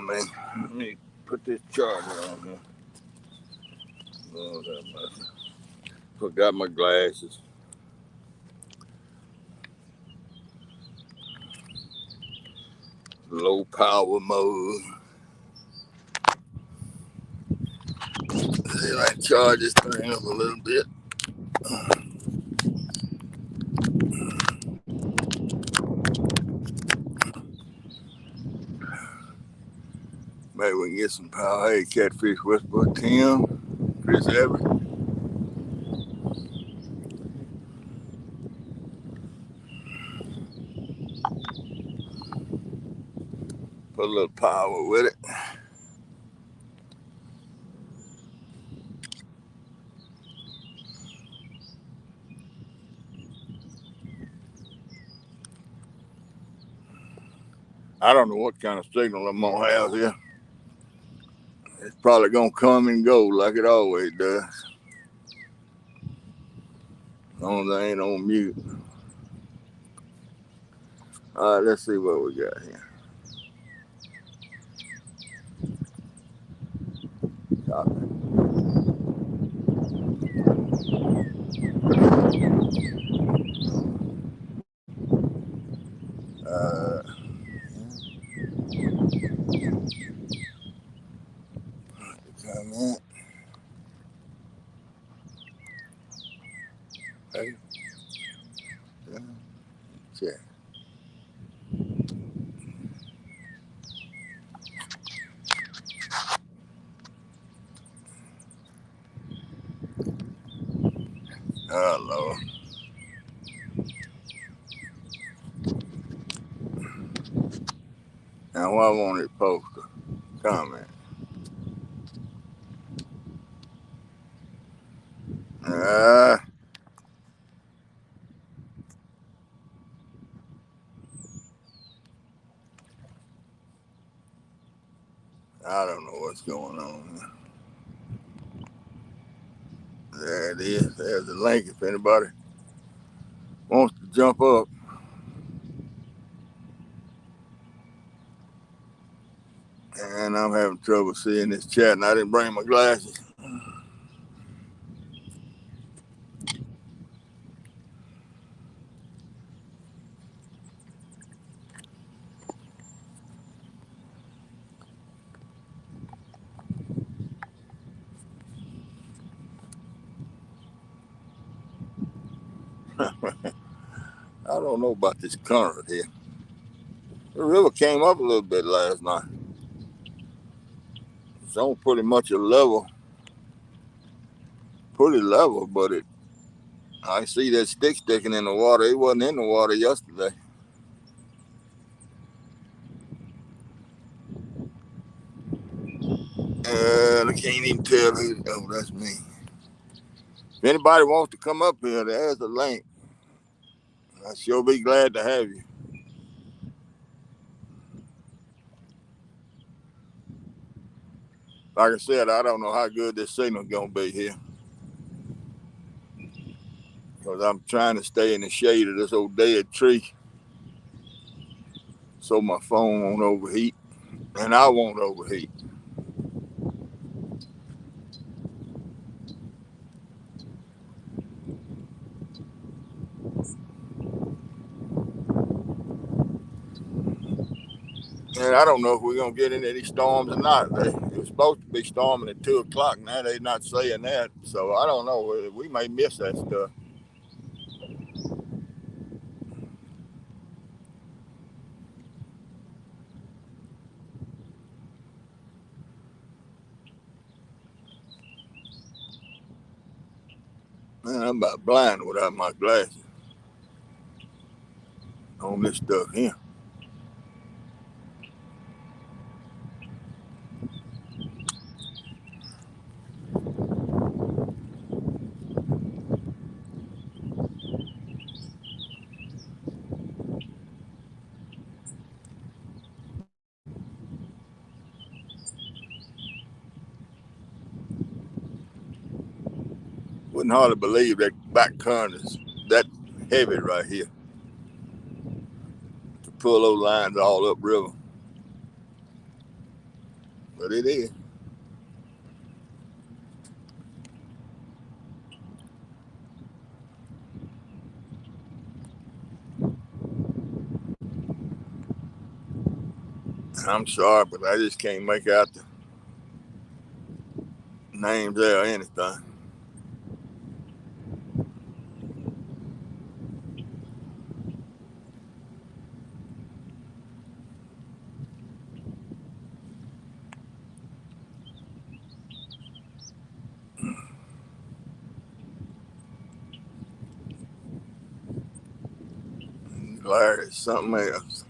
on me. Let me put this charger on here. Lord have mercy. Forgot my glasses. Low power mode. See if I can charge this thing up a little bit. Maybe we can get some power. Hey, Catfish Whisper, Tim, Chris Everett. Put a little power with it. I don't know what kind of signal I'm gonna have here. It's probably gonna come and go like it always does. As long as I ain't on mute. All right, let's see what we got here. Copy. Comment. Hey. Check. Oh Lord. Now why won't it post a comment? I don't know what's going on here. There it is. There's the link if anybody wants to jump up. And I'm having trouble seeing this chat, and I didn't bring my glasses. I don't know about this current here. The river came up a little bit last night. It's on pretty much a level, pretty level, but I see that stick sticking in the water. It wasn't in the water yesterday. I can't even tell who. Oh, that's me. If anybody wants to come up here, there's a link. I'll sure be glad to have you. Like I said, I don't know how good this signal's gonna be here, because I'm trying to stay in the shade of this old dead tree so my phone won't overheat, and I won't overheat. And I don't know if we're gonna get into any storms or not. It was supposed to be storming at 2 o'clock. Now they're not saying that, so I don't know. We may miss that stuff. Man, I'm about blind without my glasses on this stuff here. Wouldn't hardly believe that back current is that heavy right here to pull those lines all up river. but it is. I'm sorry, but I just can't make out the names there or anything. Larry, something else.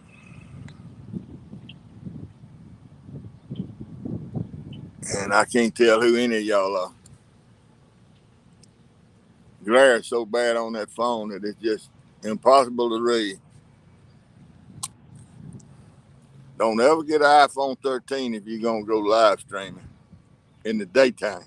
And I can't tell who any of y'all are. Glare is so bad on that phone that it's just impossible to read. Don't ever get an iPhone 13 if you're going to go live streaming in the daytime.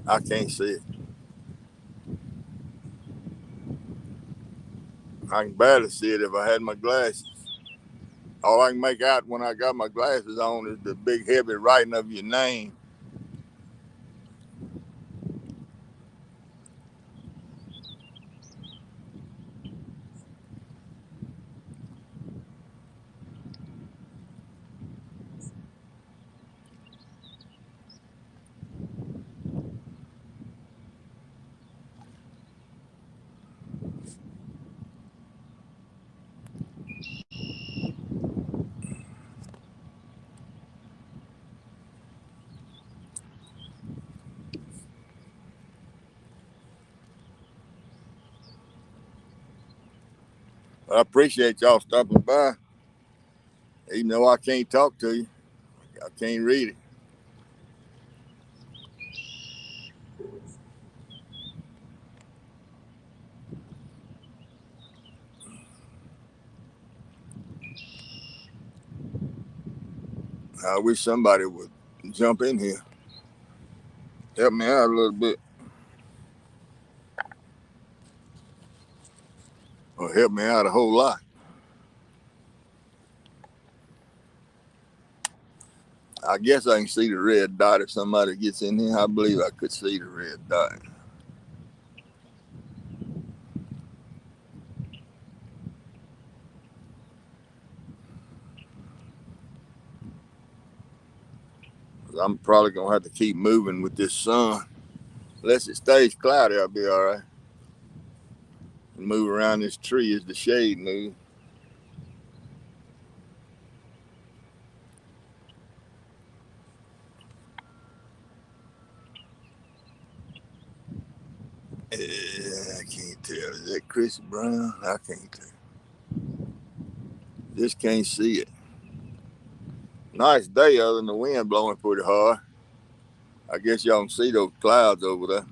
I can't see it. I can barely see it if I had my glasses. All I can make out when I got my glasses on is the big heavy writing of your name. But I appreciate y'all stopping by. Even though I can't talk to you, I can't read it. I wish somebody would jump in here, help me out a little bit, or help me out a whole lot. I guess I can see the red dot if somebody gets in here. I believe I could see the red dot. I'm probably going to have to keep moving with this sun. Unless it stays cloudy, I'll be all right. Move around this tree as the shade moves. I can't tell. Is that Chris Brown? I can't tell. Just can't see it. Nice day other than the wind blowing pretty hard. I guess y'all can see those clouds over there.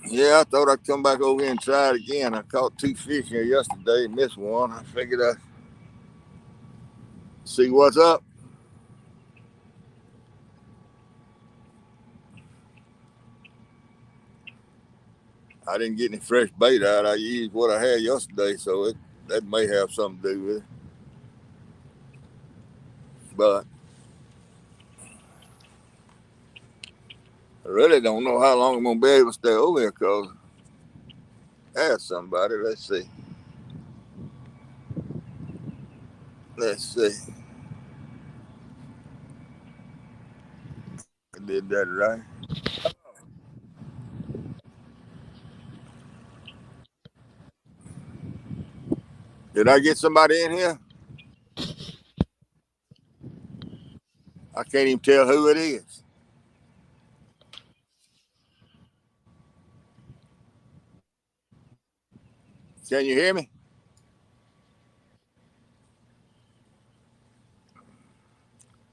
Yeah, I thought I'd come back over here and try it again. I caught 2 fish here yesterday, missed one. I figured I'd see what's up. I didn't get any fresh bait out. I used what I had yesterday, so that may have something to do with it. But I really don't know how long I'm going to be able to stay over here because ask somebody. Let's see. Let's see. I did that right. Did I get somebody in here? I can't even tell who it is. Can you hear me?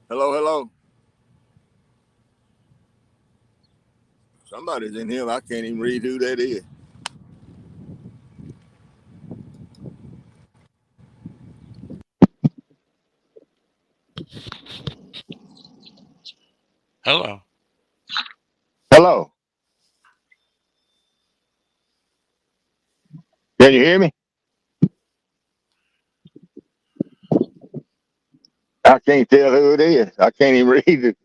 Hello, hello. Somebody's in here. I can't even read who that is. Hello. Hello. Can you hear me? I can't tell who it is. I can't even read it.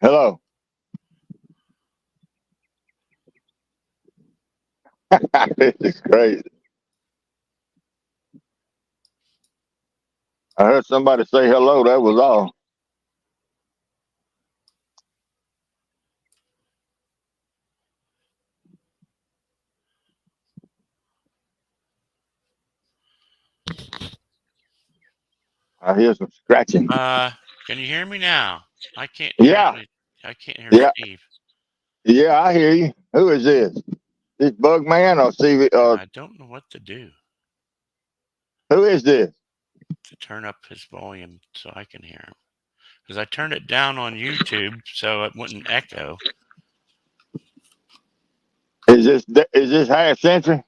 Hello. This is crazy. I heard somebody say hello. That was all. I hear some scratching. Can you hear me now? I can't hear Yeah. any. I can't hear Yeah. Steve. Yeah. I hear you. Who is this? This Bug Man or CV? I don't know what to do Who is this? to turn up his volume so I can hear him. Because I turned it down on YouTube so it wouldn't echo. Is this half century?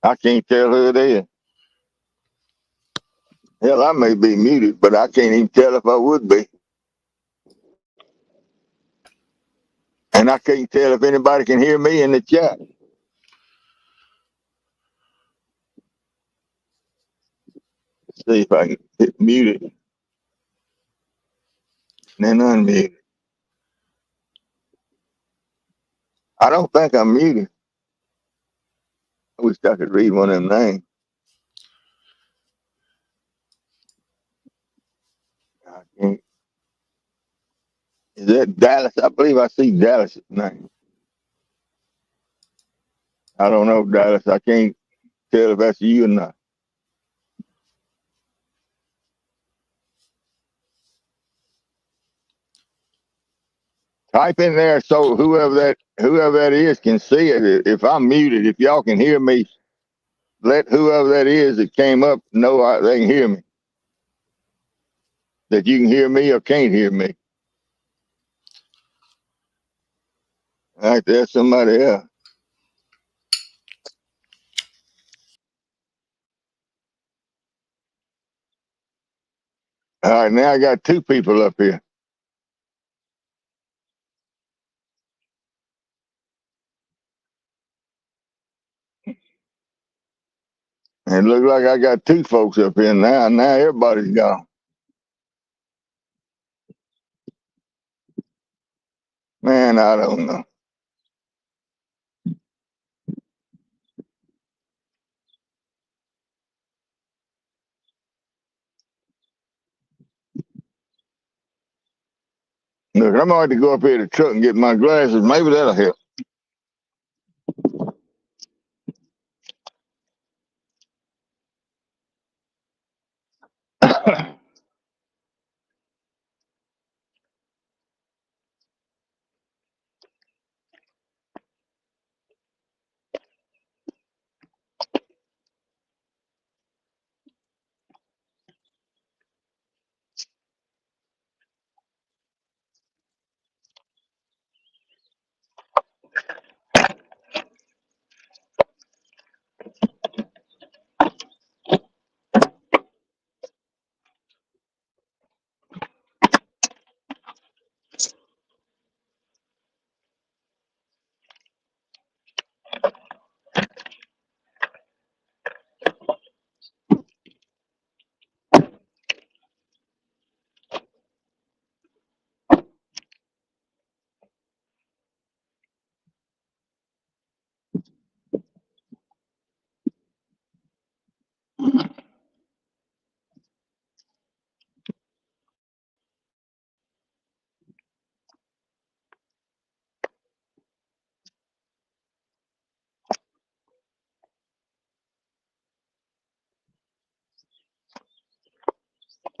I can't tell who it is. Hell, I may be muted, but I can't even tell if I would be. And I can't tell if anybody can hear me in the chat. Let's see if I can hit mute it and then unmute it. I don't think I'm muted. I wish I could read one of them names. I can't. Is that Dallas? I believe I see Dallas' name. I don't know, Dallas. I can't tell if that's you or not. Type in there so whoever that is can see it. If I'm muted, if y'all can hear me, let whoever that is that came up know they can hear me. That you can hear me or can't hear me. All right, there's somebody else. All right, now I got two people up here. And it looks like I got two folks up here now. Now everybody's gone. Man, I don't know. Look, I'm going to go up here to the truck and get my glasses. Maybe that'll help.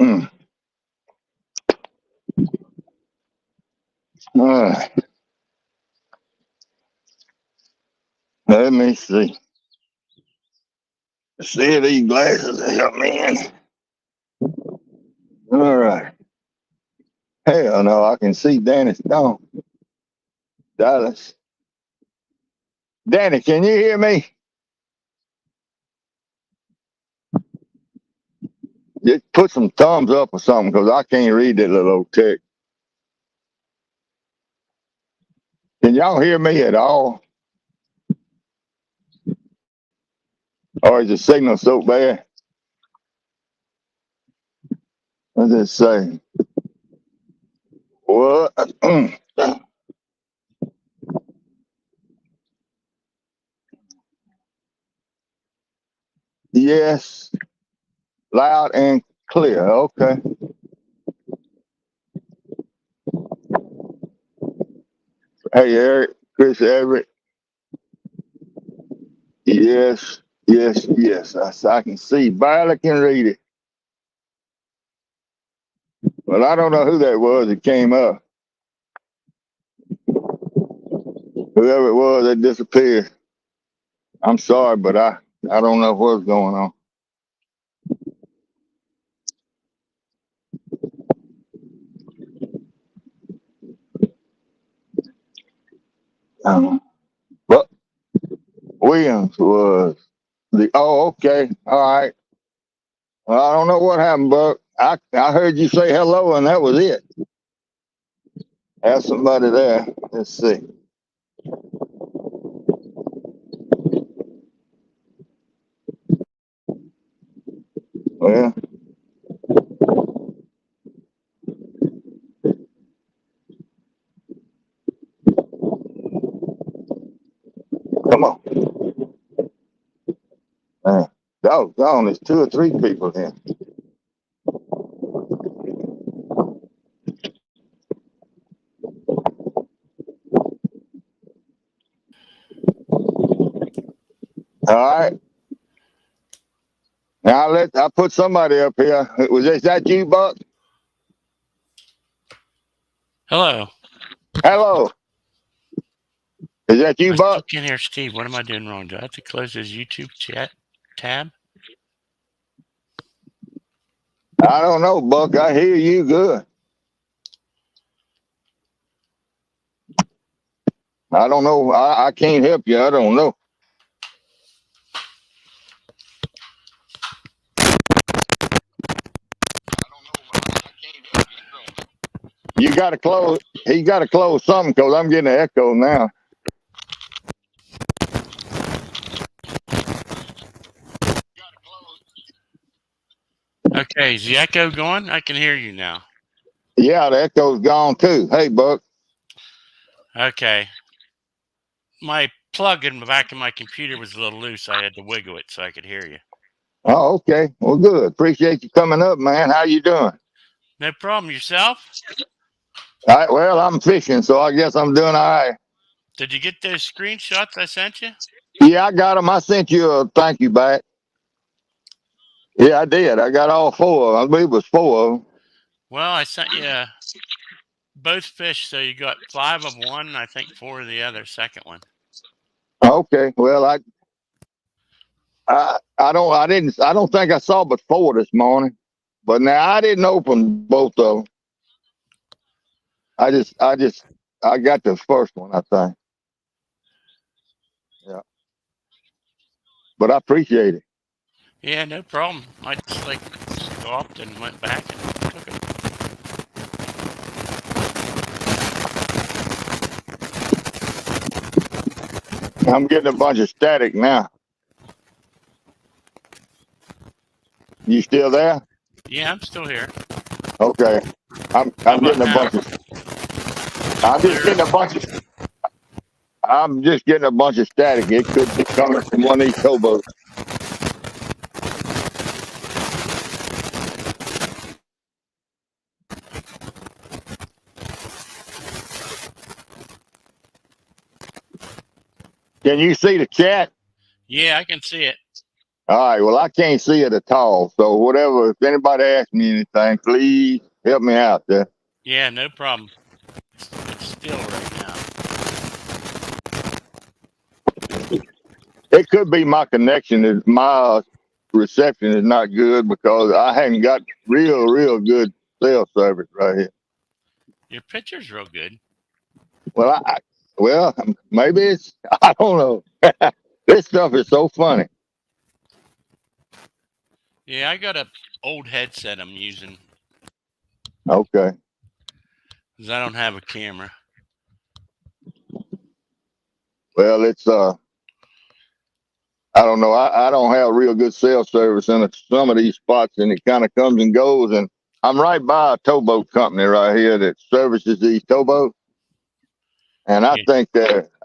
Mm. All right. Let me see. See if these glasses help me in. All right. Hell no, I can see Danny Stone. Dallas. Danny, can you hear me? Just put some thumbs up or something because I can't read that little old text. Can y'all hear me at all? Or is the signal so bad? Let's just say, what? Yes, loud and clear. Okay. Hey, Eric, Chris Everett. Yes, yes, yes. I can see. Barely can read it. But I don't know who that was that came up. Whoever it was that disappeared. I'm sorry, but I don't know what's going on. But Williams was the. Oh, okay. All right. Well, I don't know what happened, Buck. I heard you say hello, and that was it. Have somebody there. Let's see. Well, come on. Doggone, there's two or three people here. All right. Now I put somebody up here. Is that you, Buck? Hello. Hello. Is that you, I still Buck? can't hear Steve. What am I doing wrong? Do I have to close his YouTube chat tab? I don't know, Buck. I hear you good. I don't know. I can't help you. I don't know. You got to close. He got to close something because I'm getting an echo now. Okay, is the echo gone? I can hear you now. Yeah, the echo's gone too. Hey, Buck. Okay. My plug in the back of my computer was a little loose. I had to wiggle it so I could hear you. Oh, okay. Well, good. Appreciate you coming up, man. How you doing? No problem. Yourself? All right. Well, I'm fishing, so I guess I'm doing all right. Did you get those screenshots I sent you? Yeah, I got them. I sent you a thank you back. Yeah, I did. I got all four. I believe it was four of them. Well, I sent you both fish, so you got 5 of one, and I think 4 of the other second one. Okay. Well, I don't think I saw but four this morning. But now I didn't open both of them. I got the first one, I think. Yeah. But I appreciate it. Yeah, no problem. I just stopped and went back and took it. I'm getting a bunch of static now. You still there? Yeah, I'm still here. Okay. I'm How I'm about getting a now? bunch of I'm just Clear. getting a bunch of I'm just getting a bunch of static. It could be coming from one of these towboats. Can you see the chat? Yeah, I can see it. All right. Well, I can't see it at all. So whatever, if anybody asks me anything, please help me out there. Yeah, no problem. It's still right now. It could be my connection. Is my reception is not good because I hadn't got real good cell service right here. Your picture's real good. Well, well, maybe it's I don't know. This stuff is so funny. Yeah, I got a old headset I'm using Okay. because I don't have a camera. Well, it's I don't know. I don't have real good cell service in some of these spots, and it kind of comes and goes. And I'm right by a towboat company right here that services these towboats, and Yeah,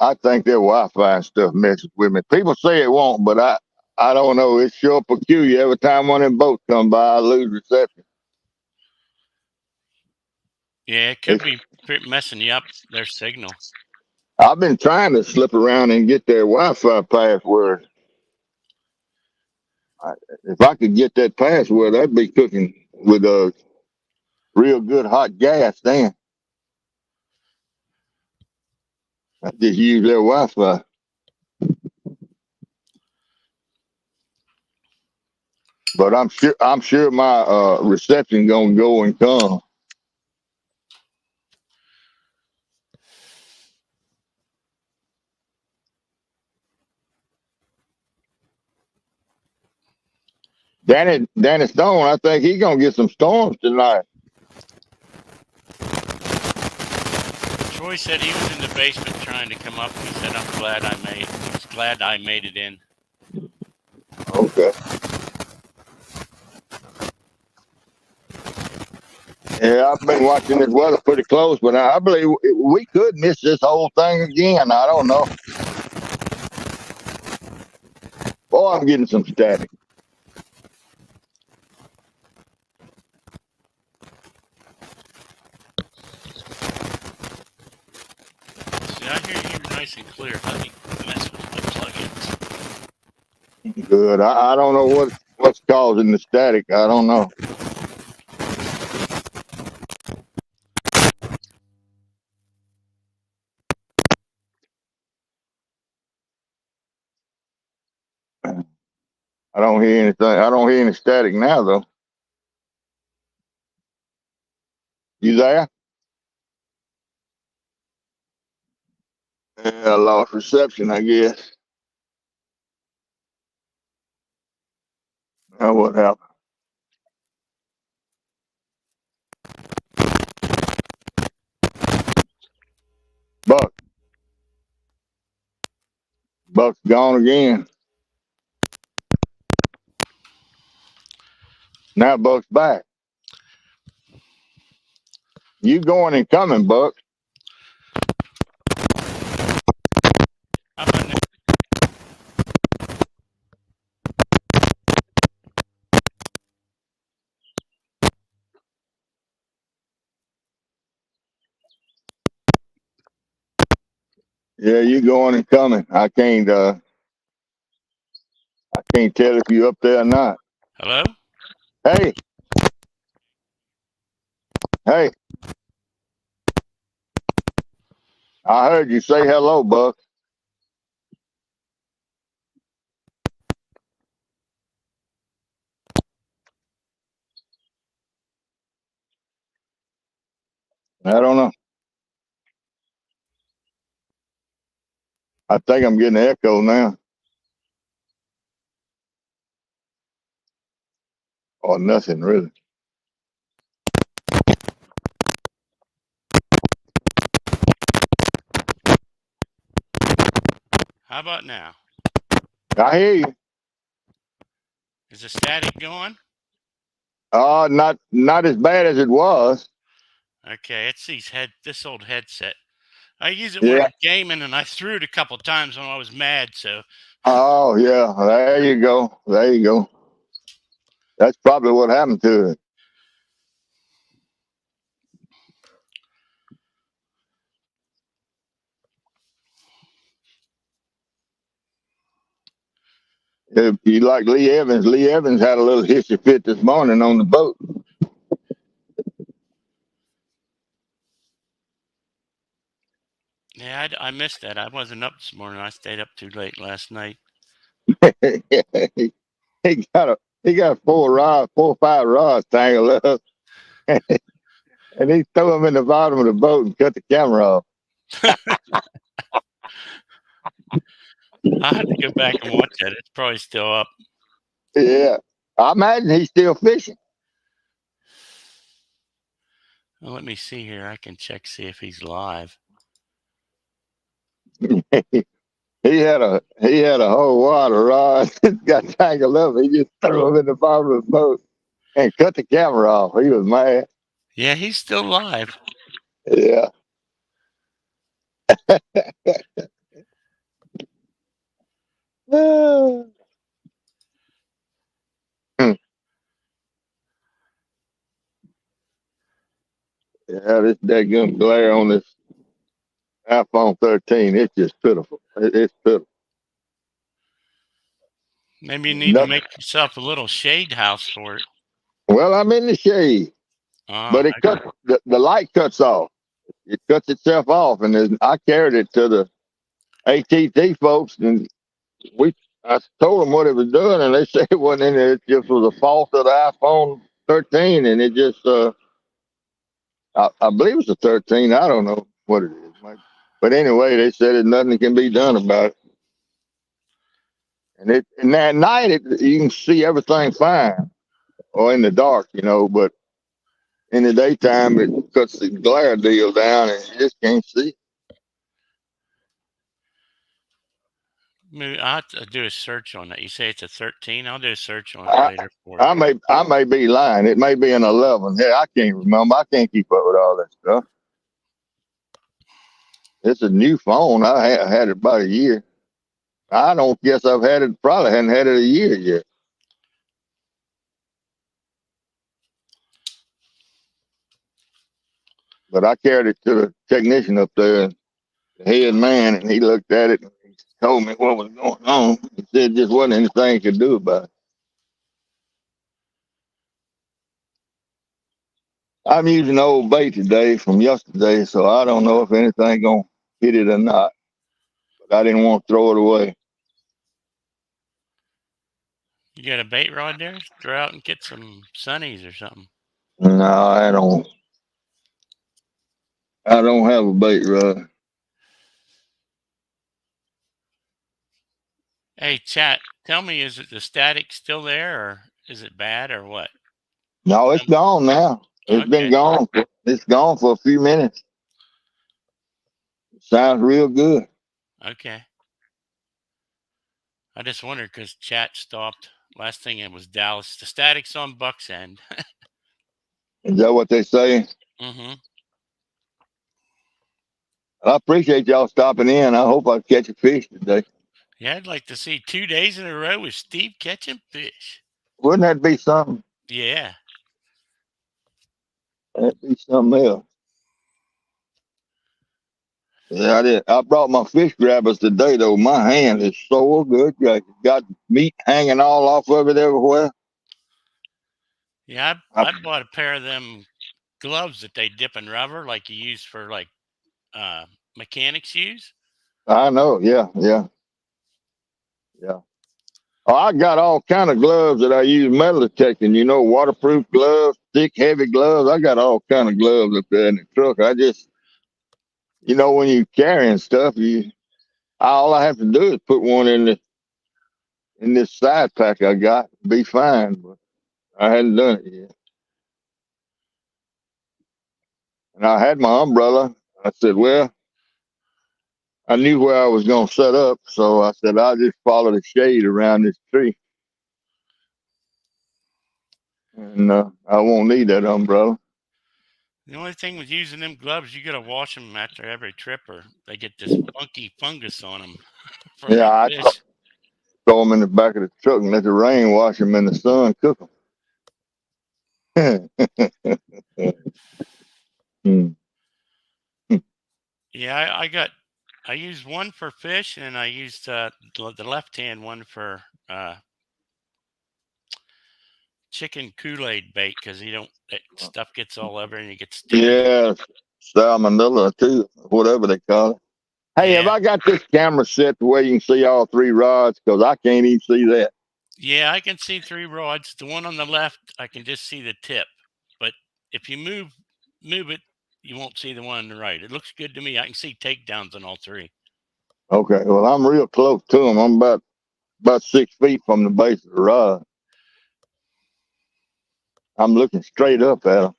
I think their Wi-Fi and stuff messes with me. People say it won't, but I don't know. It's sure peculiar. Every time one of them boats come by, I lose reception. yeah, it could It's, be messing you up. Their signal. I've been trying to slip around and get their Wi-Fi password. If I could get that password, I'd be cooking with a real good hot gas then. I just use their Wi-Fi. But I'm sure my reception gonna go and come. Danny Stone, I think he gonna get some storms tonight. Troy said he was in the basement trying to come up. He said, "I'm glad I made. He's glad I made it in." Okay. Yeah, I've been watching this weather pretty close, but I believe we could miss this whole thing again. I don't know. Oh, I'm getting some static. See, I hear you nice and clear. How do you mess with the plugins? Good. I don't know what's causing the static. I don't know. I don't hear anything. I don't hear any static now though. You there? Yeah, I lost reception, I guess. What happened? Buck. Buck's gone again. Now Buck's back. You going and coming, Buck. How about now? Yeah, you going and coming. I can't tell if you up there or not. Hello? Hey, hey, I heard you say hello, Buck. I don't know. I think I'm getting an echo now. Or nothing really. How about now? I hear you. Is the static going? Not as bad as it was. Okay, it's this old headset. I use it when Yeah. I'm gaming, and I threw it a couple times when I was mad. So Oh yeah. There you go. There you go. That's probably what happened to it. If you like Lee Evans had a little hissy fit this morning on the boat. yeah, I missed that. I wasn't up this morning. I stayed up too late last night. he got four or five rods tangled up, and he threw them in the bottom of the boat and cut the camera off. I have to go back and watch that. It's probably still up. Yeah, I imagine he's still fishing. Well, let me see here. I can check see if he's live. He had a whole wad of rods that got tangled up. He just threw them in the bottom of the boat and cut the camera off. He was mad. Yeah, he's still live. Yeah. Yeah, this daggum glare on this iPhone 13, it's just pitiful. It's pitiful. Maybe you need to Nothing. make yourself a little shade house for it. Well, I'm in the shade, Oh, but the light cuts off. It cuts itself off, and I carried it to the ATT folks, and I told them what it was doing, and they said it wasn't in there. It just was a fault of the iPhone 13, and it just I believe it's a 13. I don't know what it is, but anyway, they said that nothing can be done about it. And at night you can see everything fine, or in the dark, but in the daytime it cuts the glare deal down, and you just can't see. maybe I'll have to do a search on that. You say it's a 13? I'll do a search on it I, later for you. I may be lying. It may be an 11. Yeah, I can't remember. I can't keep up with all that stuff. It's a new phone. I had it about a year. I don't guess I've had it. Probably hadn't had it a year yet. But I carried it to the technician up there, the head man, and he looked at it and he told me what was going on. He said just wasn't anything he could do about it. I'm using old bait today from yesterday, so I don't know if anything gonna hit it or not. But I didn't want to throw it away. You got a bait rod there? Throw out and get some sunnies or something. No, I don't have a bait rod. Hey, chat, tell me, is it the static still there, or is it bad, or what? No, it's gone now. It's been Okay, gone. It's gone for a few minutes. It sounds real good. okay. I just wondered because chat stopped. Last thing it was Dallas. The static's on Buck's end. Is that what they say? Mm-hmm. I appreciate y'all stopping in. I hope I catch a fish today. Yeah, I'd like to see 2 days in a row with Steve catching fish. Wouldn't that be something? Yeah. That'd be something else. Yeah, I did. I brought my fish grabbers today, though. My hand is so good. Got meat hanging all off of it everywhere. Yeah, I, I bought a pair of them gloves that they dip in rubber, like you use for like uh, mechanics use. I know. Yeah, yeah, yeah. Oh, I got all kind of gloves that I use metal detecting. Waterproof gloves, thick, heavy gloves. I got all kind of gloves up there in the truck. I just, when you carrying stuff, all I have to do is put one in this side pack I got, be fine. But I hadn't done it yet. And I had my umbrella. I said, well, I knew where I was going to set up, so I said I'll just follow the shade around this tree, and I won't need that umbrella. The only thing with using them gloves, you got to wash them after every trip, or they get this funky fungus on them from Yeah, the I fish. throw them in the back of the truck and let the rain wash them in the sun, cook them. Hmm. Yeah, I used one for fish, and I used the left hand one for chicken Kool-Aid bait because you don't that stuff gets all over and you get sticky. Yeah, salmonella too, whatever they call it. Hey, have Yeah, I got this camera set the way you can see all three rods? Because I can't even see that. Yeah, I can see three rods. The one on the left, I can just see the tip. But if you move it, you won't see the one on the right. It looks good to me. I can see takedowns on all three. Okay, well, I'm real close to them. I'm about 6 feet from the base of the rod. I'm looking straight up at them.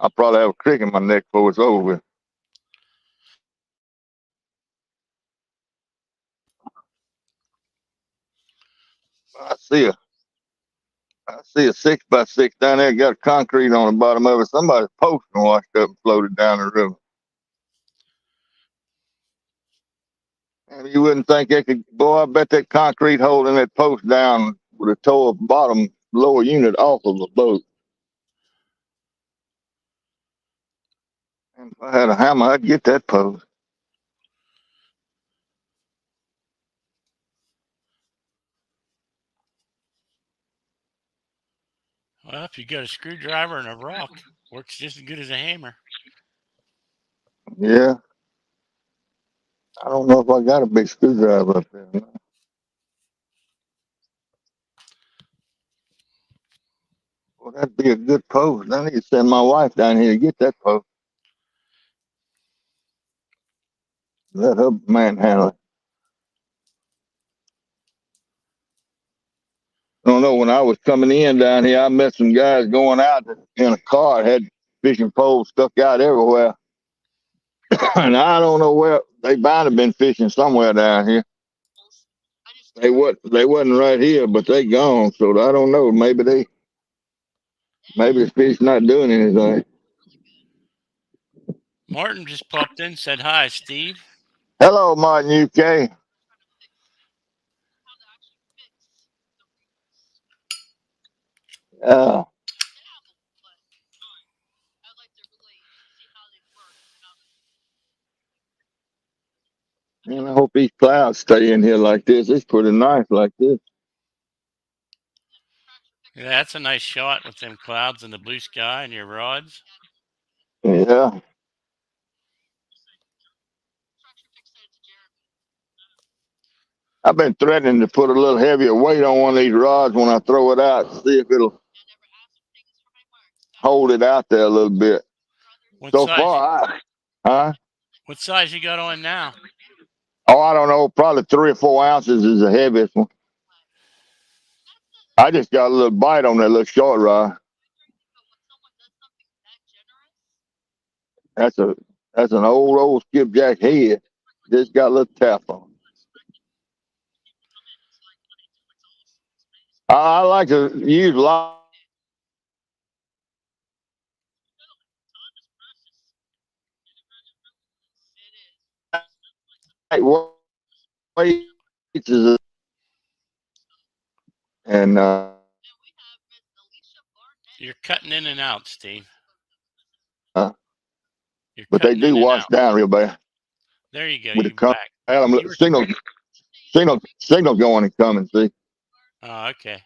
I'll probably have a crick in my neck before it's over with. I see a I see a 6x6 down there. Got concrete on the bottom of it. Somebody's post washed up and floated down the river. And you wouldn't think they could. Boy, I bet that concrete holding that post down would have tore a bottom lower unit off of a boat. And if I had a hammer, I'd get that post. Well, if you got a screwdriver and a rock, works just as good as a hammer. Yeah, I don't know if I got a big screwdriver up there. Well, that'd be a good post. I need to send my wife down here to get that post. Let her manhandle it. I don't know. When I was coming in down here, I met some guys going out in a car. It had fishing poles stuck out everywhere. And I don't know where they might have been fishing somewhere down here. They wasn't right here, but they gone. So I don't know. Maybe the fish not doing anything. Martin just popped in, said hi, Steve. Hello, Martin UK. Uh, and I hope these clouds stay in here like this. It's pretty nice like this. Yeah, that's a nice shot with them clouds and the blue sky and your rods. Yeah. I've been threatening to put a little heavier weight on one of these rods when I throw it out, see if it'll hold it out there a little bit. What So size? far, huh? What size you got on now? Oh, I don't know. Probably 3 or 4 ounces is the heaviest one. I just got a little bite on that little short rod. That's a that's an old skipjack head. Just got a little tap on. I like to use lightweights and You're cutting in and out, Steve. You're but they cutting do in and wash out. down real bad There you go. with the You color. back. You were. Signal going and coming. See, Oh, okay.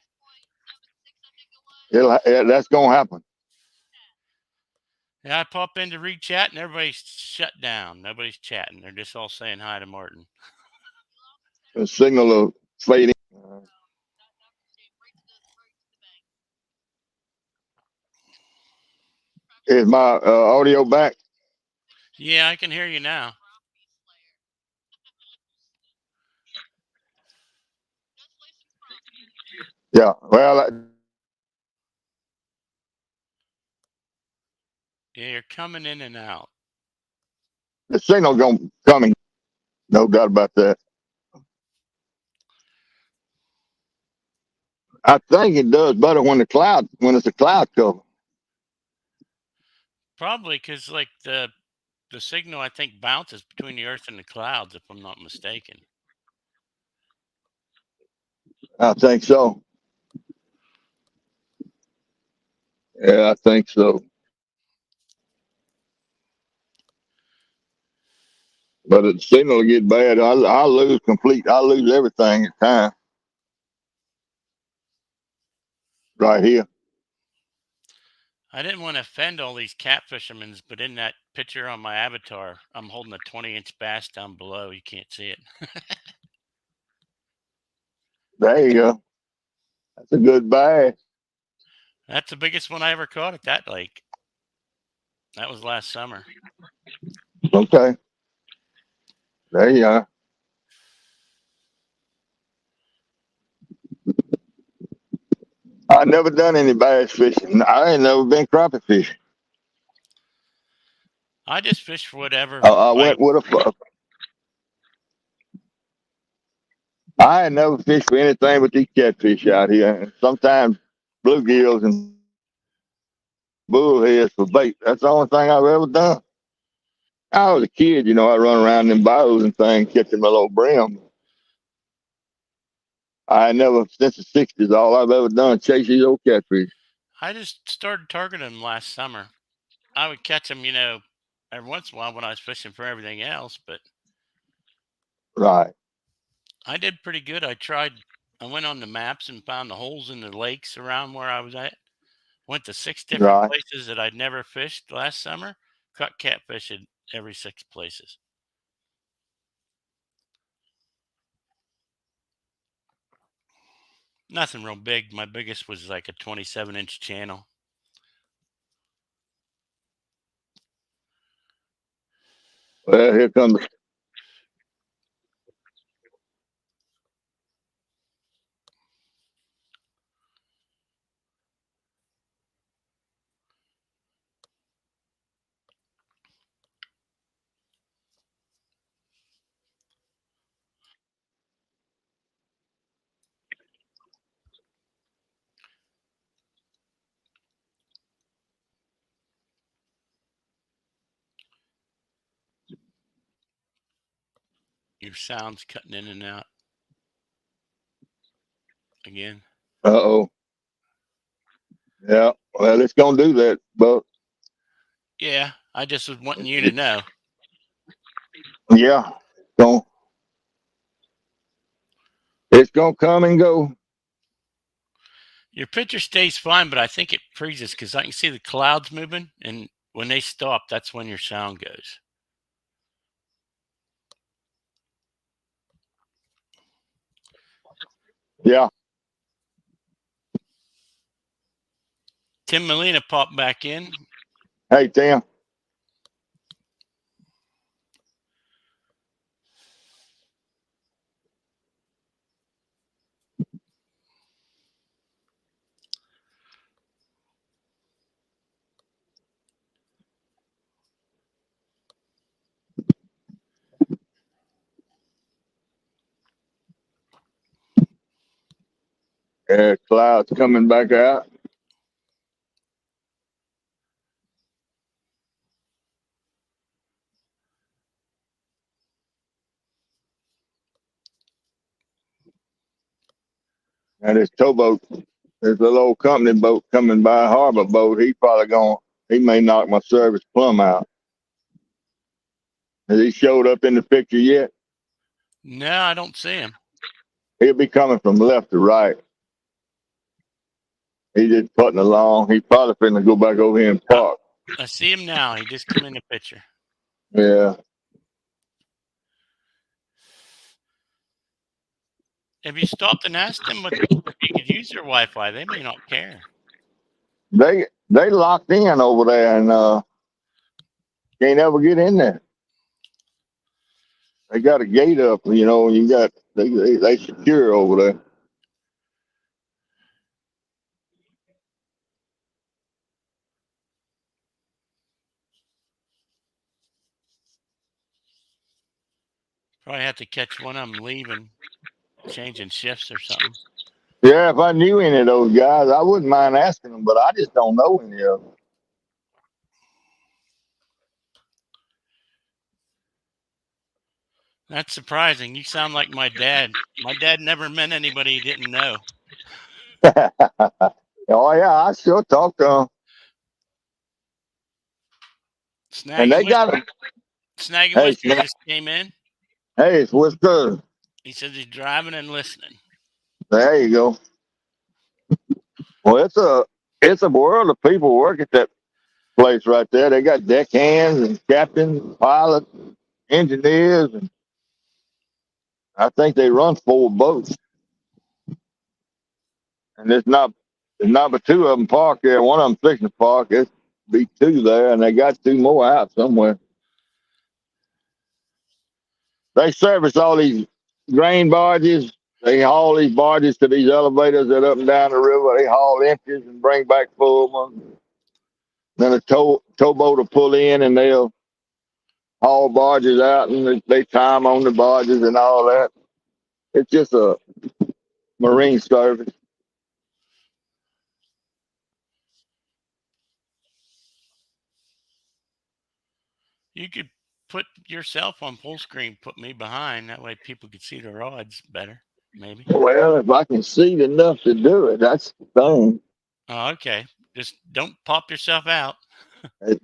that's gonna happen. Yeah, I pop in to read chat and everybody's shut down. Nobody's chatting. They're just all saying hi to Martin. The signal will fade in. Is my audio back? Yeah, I can hear you now. Yeah. Well, Yeah, you're coming in and out. the signal gonna coming. No doubt about that. I think it does better when it's a cloud cover. Probably because like the signal I think bounces between the earth and the clouds, if I'm not mistaken. I think so. Yeah, I think so. But the signal will get bad. I'll lose complete. I'll lose everything at time right here. I didn't want to offend all these catfishermen, but in that picture on my avatar, I'm holding a 20-inch bass down below. You can't see it. There you go. That's a good bass. That's the biggest one I ever caught at that lake. That was last summer. Okay. There you are. I never done any bass fishing. I ain't never been crappie fishing. I just fish for whatever I went bites. with I ain't never fished for anything but these catfish out here. And sometimes bluegills and bullheads for bait. That's the only thing I've ever done. I was a kid, I run around in bows and things catching my little brim. I never, since the 60s, all I've ever done is chase these old catfish. I just started targeting them last summer. I would catch them, every once in a while when I was fishing for everything else, but Right, I did pretty good. I went on the maps and found the holes in the lakes around where I was at. Went to 6 different right. places that I'd never fished last summer. Caught catfish in every 6 places. Nothing real big. My biggest was like a 27-inch channel. Well, here comes, Your sound's cutting in and out again. uh-oh. Yeah, well, it's going to do that, but Yeah, I just was wanting you to know. yeah, going it's going to come and go. Your picture stays fine, but I think it freezes because I can see the clouds moving, and when they stop, that's when your sound goes. Yeah. Tim Molina popped back in. Hey, Tim. Clouds coming back out. And this towboat, there's a little company boat coming by, a harbor boat. He may knock my service plumb out. Has he showed up in the picture yet? No, I don't see him. He'll be coming from left to right. He just putting along. He probably finna go back over here and I, park. I see him now. He just come in the picture. Yeah. Have you stopped and asked them if you could use their Wi-Fi? They may not care. They locked in over there and can't ever get in there. They got a gate up, you got they secure over there. Probably have to catch one of them leaving, changing shifts or something. Yeah, if I knew any of those guys, I wouldn't mind asking them, but I just don't know any of them. That's surprising. You sound like my dad. My dad never met anybody he didn't know. Oh yeah, I sure talk to them, and Snagging they Whiskey, got them. Snagging Hey, Whiskey just came in. hey, it's what's good. He says he's driving and listening. There you go. Well, it's a world of people work at that place right there. They got deckhands and captains, pilots, engineers, and I think they run 4 boats. and there's not but two of them parked there. One of them fixing to park. There's be two there, and they got two more out somewhere. They service all these grain barges. They haul these barges to these elevators that up and down the river. They haul empties and bring back full ones. Then a towboat will pull in and they'll haul barges out and they time on the barges and all that. It's just a marine service. You could put yourself on full screen, put me behind. That way people could see the rods better, maybe. Well, if I can see enough to do it, that's the thing. Oh, okay. Just don't pop yourself out. It,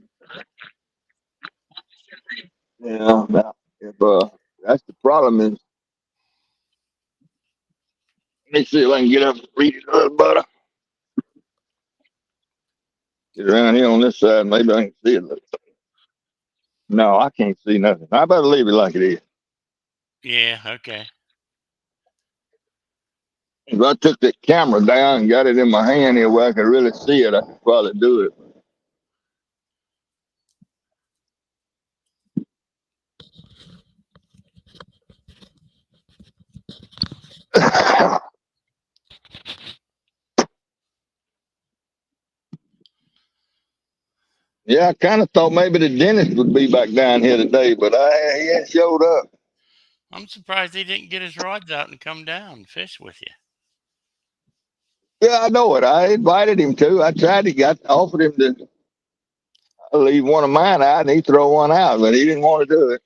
now, if that's the problem is, let me see if I can get up and read it a little better. Get around here on this side, maybe I can see it. No, I can't see nothing. I better leave it like it is. Yeah, okay. If I took the camera down and got it in my hand here where I could really see it, I could probably do it. Yeah, I kind of thought maybe the dentist would be back down here today, but he ain't showed up. I'm surprised he didn't get his rods out and come down and fish with you. Yeah, I know it. I invited him to. I tried to get offered him to leave one of mine out and he throw one out, but he didn't want to do it.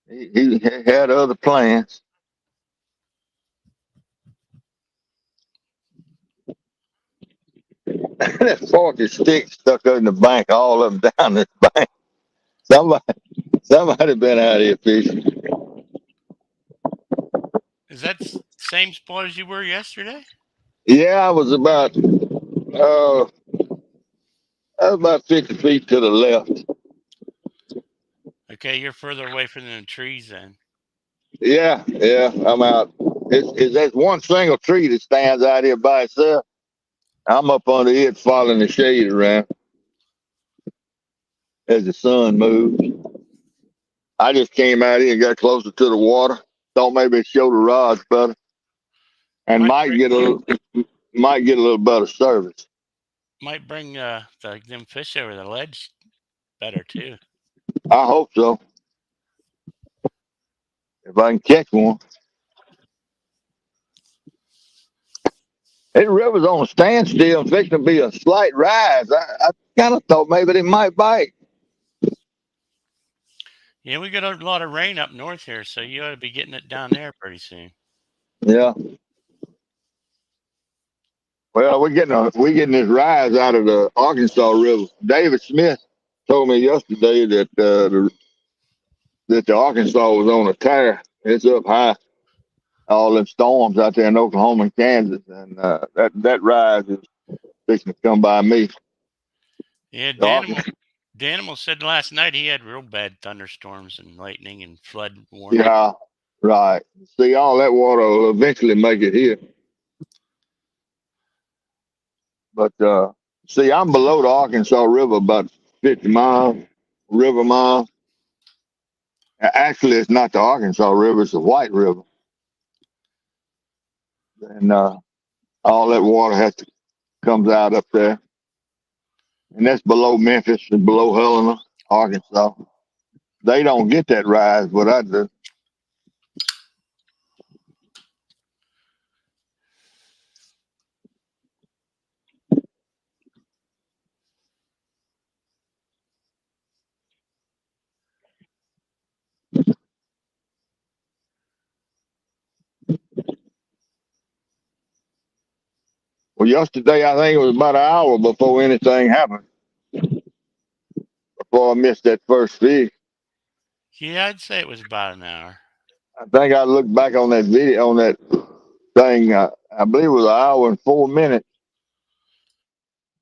He had other plans. That 40 stick stuck in the bank, all of them down this bank. Somebody, somebody been out here fishing. Is that same spot as you were yesterday? Yeah, I was about 50 feet to the left. Okay, you're further away from the trees then. Yeah, I'm out. There's one single tree that stands out here by itself. I'm up under it, following the shade around as the sun moves. I just came out here and got closer to the water. Thought maybe it'd show the rods better, and Might bring, might get a little better service. might bring them fish over the ledge better too. I hope so. If I can catch one. That river's on a standstill and fixing to be a slight rise. I kind of thought maybe they might bite. Yeah, we got a lot of rain up north here, so you ought to be getting it down there pretty soon. Yeah. Well, we're getting this rise out of the Arkansas River. David Smith told me yesterday that the Arkansas was on a tear. It's up high. All them storms out there in Oklahoma and Kansas, and that rise is fixing to come by me. Yeah, The Arkansas, Danimal said last night he had real bad thunderstorms and lightning and flood warning. yeah, right. See, all that water will eventually make it here. But see, I'm below the Arkansas River about 50 miles, river miles. Actually, it's not the Arkansas River; it's the White River, and all that water has to comes out up there, and that's below Memphis and below Helena, Arkansas. They don't get that rise, but I do. Well, yesterday I think it was about an hour before anything happened. Before I missed that first fish, Yeah, I'd say it was about an hour. I think I looked back on that video on that thing. I believe it was an hour and 4 minutes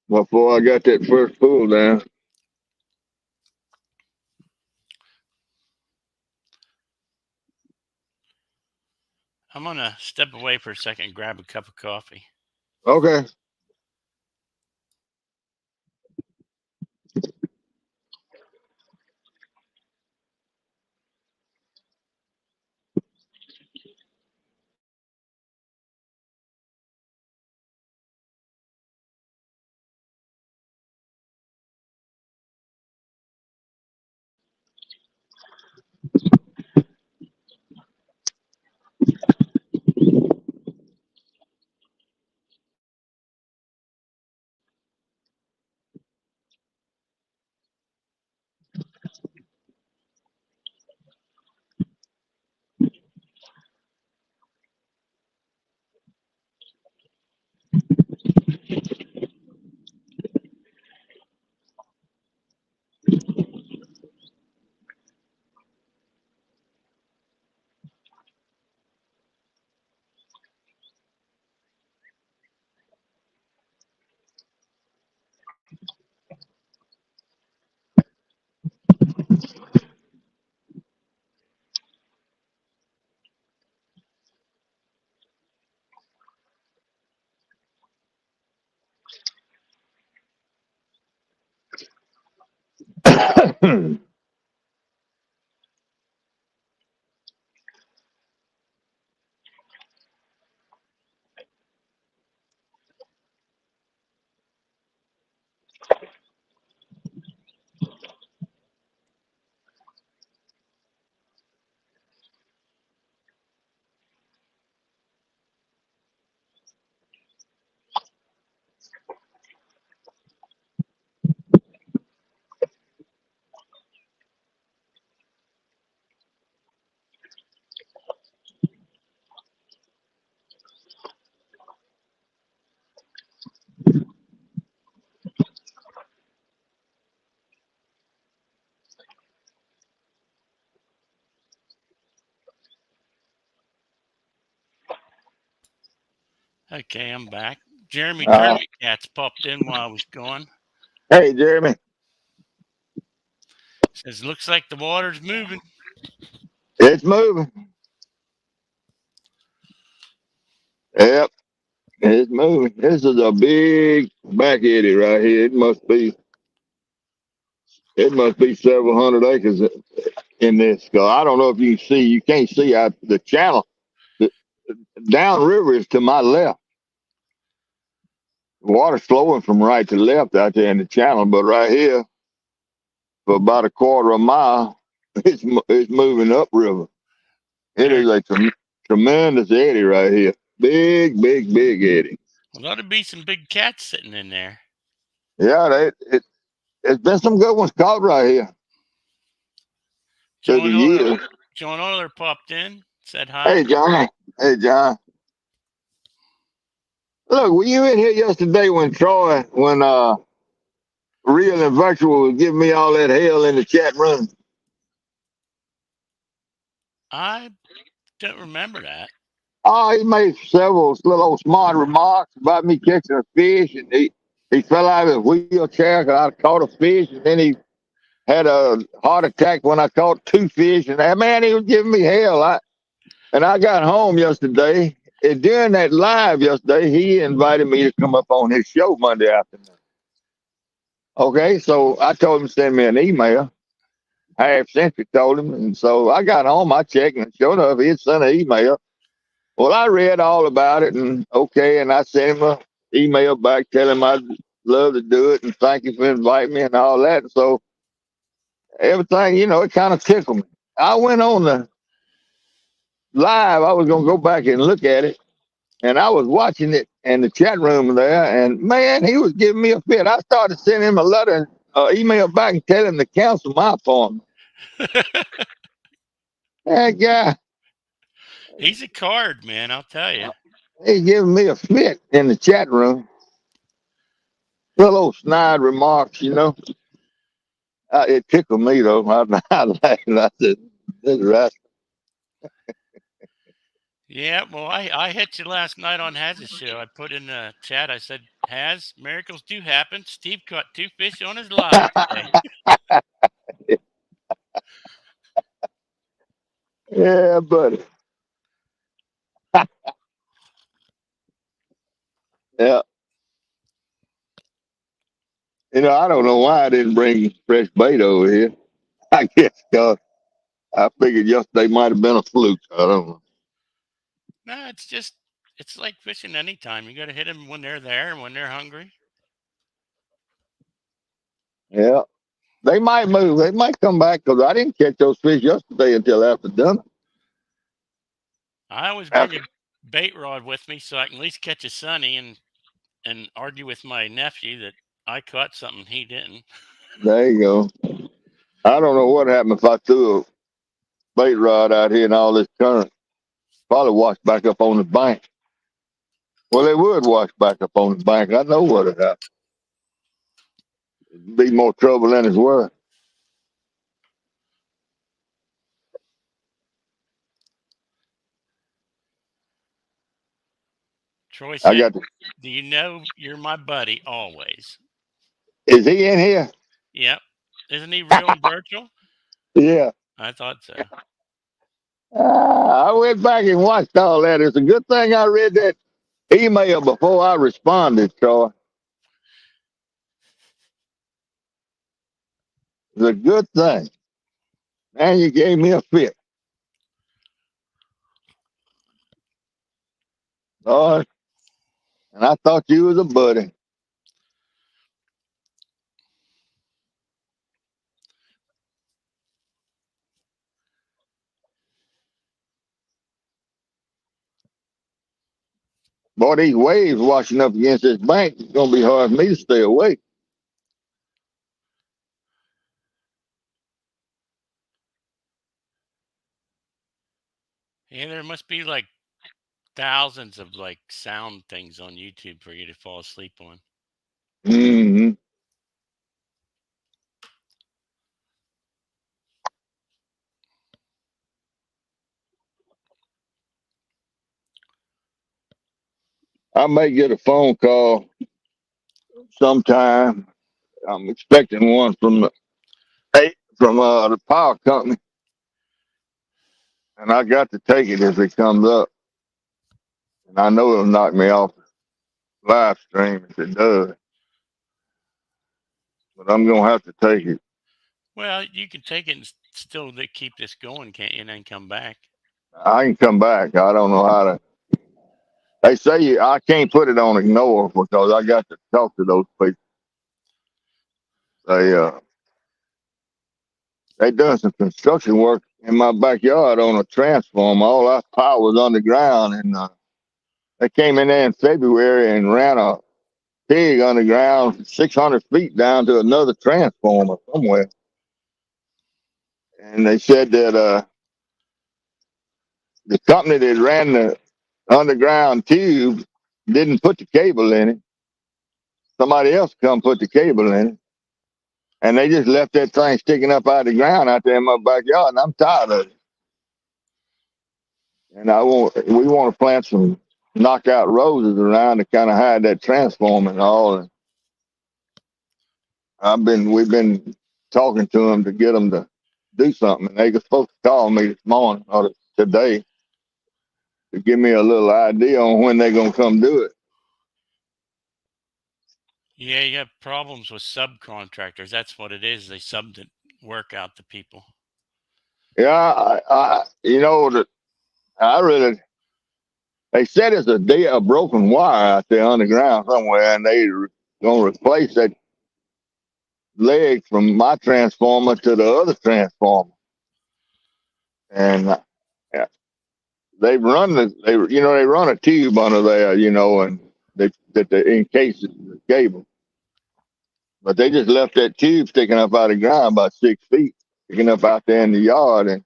before I got that first pull down. I'm gonna step away for a second and grab a cup of coffee. Okay. Okay, I'm back. Jeremy uh, Tournament Cats popped in while I was gone. hey, Jeremy. Says looks like the water's moving. It's moving. Yep, it's moving. This is a big back eddy right here. It must be several hundred acres in this. 'Cause I don't know if you can see. You can't see out the channel. The downriver is to my left. Water's flowing from right to left out there in the channel, but right here, for about a quarter of a mile, it's moving upriver. It There, is a tremendous eddy right here. Big, big, big eddy. well, ought to be some big cats sitting in there. Yeah, it's been some good ones caught right here through the John Oiler, years. John Oiler popped in, said Hey, hi. John. Hey, John. Look, were you in here yesterday when Real and Virtual was giving me all that hell in the chat room? I don't remember that. Oh, he made several little smart remarks about me catching a fish, and he fell out of his wheelchair because I caught a fish, and then he had a heart attack when I caught two fish, and that man, he was giving me hell. I got home yesterday, and during that live yesterday, he invited me to come up on his show Monday afternoon. Okay, so I told him to send me an email. Half Century told him, and so I got home. I checked, and sure enough, he had sent an email. Well, I read all about it, and okay, and I sent him an email back telling him I'd love to do it, and thank you for inviting me, and all that. And so everything, it kind of tickled me. I went on the live. I was gonna go back and look at it, and I was watching it in the chat room there, and man, he was giving me a fit. I started sending him a letter, email back, and telling him to cancel my appointment. That guy, He's a card, man, I'll tell you. he's giving me a fit in the chat room. Little old snide remarks. It tickled me though. I laughed. I said, "This is right." Yeah, well, I hit you last night on Haz's show. I put in the chat, I said, Haz, miracles do happen. Steve caught two fish on his live today. Yeah, buddy. Yeah. I don't know why I didn't bring fresh bait over here. I guess 'cause I figured yesterday might have been a fluke. I don't know. No, it's like fishing anytime. You got to hit them when they're there and when they're hungry. Yeah. They might move. They might come back because I didn't catch those fish yesterday until after dinner. I always bring After, a bait rod with me so I can at least catch a sunny and argue with my nephew that I caught something he didn't. there you go. I don't know what happened if I threw a bait rod out here in all this current. Probably wash back up on the bank. Well, they would wash back up on the bank. I know what it happened. It'd be more trouble than it's worth. Troy I said, got. "Do you know you're my buddy always?" Is he in here? Yep. Isn't he real and virtual? Yeah. I thought so. I went back and watched all that. It's a good thing I read that email before I responded, Troy. It's a good thing. And you gave me a fit. Lord, and I thought you was a buddy. Boy, these waves washing up against this bank, it's going to be hard for me to stay awake. Yeah, there must be like thousands of like sound things on YouTube for you to fall asleep on. Hmm. I may get a phone call sometime. I'm expecting one from the power company, and I got to take it if it comes up. And I know it'll knock me off the live stream if it does, but I'm gonna have to take it. Well, you can take it and still keep this going, can't you? And then come back. I can come back. I don't know how to. They say I can't put it on ignore because I got to talk to those people. They done some construction work in my backyard on a transformer. All our power was underground, and they came in there in February and ran a pig underground 600 feet down to another transformer somewhere. And they said that the company that ran the underground tube didn't put the cable in it. Somebody else come put the cable in it. And they just left that thing sticking up out of the ground out there in my backyard, and I'm tired of it. And we want to plant some knockout roses around to kind of hide that transformer and all. And we've been talking to them to get them to do something. And they were supposed to call me this morning or today to give me a little idea on when they're gonna come do it. Yeah, you have problems with subcontractors. That's what it is. They sub the work out to people. Yeah, that I really. They said it's a broken wire out there underground somewhere, and gonna replace that leg from my transformer to the other transformer. And yeah, they run a tube under there, and they encase the cable. But they just left that tube sticking up out of the ground about 6 feet, sticking up out there in the yard, and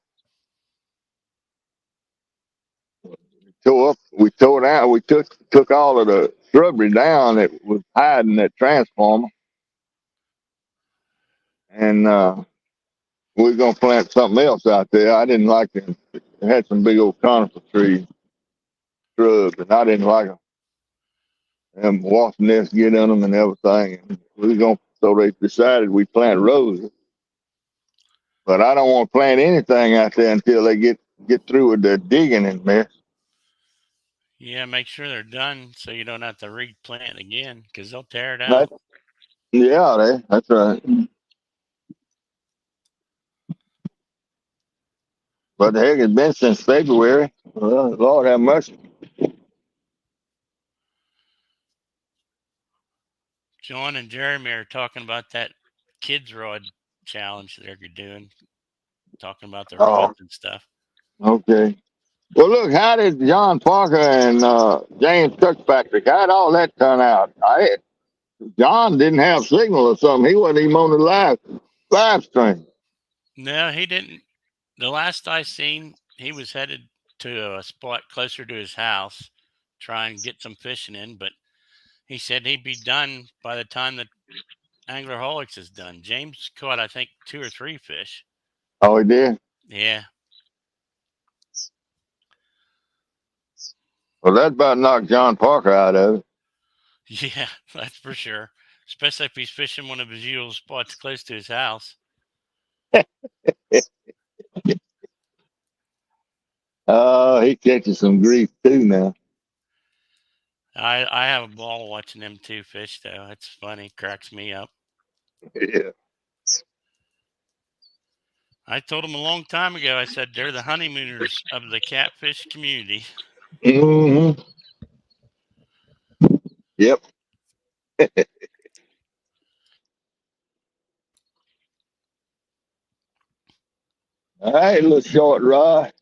we tore down. We took all of the shrubbery down that was hiding that transformer, and we're gonna plant something else out there. I didn't like it. It had some big old conifer trees, shrubs, and I didn't like them. And wasp nests get in them and everything. And so they decided we plant roses. But I don't want to plant anything out there until they get through with the digging and mess. Yeah, make sure they're done so you don't have to replant again because they'll tear it out. That, yeah, that's right. But the heck, it's been since February. Lord have mercy. John and Jeremy are talking about that kids rod challenge they're doing, talking about the Oh, rods and stuff. okay. Well, look, how did John Parker and James Kirkpatrick, how did all that turn out? John didn't have signal or something. He wasn't even on the live stream. No, he didn't. The last I seen, he was headed to a spot closer to his house, try and get some fishing in. But he said he'd be done by the time the Anglerholics is done. James caught, I think, 2 or 3 fish. Oh, he did? Yeah, Well, that about knocked John Parker out of yeah, that's for sure. Especially if he's fishing one of his usual spots close to his house. it. He catches some grief too now. I have a ball watching them two fish though. It's funny, cracks me up. Yeah. I told him a long time ago. I said they're the honeymooners of the catfish community. Hmm. Yep. All right, little short rod.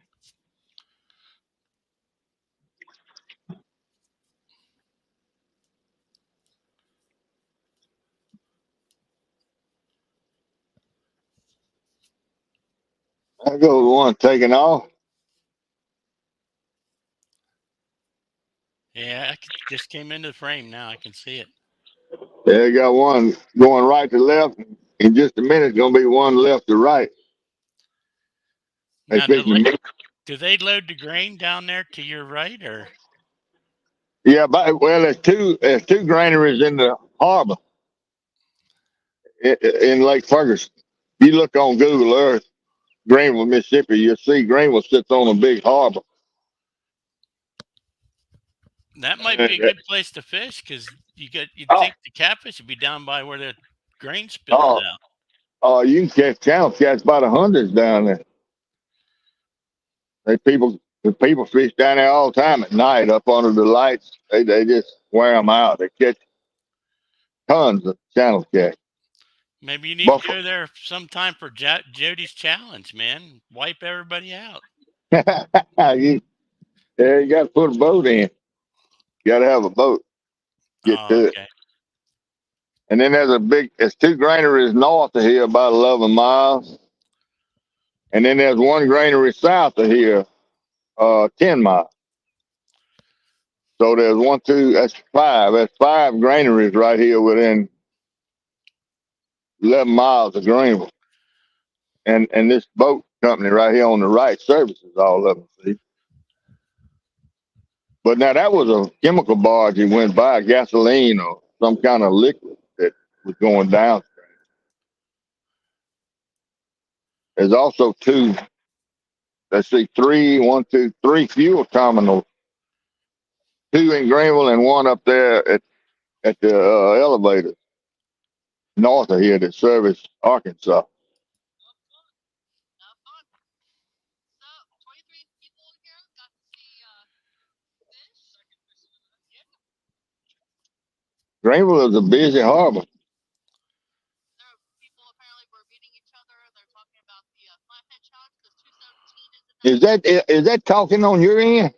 I go with one taking off. Yeah, just came into the frame now. I can see it. Yeah, got one going right to left. In just a minute, gonna be one left to right. They Now, fixing to do they load the grain down there to your right, or Yeah, but well, there's two granaries in the harbor in Lake Ferguson. You look on Google Earth, Greenville, Mississippi, you'll see Greenville sits on a big harbor. that might be a And, good place to fish? Because you'd oh, think the catfish would be down by where the grain spills oh, out. you can catch channel cats by the hundreds down there. The people fish down there all the time at night up under the lights. They just wear them out. They catch tons of channel cats. Maybe you need to Buffalo. go there sometime for Jody's challenge, man. Wipe everybody out. you, yeah, you got to put a boat in. You got to have a boat to get Oh, to it. okay. And then there's two granaries north of here, about 11 miles. And then there's one granary south of here, 10 miles. So there's one, two, that's five. That's five granaries right here within 11 miles of Greenville. And this boat company right here on the right services all of them, see. But now that was a chemical barge that went by, gasoline or some kind of liquid that was going down. There's also two, let's see, three fuel terminals, two in Greenville and one up there at the elevator north of here that service Arkansas. Greenville is a busy harbor. Is that talking on your end?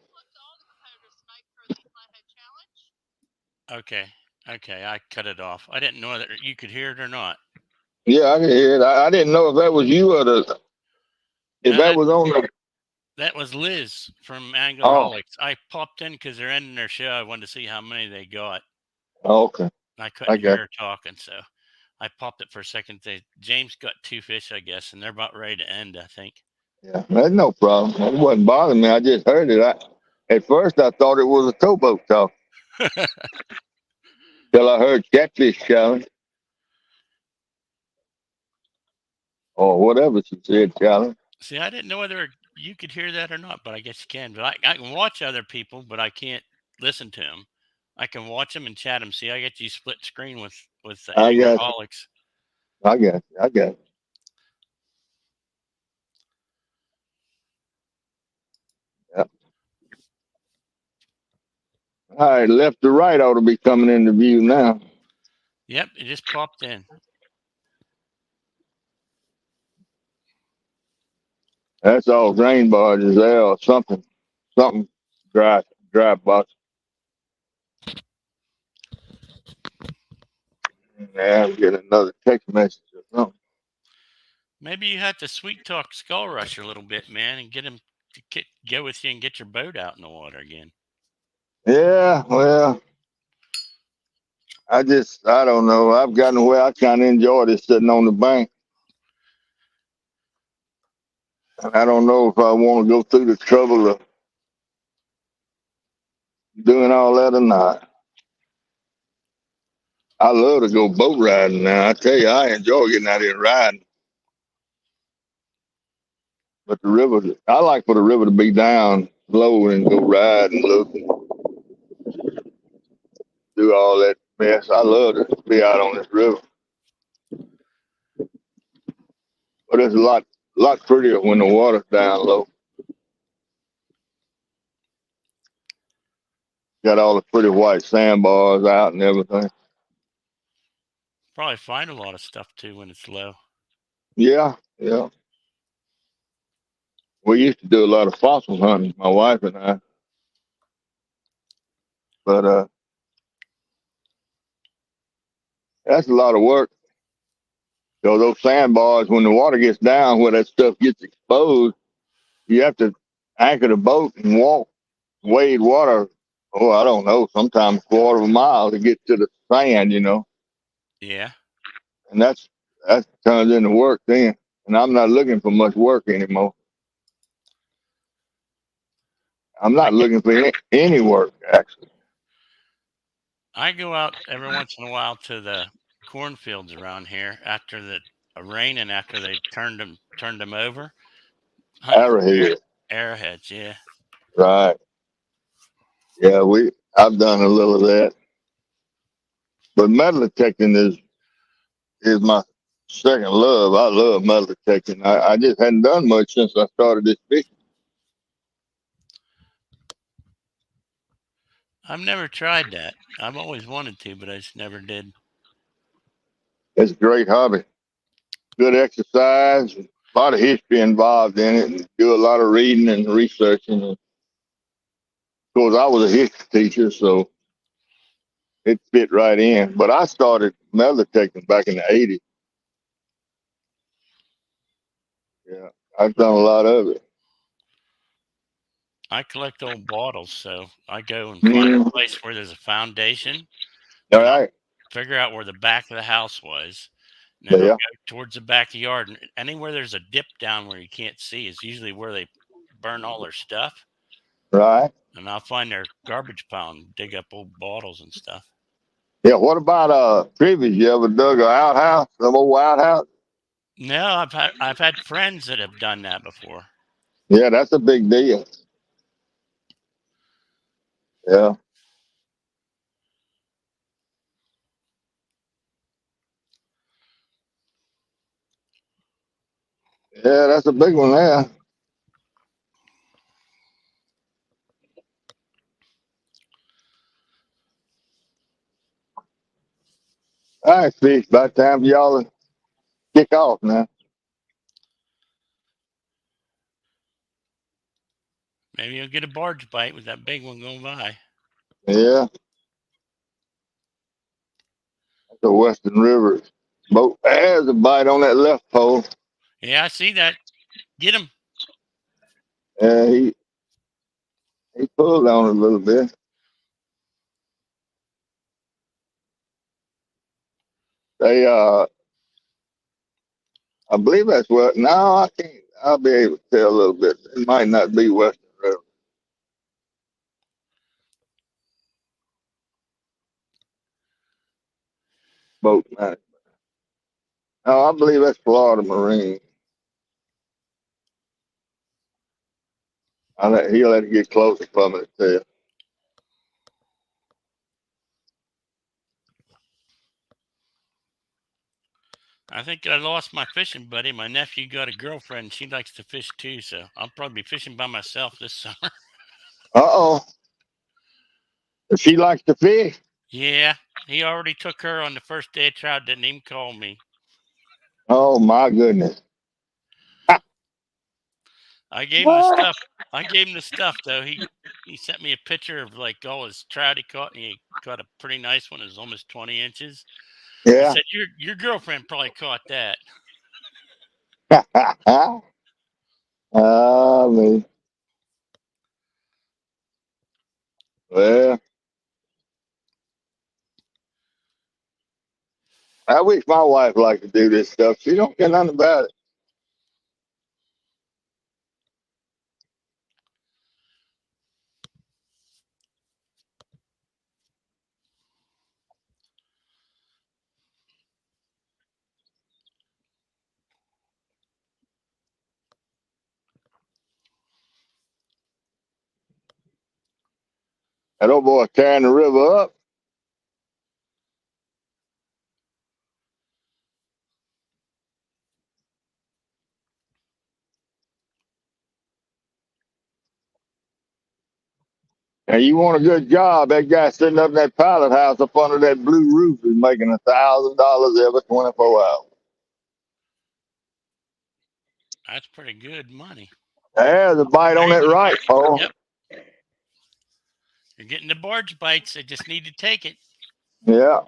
Okay. Okay. I cut it off. I didn't know that you could hear it or not. Yeah, I can hear it. I didn't know if that was you or if No, that was on the. that was Liz from Oh, Anglerholics. I popped in because they're ending their show. I wanted to see how many they got. okay. I I couldn't hear got. her talking, so I popped it for a second. James got 2 fish, I guess, and they're about ready to end, I think. Yeah, that's no problem. It wasn't bothering me. I just heard it. At first I thought it was a towboat talk till I heard catfish challenge or whatever she said challenge. See, I didn't know whether you could hear that or not, but I guess you can. But I can watch other people, but I can't listen to them. I can watch them and chat them. See, I get you split screen with the I got you. angerholics. I got you. I got you. Yep. All right, left to right ought to be coming into view now. Yep, it just popped in. That's all grain barges there or something. Something dry box. Yeah, I'm getting another text message or something. Maybe you have to sweet talk Skull Rusher a little bit, man, and get him to go with you and get your boat out in the water again. Yeah, well, I don't know. I've gotten where I kind of enjoy this sitting on the bank. And I don't know if I want to go through the trouble of doing all that or not. I love to go boat riding now. I tell you, I enjoy getting out here and riding. But the river, I like for the river to be down low and go ride and look and do all that mess. I love to be out on this river. But it's a lot prettier when the water's down low. Got all the pretty white sandbars out and everything. Probably find a lot of stuff too when it's low. Yeah, yeah. We used to do a lot of fossil hunting, my wife and I. But that's a lot of work. So those sandbars, when the water gets down where that stuff gets exposed, you have to anchor the boat and walk, wade water. Oh, I don't know, sometimes a quarter of a mile to get to the sand. Yeah, And that turns into work then. And I'm not looking for much work anymore. I'm I not looking for any work actually. I go out every once in a while to the cornfields around here after the rain and after they turned them over, hunting for Arrowhead, arrowheads. Yeah, right? Yeah, I've done a little of that, but metal detecting is my second love. I love metal detecting. I just hadn't done much since I started this fishing. I've never tried that. I've always wanted to, but I just never did. It's a great hobby, good exercise, a lot of history involved in it, and do a lot of reading and researching. And of course, I was a history teacher, so it fit right in. But I started metal detecting back in the '80s. Yeah, I've done a lot of it. I collect old bottles, so I go and find Mm, a place where there's a foundation, all and I'll right. figure out where the back of the house was, and then I'll Yeah. go towards the backyard. And anywhere there's a dip down where you can't see is usually where they burn all their stuff. Right. And I'll find their garbage pile and dig up old bottles and stuff. Yeah. What about previous? You ever dug a outhouse, some old outhouse? No, I've had friends that have done that before. Yeah, that's a big deal. Yeah. Yeah, that's a big one there. All right, fish. About time for y'all to kick off now. Maybe you'll get a barge bite with that big one going by. Yeah, that's the Western River boat. There's a bite on that left pole. Yeah, I see that. Get him. Yeah, he pulled on it a little bit. They I believe that's what. No, I can't. I'll be able to tell a little bit. It might not be Western River boat. Man. No, I believe that's Florida Marine. He'll let it get closer for me to tell. I think I lost my fishing buddy. My nephew got a girlfriend. She likes to fish too, so I'll probably be fishing by myself this summer. Uh-oh. She likes to fish. Yeah, he already took her on the first day of trout. Didn't even call me. Oh, my goodness. I gave him the stuff. I gave him the stuff though. He sent me a picture of like all his trout he caught. And he caught a pretty nice one. It was almost 20 inches. I Yeah. said, "Your girlfriend probably caught that." Man. Well, I wish my wife liked to do this stuff. She don't care nothing about it. That old boy tearing the river up. And you want a good job, that guy sitting up in that pilot house up under that blue roof is making $1,000 every 24 hours. That's pretty good money. There's a bite There on you that go. right, Paul. Yep, you're getting the barge bites. I just need to take it. Yeah.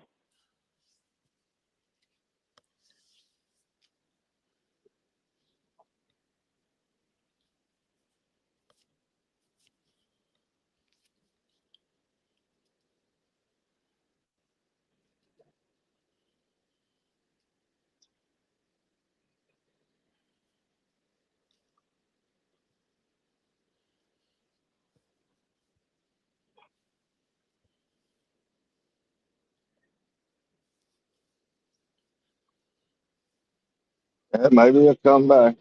Yeah, maybe he'll come back.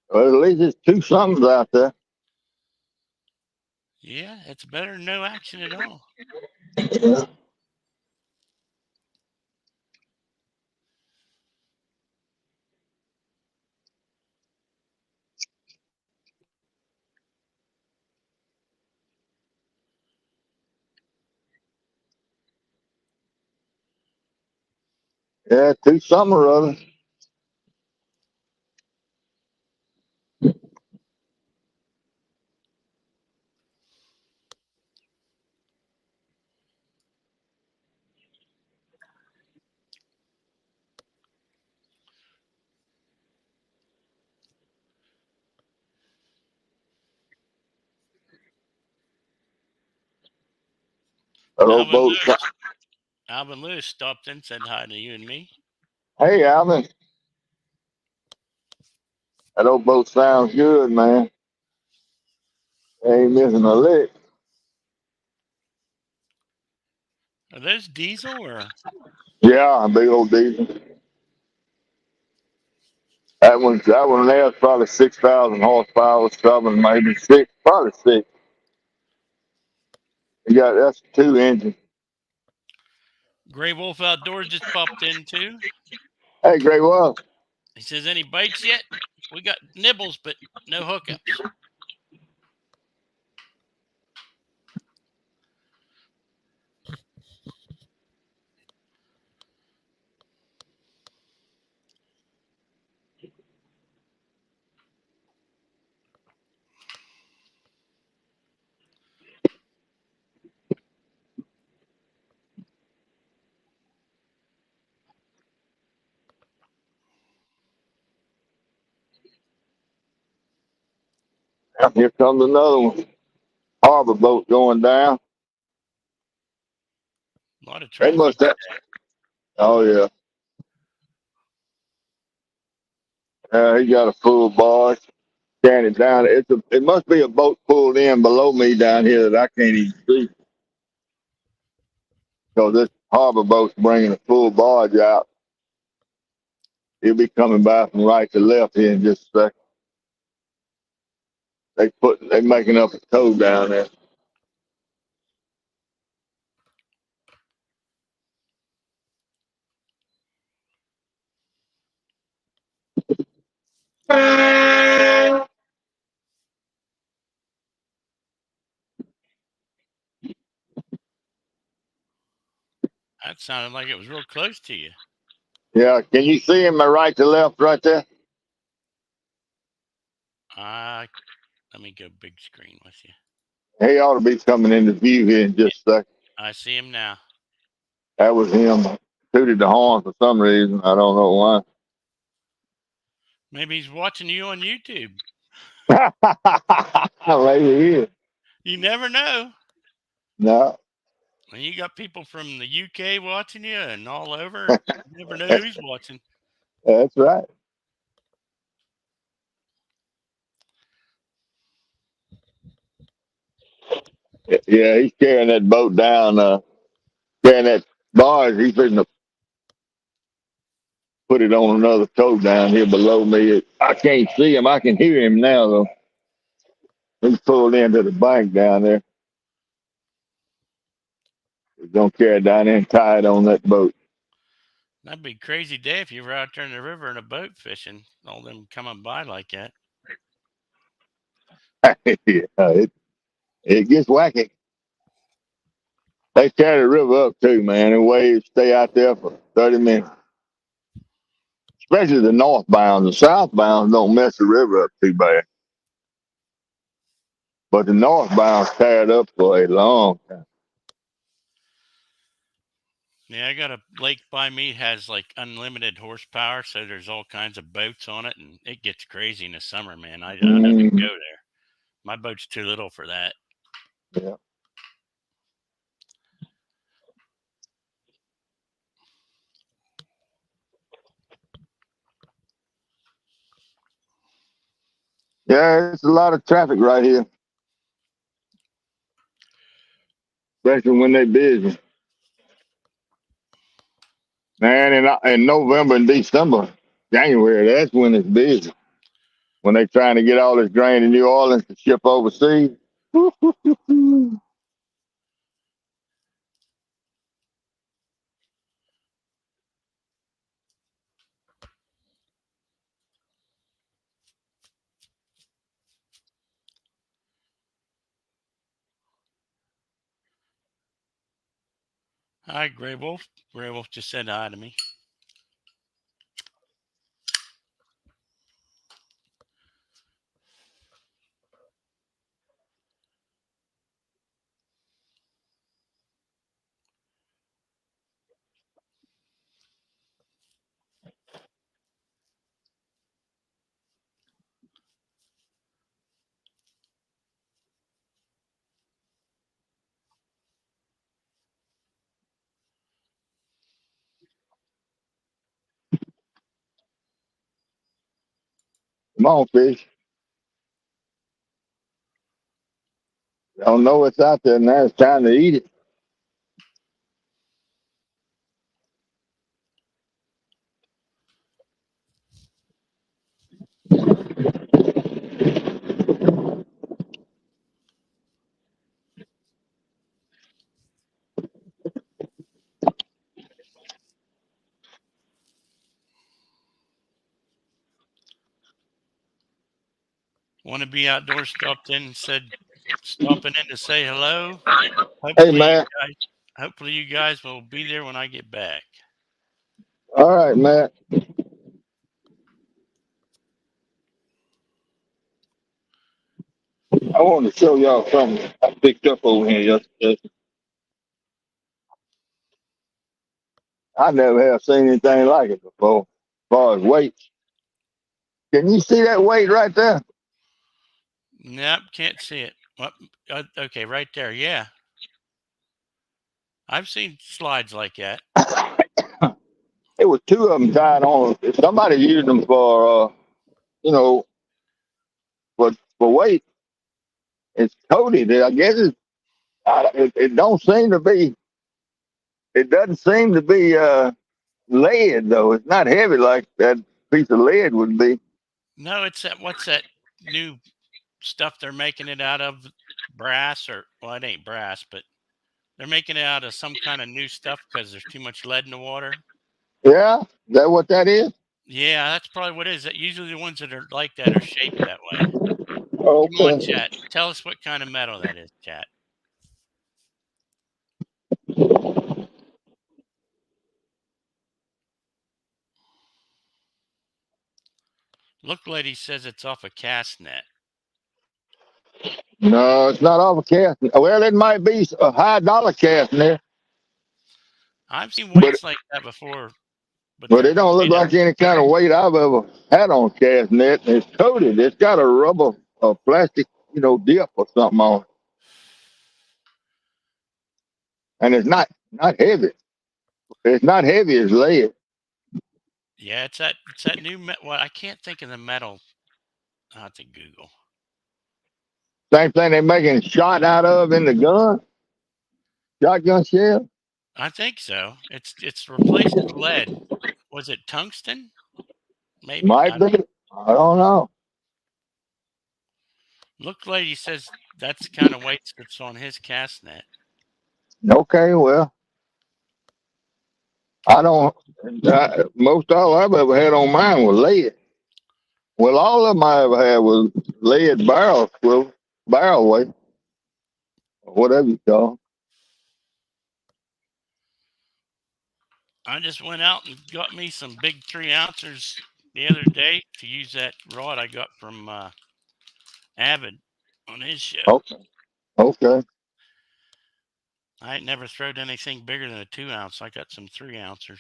Well, at least there's two summers out there. Yeah, it's better than no action at all. Yeah. Yeah, two summer of it. That old Alvin boat. Lewis, Alvin Lewis stopped in, said hi to you and me. Hey, Alvin, that old boat sounds good, man. Ain't missing a lick. Are those diesel or? Yeah, a big old diesel. That one there's probably 6,000 horsepower, seven, maybe six, probably six. That's two engines. Gray Wolf Outdoors just popped in too. Hey, Great Wolf. He says, "Any bites yet? We got nibbles, but no hookups." Here comes another one. Harbor boat going down. A lot of They traffic must have. today. Oh yeah. He got a full barge. Carrying it down. It must be a boat pulled in below me down here that I can't even see. So this harbor boat's bringing a full barge out. He'll be coming by from right to left here in just a second. They making up a toad down there. That sounded like it was real close to you. Yeah, can you see him? My right to left, right there. Uh, Let me go big screen with you. He ought to be coming into view here in just a second. I see him now. That was him. Tooted the horn for some reason. I don't know why. Maybe he's watching you on YouTube. Maybe he is. You never know. No, And you got people from the UK watching you and all over. You never know who's watching. that's right. Yeah, he's carrying that boat down, carrying that barge. He's fitting to put it on another tow down here below me. I can't see him. I can hear him now, though. He's pulled into the bank down there. He's going to carry it down there and tie it on that boat. That'd be a crazy day if you were out there in the river in a boat fishing. All them coming by like that. Yeah, it gets wacky. They tear the river up, too, man, and waves stay out there for 30 minutes. Especially the northbound. The southbound don't mess the river up too bad. But the northbound tear it up for a long time. Yeah, I got a lake by me has like unlimited horsepower, so there's all kinds of boats on it, and it gets crazy in the summer, man. I don't even Mm, go there. My boat's too little for that. yeah. Yeah, it's a lot of traffic right here, especially when they're busy. Man, in November and December, January, that's when it's busy. When they're trying to get all this grain to New Orleans to ship overseas. Hi, Gray Wolf. Gray Wolf just said hi to me. Come on, fish. Don't know what's out there now. It's time to eat it. Want to be outdoors? Stopped in and said, stopping in to say hello. Hey, Hopefully, man. you guys will be there when I get back. All right, man. I want to show y'all something I picked up over here yesterday. I never have seen anything like it before. As far as weight, can you see that weight right there? Nope, can't see it. What? Okay, right there. Yeah, I've seen slides like that. It was two of them tied on. Somebody used them for, you know, for weight. It's coated. I guess it don't seem to be. It doesn't seem to be lead though. It's not heavy like that piece of lead would be. No, it's that. What's that new stuff they're making it out of, brass, or well, it ain't brass, but they're making it out of some kind of new stuff because there's too much lead in the water. Yeah, is that what that is? Yeah, that's probably what it is. That usually the ones that are like that are shaped that way. Come on, Okay. chat. Tell us what kind of metal that is, chat. Look Lady says it's off a cast net. No, it's not off a cast. Well, it might be a high dollar cast in there, I've seen but weights like that before, but but they're it don't look made of, like any kind of weight I've ever had on a cast net. It's coated. It's got a rubber, a plastic, dip or something on it, and it's not heavy. It's not heavy as lead. yeah, it's that new well, I can't think of the metal. I have to Google. Same thing they making shot out of in the gun, shotgun shell. I think so. It's replaces lead. Was it tungsten? Maybe. Might be. I don't know. Look Lady says that's the kind of weights that's on his cast net. Okay, well, I don't. Most all I've ever had on mine was lead. Well, all of them I ever had was lead barrel swivel, barrel weight, or whatever you call I just went out and got me some big 3 ounces the other day to use that rod I got from Avid on his show. it. Okay. Okay. I ain't never throwed anything bigger than a 2 ounce. I got some 3 ounces.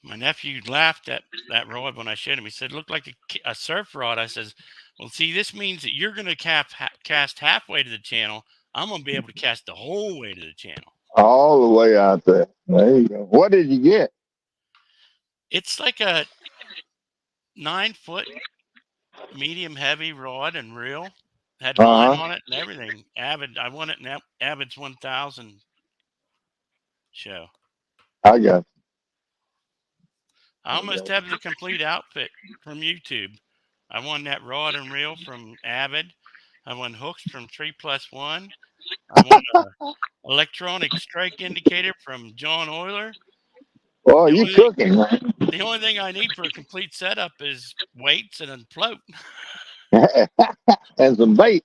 My nephew laughed at that rod when I showed him. He said, "Looked like a surf rod." I says, "Well, see, this means that you're going to cast halfway to the channel. I'm going to be able to cast the whole way to the channel." All the way out there. There you go. What did you get? It's like a 9 foot medium heavy rod and reel. Had line Uh huh. on it and everything. Avid. I won it in Avid's 1000 show. I got. I I almost got. have the complete outfit from YouTube. I won that rod and reel from Avid. I won hooks from 3+1. I won an electronic strike indicator from John Euler. Oh, The you only thing, cooking, man? the only thing I need for a complete setup is weights and a float. And some bait.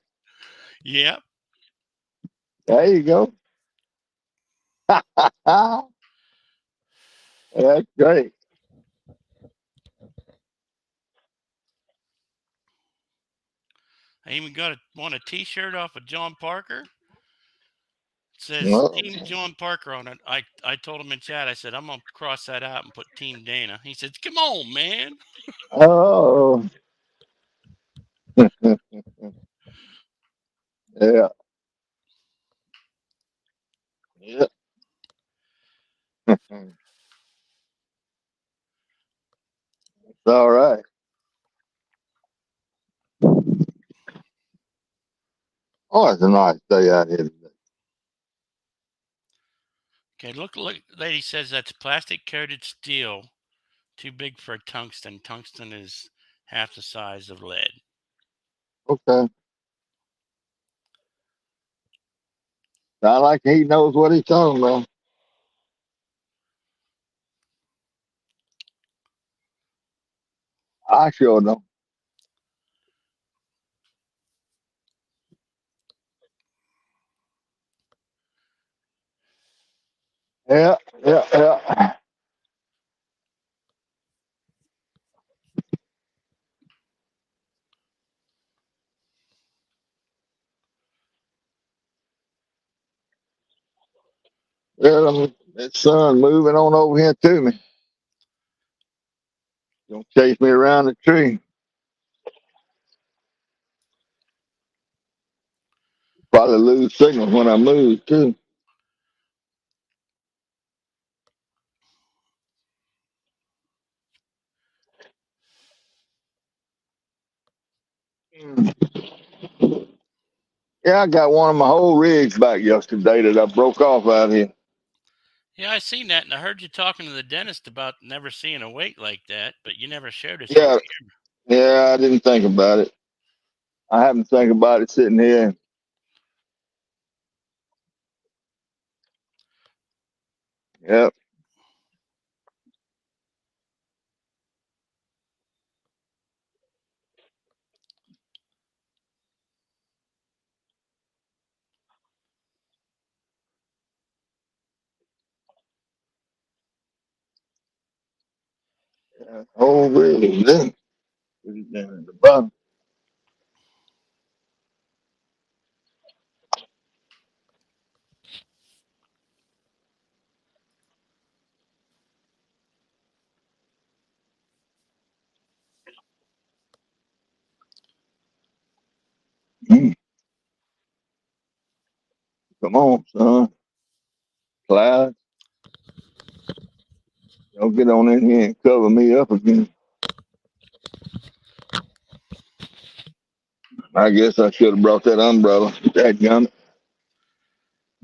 Yep. There you go. That's great. I even won a T-shirt off of John Parker. It says Oh, Team John Parker on it. I told him in chat. I said I'm gonna cross that out and put Team Dana. He said, "Come on, man." oh. Yeah. Yeah. It's all right. Oh, it's a nice day out here today. Okay, look. Lady says that's plastic coated steel. Too big for tungsten. Tungsten is half the size of lead. Okay. Sound like he knows what he's talking about. I sure don't. Yeah, yeah, yeah. Well, that sun moving on over here to me. Gonna chase me around the tree. Probably lose signal when I move too. Yeah, I got one of my whole rigs back yesterday that I broke off out here. Yeah, I seen that, and I heard you talking to the dentist about never seeing a weight like that, but you never showed us your Yeah, yeah, I didn't think about it. I haven't think about it sitting here. Yep. Whole rig. Then put it down at the bottom. Mm, come on, son. Cloud, don't get on in here and cover me up again. I guess I should have brought that umbrella. That gun.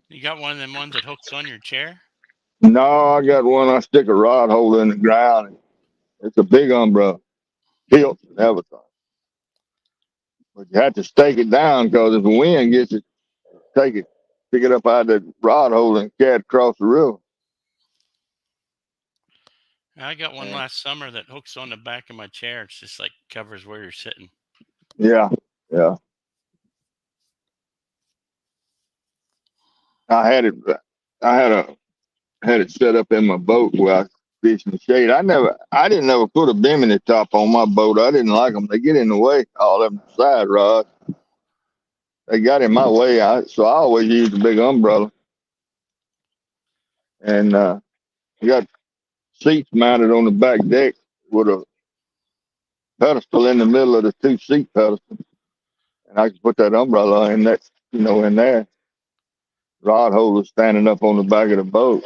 You got one of them ones that hooks on your chair? No, I got one. I stick a rod holder in the ground. It's a big umbrella, tilts and everything. But you have to stake it down because if the wind gets it, take it, pick it up out of the rod holder and carry it across the river. I got one And last summer that hooks on the back of my chair. It's just like covers where you're sitting. yeah, yeah. I had it. I had it set up in my boat where I fish in the shade. I didn't ever put a bimini top on my boat. I didn't like them. They get in the way. All them side rods. They got in my way. So I always used a big umbrella. And I got seats mounted on the back deck with a pedestal in the middle of the two seat pedestals. And I can put that umbrella in that, in there. Rod holder standing up on the back of the boat.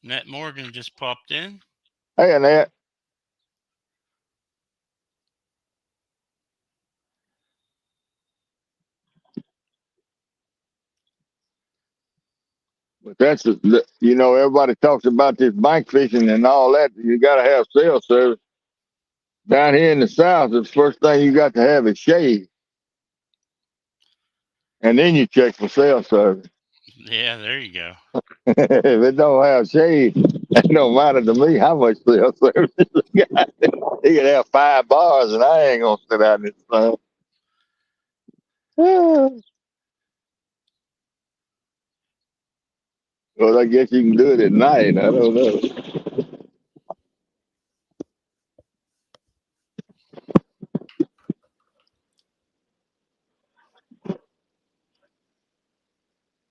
Nat Morgan just popped in. Hey, and that, but everybody talks about this bank fishing and all that. You got to have cell service. Down here in the South, the first thing you got to have is shade. And then you check for cell service. Yeah, there you go. If it don't have shade, it don't matter to me how much cell service it got. He could have 5 bars and I ain't going to sit out in this sun. Well, I guess you can do it at night. I don't know.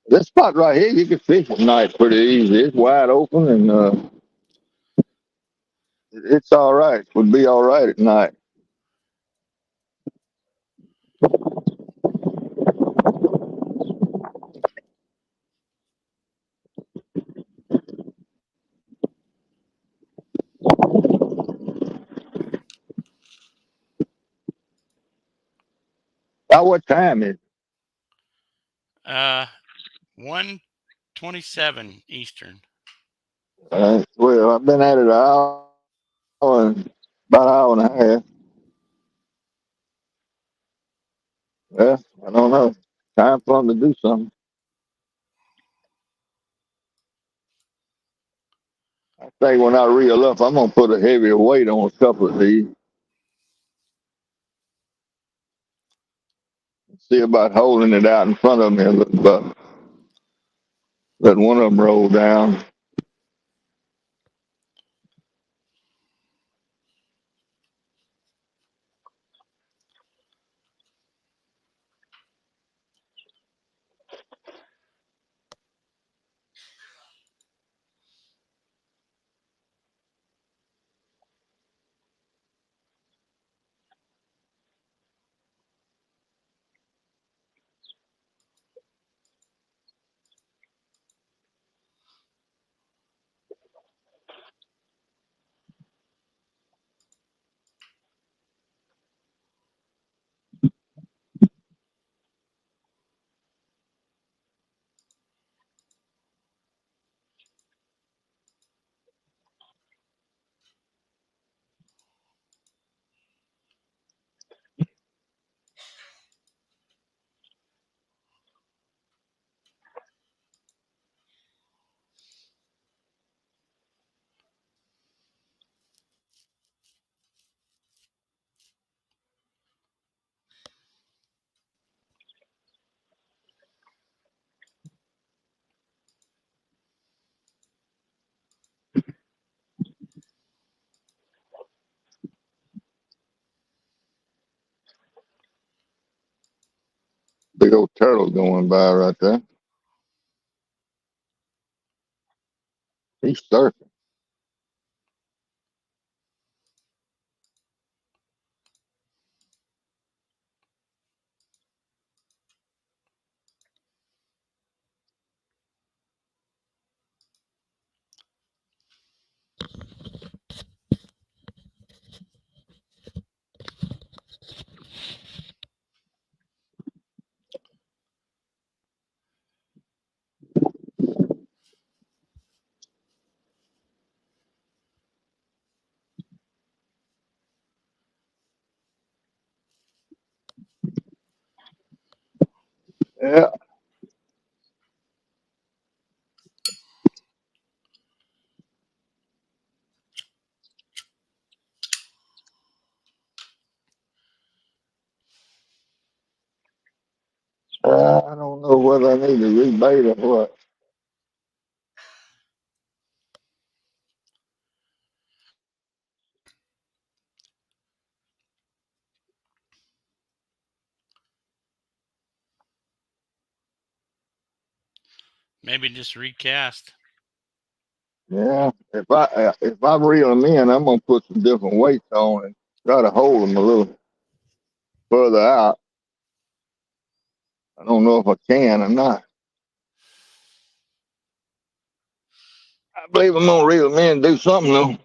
This spot right here, you can fish at night pretty easy. It's wide open and it's all right. Would be all right at night. About what time is it? Uh, 1:27 Eastern. Well, I've been at it an hour and about an hour and a half. Well, I don't know. Time for them to do something. I think when I reel up, I'm gonna put a heavier weight on a couple of these. See about holding it out in front of me a little bit. Let one of them roll down. Big old turtle going by right there. He's surfing. Yeah. I don't know whether I need to rebait or what. Maybe just recast. Yeah. If I reel them in, I'm gonna put some different weights on and try to hold them a little further out. I don't know if I can or not. I believe I'm gonna reel them in and do something though.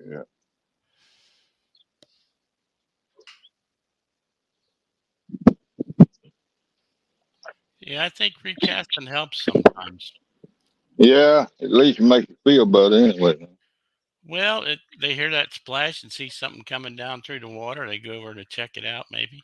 Yeah. Yeah, I think recasting helps sometimes. Yeah. At least it makes you feel better anyway. Well, they hear that splash and see something coming down through the water. They go over to check it out, maybe.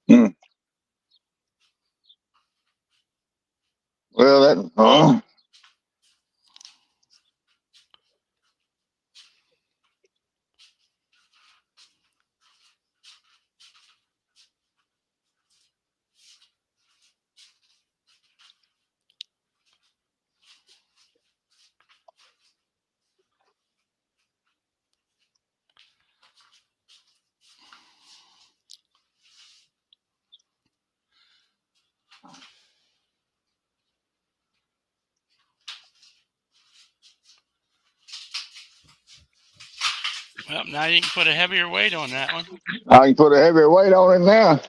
Mm. Well, that. Well, now you can put a heavier weight on that one. I can put a heavier weight on it now.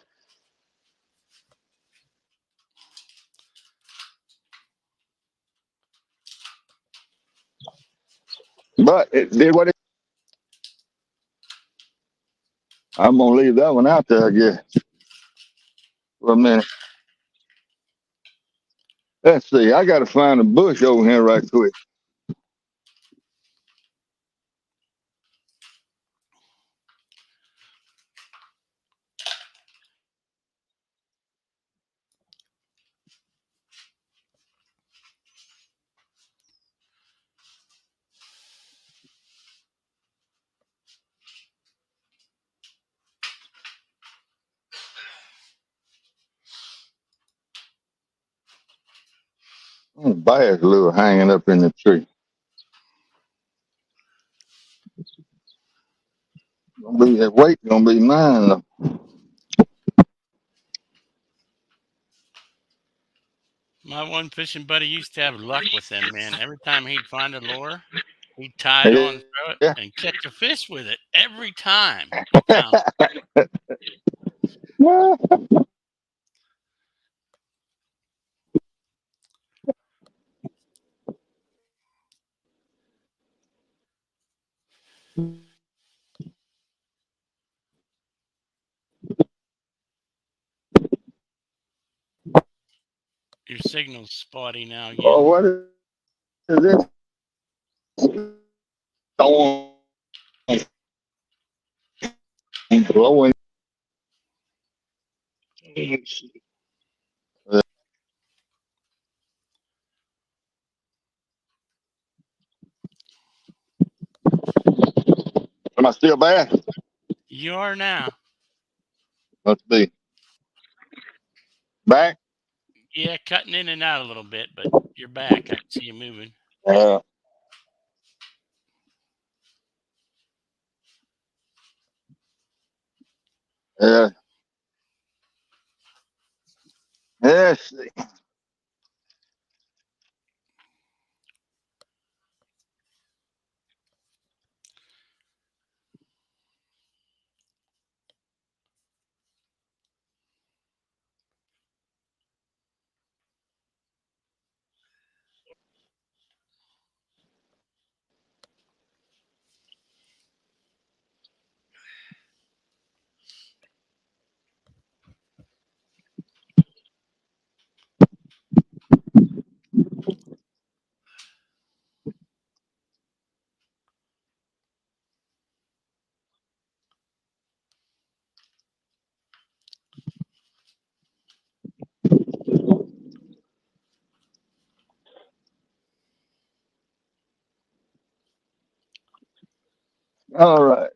But it did what it. I'm gonna leave that one out there, I guess, for a minute. Let's see. I got to find a bush over here right quick. Bass lure hanging up in the tree. Gonna be that weight. Gonna be mine. Though. My one fishing buddy used to have luck with them, man. Every time he'd find a lure, he'd tie it on, throw it, Yeah. and catch a fish with it every time he found it. Your signal's spotty now Oh, again. what is this? Going blowing. Am I still bass? You are now. Must be back. Yeah, cutting in and out a little bit, but you're back. I can see you moving. Uh, yeah. Yes. All right.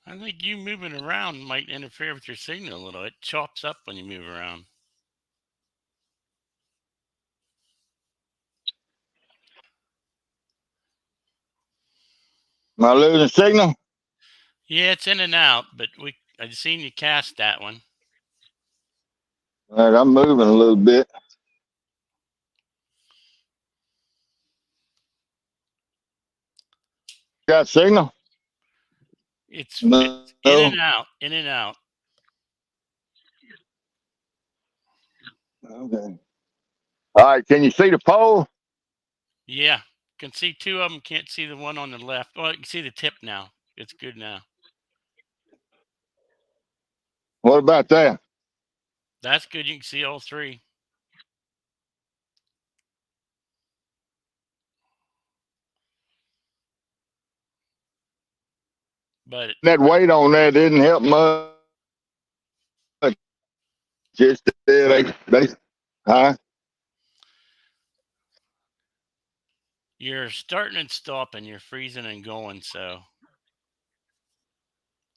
I think you moving around might interfere with your signal a little. It chops up when you move around. Am I losing signal? Yeah, it's in and out, but I just seen you cast that one. All right, I'm moving a little bit. Got signal? It's in No. and out, in and out. Okay. All right. Can you see the pole? Yeah, can see two of them. Can't see the one on the left. Well, you can see the tip now. It's good now. What about that? That's good. You can see all three. But That weight on that didn't help much. Just they huh? you're starting and stopping. You're freezing and going. So,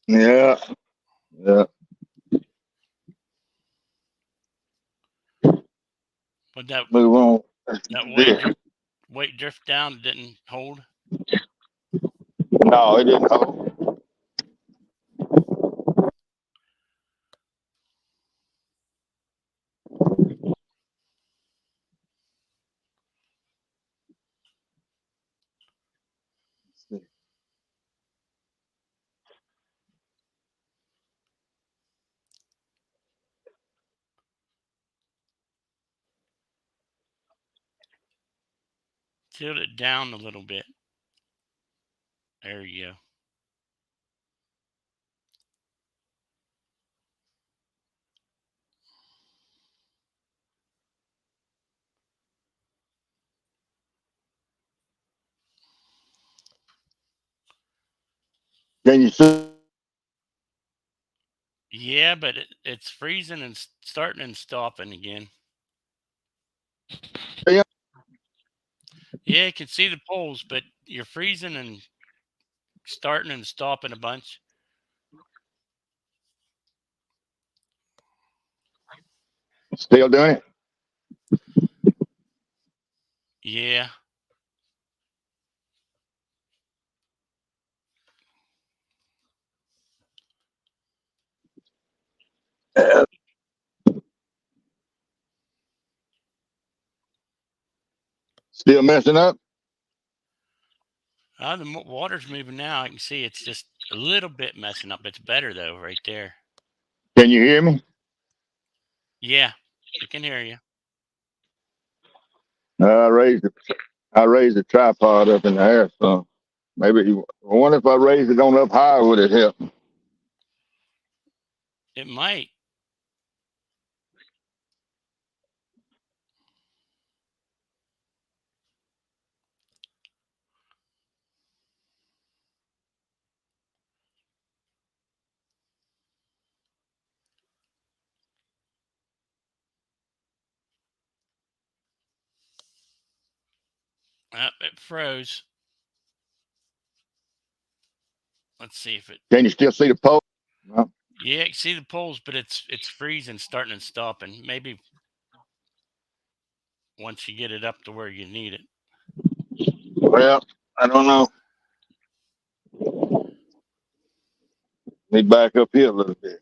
Yeah, yeah. but that Move on. that weight This. drift down didn't hold. No, it didn't hold. Tilt it down a little bit. There you go. Can you see? Yeah, but it's freezing and starting and stopping again. Yeah, you can see the poles, but you're freezing and starting and stopping a bunch. Still doing it? Yeah. Still messing up? The water's moving now. I can see it's just a little bit messing up. It's better though, right there. Can you hear me? Yeah, I can hear you. I raised the tripod up in the air, so maybe I wonder if I raised it on up higher would it help? It might. It froze. Let's see if it. Can you still see the pole? No. Yeah, I can see the poles, but it's freezing, starting and stopping. Maybe once you get it up to where you need it. Well, I don't know. Let me back up here a little bit.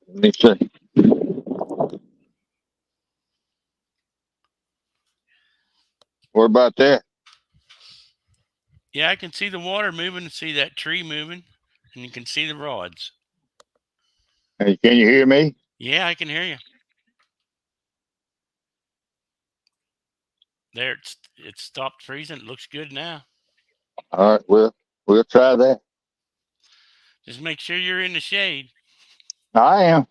Let me see. What about that? Yeah, I can see the water moving and see that tree moving, and you can see the rods. Hey, can you hear me? Yeah, I can hear you. There, it's stopped freezing. It looks good now. All right, we'll try that. Just make sure you're in the shade. I am.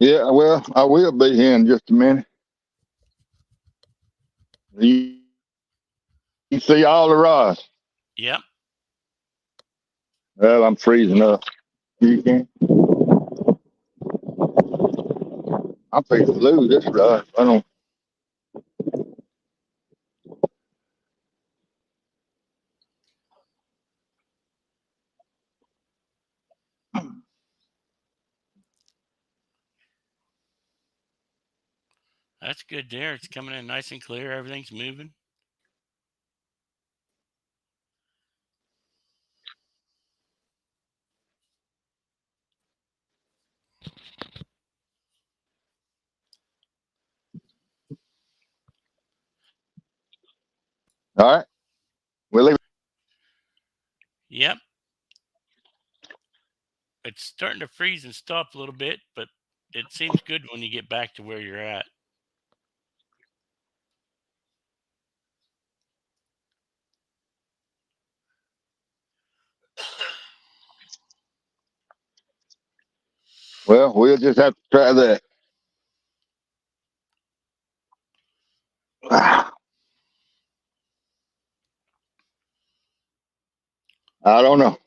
Yeah, well, I will be here in just a minute. You see all the rods. Yep. Well, I'm freezing up. You can. I'm fixing to lose this rod. I don't. That's good there. It's coming in nice and clear. Everything's moving. All right, we'll leave. Yep. it's starting to freeze and stop a little bit, but it seems good when you get back to where you're at. Well, we'll just have to try that. I don't know.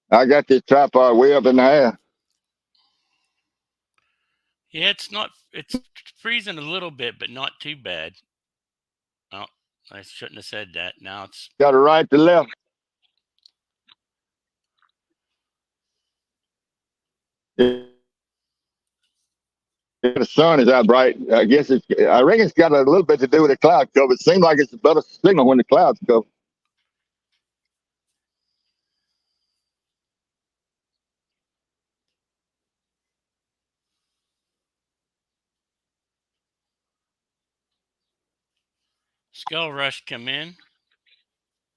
I got this tripod way up in the air. Yeah, it's not. It's freezing a little bit, but not too bad. Oh, I shouldn't have said that. Now it's Got to right to left. The sun is out bright. I guess it's. I reckon it's got a little bit to do with the cloud cover. It seems like it's a better signal when the clouds go. skull rush come in.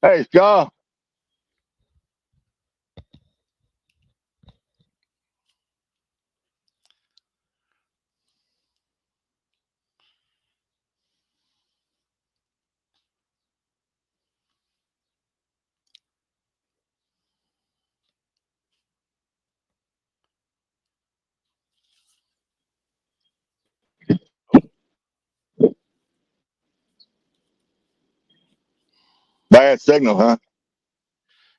Hey, Scar. Bad signal, huh?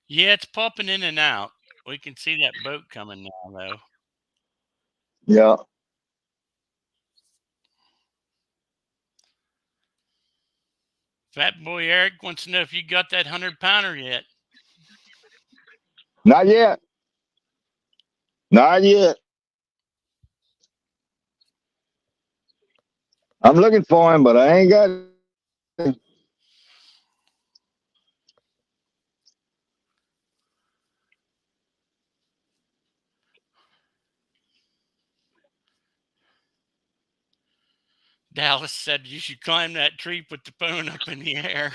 Yeah, it's popping in and out. We can see that boat coming now, though. Yeah. Fat boy Eric wants to know if you got that 100-pounder yet. Not yet. Not yet. I'm looking for him, but I ain't got him. Dallas said you should climb that tree, put the phone up in the air.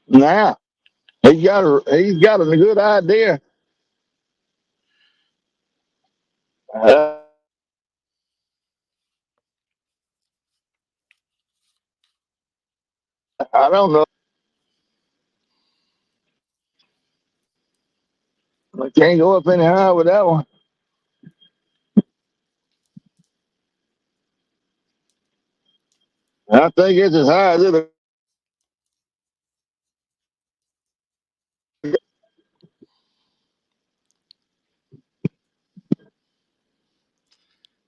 Now he's got a good idea. Uh, I don't know. I can't go up any higher with that one. I think it's as high as it'll.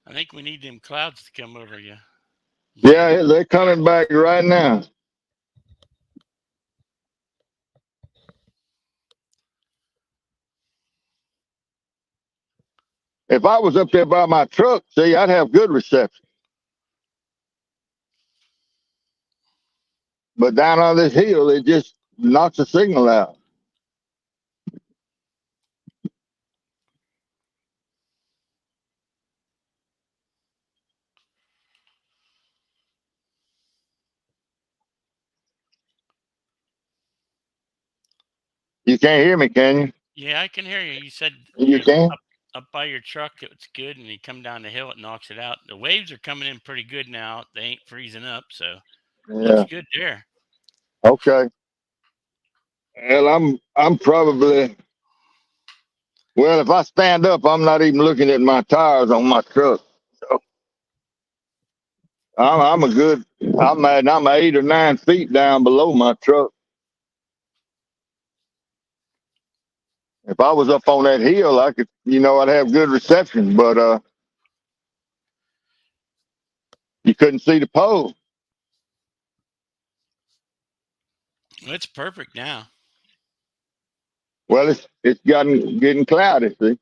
I think we need them clouds to come over you. You see them? Yeah, they're coming back right now. If I was up there by my truck, see, I'd have good reception. But down on this hill, it just knocks the signal out. You can't hear me, can you? Yeah, I can hear you. You said You you're can? up by your truck. It's good, and you come down the hill, it knocks it out. The waves are coming in pretty good now. They ain't freezing up, so looks Yeah. good there. Okay. Well, I'm probably well. If I stand up, I'm not even looking at my tires on my truck. So I'm a good. I'm 8 or 9 feet down below my truck. If I was up on that hill, I could, I'd have good reception. But you couldn't see the pole. Well, it's perfect now. Well, it's gotten getting cloudy. See.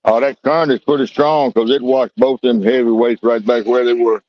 Oh, that current is pretty strong because it washed both them heavyweights right back where they were.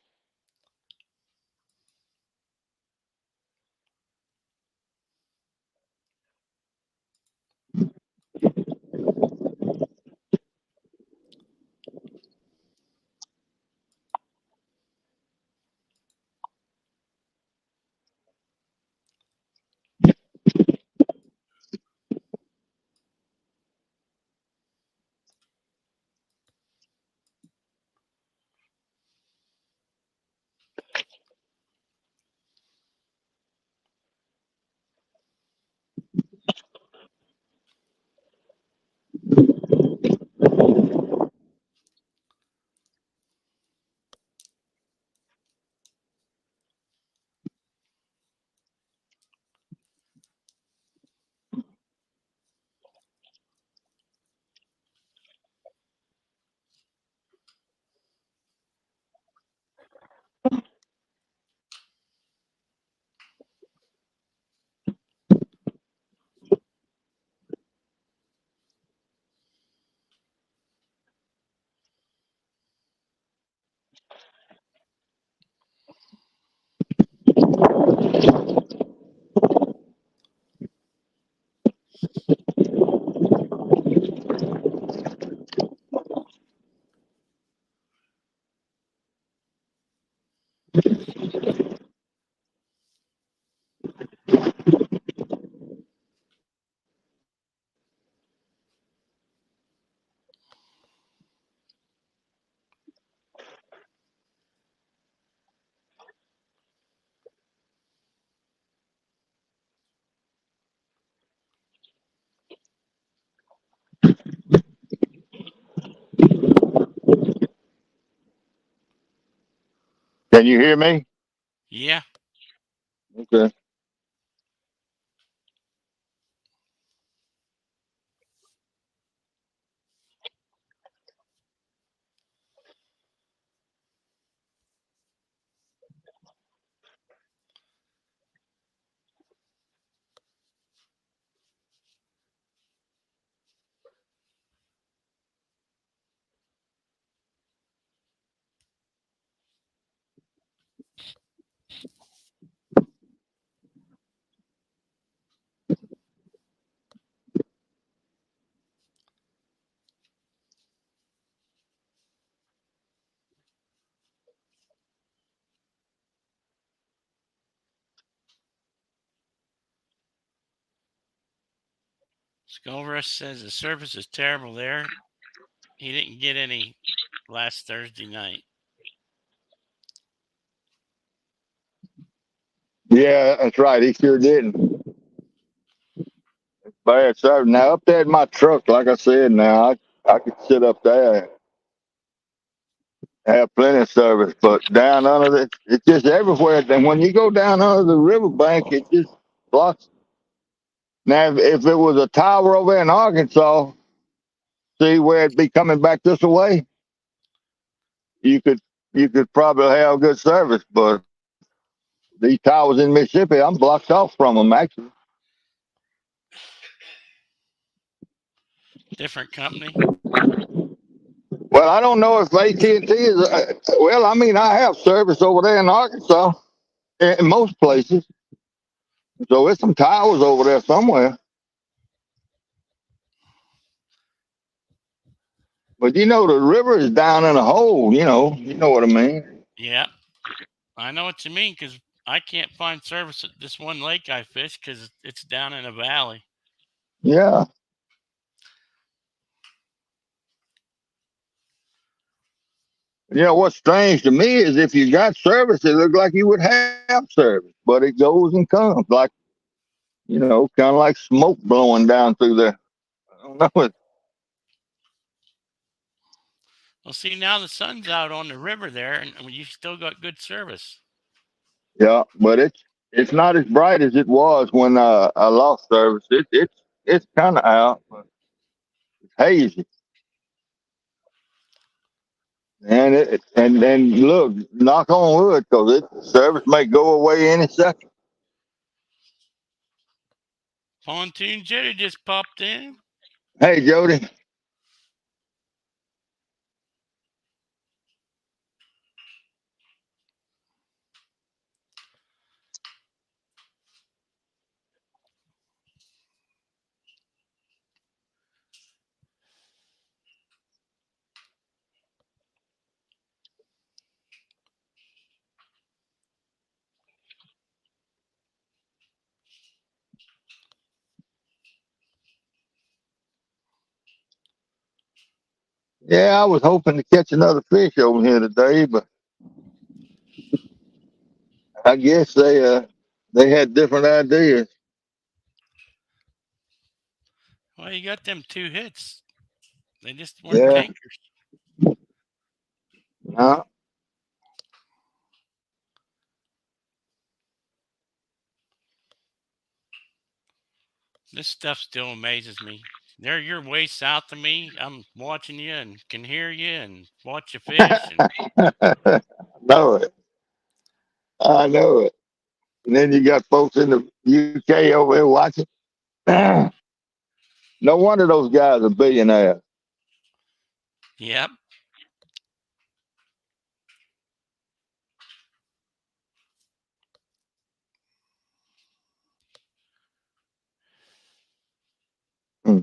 Can you hear me? Yeah. Okay. Skullrush says the service is terrible there. He didn't get any last Thursday night. Yeah, that's right. He sure didn't. Bad service. Now up there in my truck, like I said, now I could sit up there and have plenty of service, but down under it's just everywhere. And when you go down under the riverbank, it just blocks. Now, if it was a tower over in Arkansas, see where it'd be coming back this way, you could you could probably have good service. But these towers in Mississippi, I'm blocked off from them actually. Different company. Well, I don't know if AT&T is. Well, I mean, I have service over there in Arkansas, in most places. So there's some towers over there somewhere. But the river is down in a hole. You know what I mean. Yeah. I know what you mean because I can't find service at this one lake I fish because it's down in a valley. Yeah. What's strange to me is if you got service, it looks like you would have service, but it goes and comes like kind of like smoke blowing down through there. I don't know. Well, see, now the sun's out on the river there and you still got good service. Yeah, but it's not as bright as it was when I lost service. It's kind of out, but it's hazy. And look, knock on wood, because service may go away any second. Pontoon Jetty just popped in. Hey, Jody. Yeah, I was hoping to catch another fish over here today, but I guess they had different ideas. Well, you got them 2 hits. They just weren't Yeah, takers. no, This stuff still amazes me. There, you're way south of me. I'm watching you and can hear you and watch you fish. And I know it. I know it. And then you got folks in the UK over here watching. No wonder those guys are billionaires. yep, Hmm.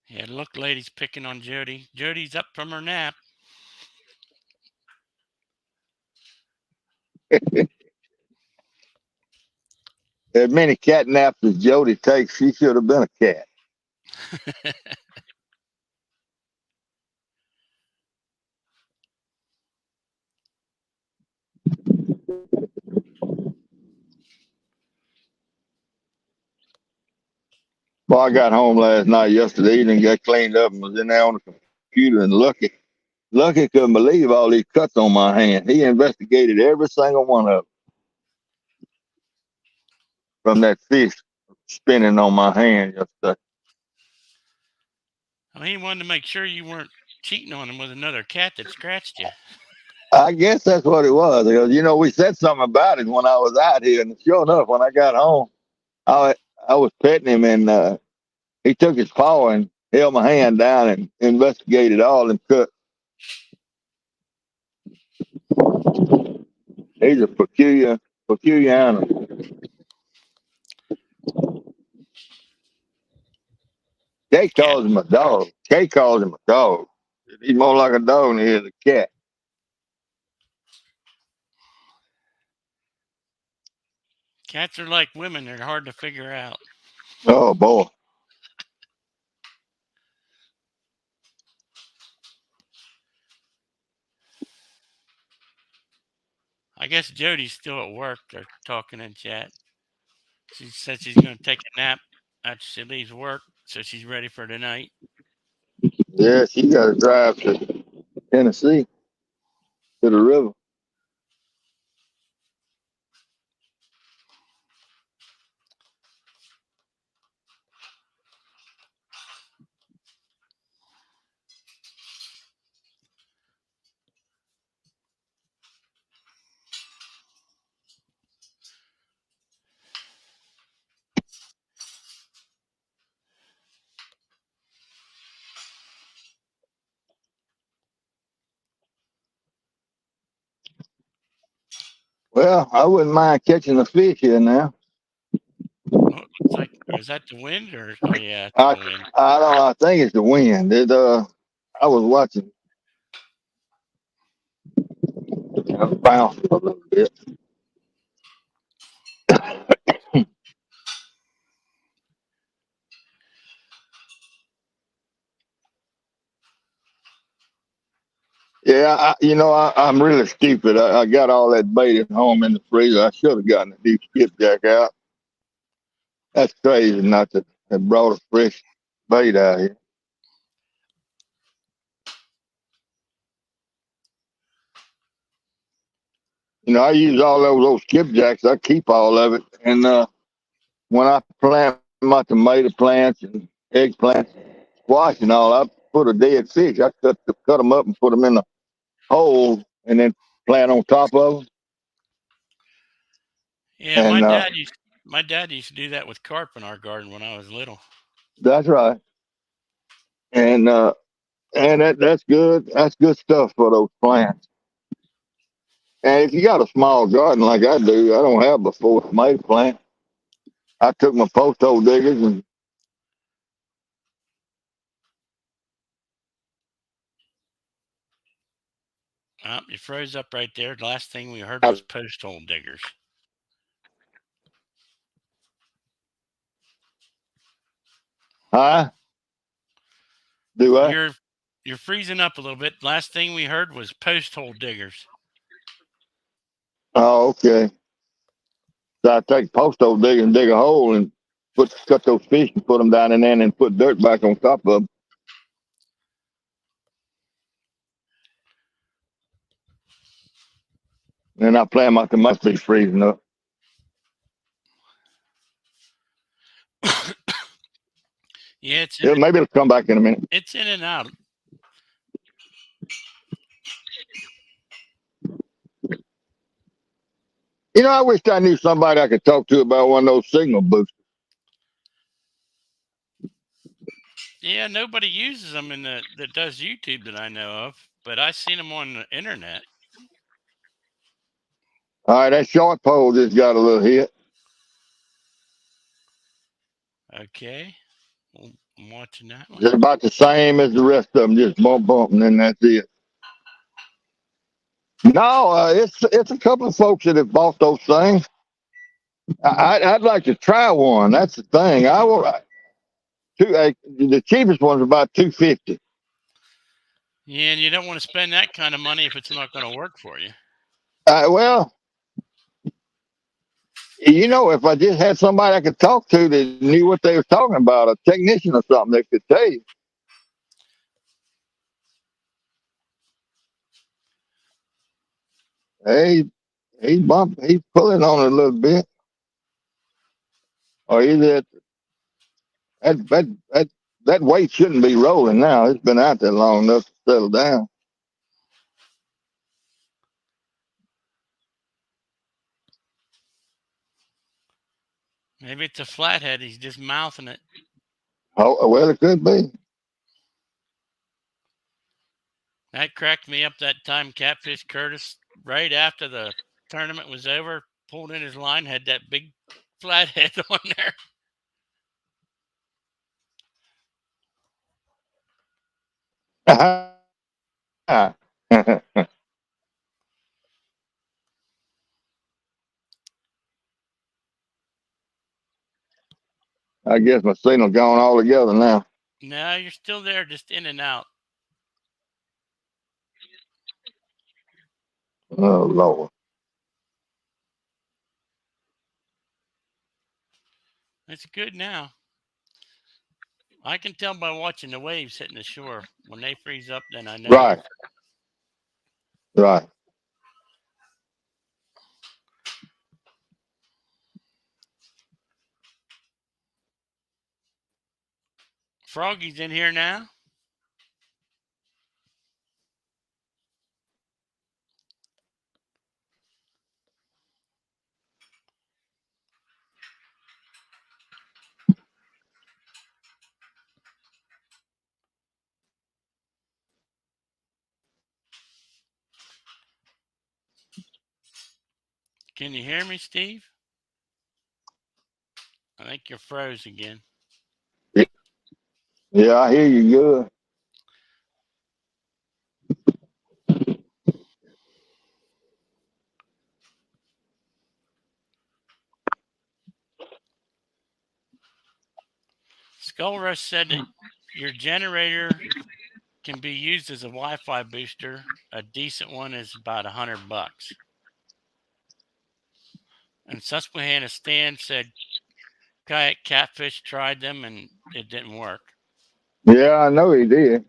Yeah, look, lady's picking on Jody. Jody's up from her nap. As many cat naps as Jody takes, she should have been a cat. Well, I got home last night, yesterday evening, got cleaned up, and was in there on the computer, and Lucky couldn't believe all these cuts on my hand. He investigated every single one of them from that fish spinning on my hand yesterday. Well, he wanted to make sure you weren't cheating on him with another cat that scratched you. I guess that's what it was. Because, we said something about it when I was out here, and sure enough, when I got home, I I was petting him, and he took his paw and held my hand down and investigated all them cuts. He's a peculiar animal. Kay Cat calls him a dog. Kay calls him a dog. He's more like a dog than he is a cat. Cats are like women; they're hard to figure out. Oh boy. I guess Jody's still at work. They're talking in chat. She said she's going to take a nap after she leaves work, so she's ready for tonight. Yeah, she got to drive to Tennessee to the river. Well, I wouldn't mind catching a fish here now. Oh, it looks like, is that the wind or? Oh yeah, it's I the wind. I don't. I think it's the wind. I was watching. I bounced a little bit. Yeah, I'm really stupid. I got all that bait at home in the freezer. I should have gotten a deep skipjack out. That's crazy not to have brought a fresh bait out here. I use all those old skipjacks. I keep all of it. And when I plant my tomato plants and eggplants, squash and all, I put a dead fish. I cut them up and put them in the hole and then plant on top of them. Yeah, And my dad used to do that with carp in our garden when I was little. that's right. And that's good. That's good stuff for those plants. And if you got a small garden like I do, I don't have before tomato plant. I took my post hole diggers and You froze up right there. The last thing we heard I, was post hole diggers. huh? Do I? You're you're freezing up a little bit. Last thing we heard was post hole diggers. Oh, okay. So I take post hole digger and dig a hole and cut those fish and put them down in there and put dirt back on top of them. And I plant my tomatoes be freezing up. Yeah, Yeah, maybe it'll come back in a minute. it's in and out. I wish I knew somebody I could talk to about one of those signal boosters. Yeah, nobody uses them in that does YouTube that I know of, but I seen them on the internet. All right, that short pole just got a little hit. Okay. Well, I'm watching that one. Just about the same as the rest of them, just bump, bump, and then that's it. No, it's a couple of folks that have bought those things. I'd like to try one. That's the thing. I will. The cheapest one's about 250. Yeah, and you don't want to spend that kind of money if it's not going to work for you. Well, if I just had somebody I could talk to that knew what they were talking about, a technician or something that could tell you, hey, he's pulling on it a little bit, or either that that that that weight shouldn't be rolling now. It's been out there long enough to settle down. Maybe it's a flathead. He's just mouthing it. Oh, well, it could be. That cracked me up that time. Catfish Curtis, right after the tournament was over, pulled in his line, had that big flathead on there. I guess my signal gone all together now. No, you're still there, just in and out. Oh Lord. It's good now. I can tell by watching the waves hitting the shore. When they freeze up, then I know. Right, right. Froggy's in here now. Can you hear me, Steve? I think you're froze again. Yeah, I hear you good. Skull Rush said that your generator can be used as a Wi-Fi booster. A decent one is about $100. And Susquehanna Stan said kayak catfish tried them and it didn't work. Yeah, I know he did.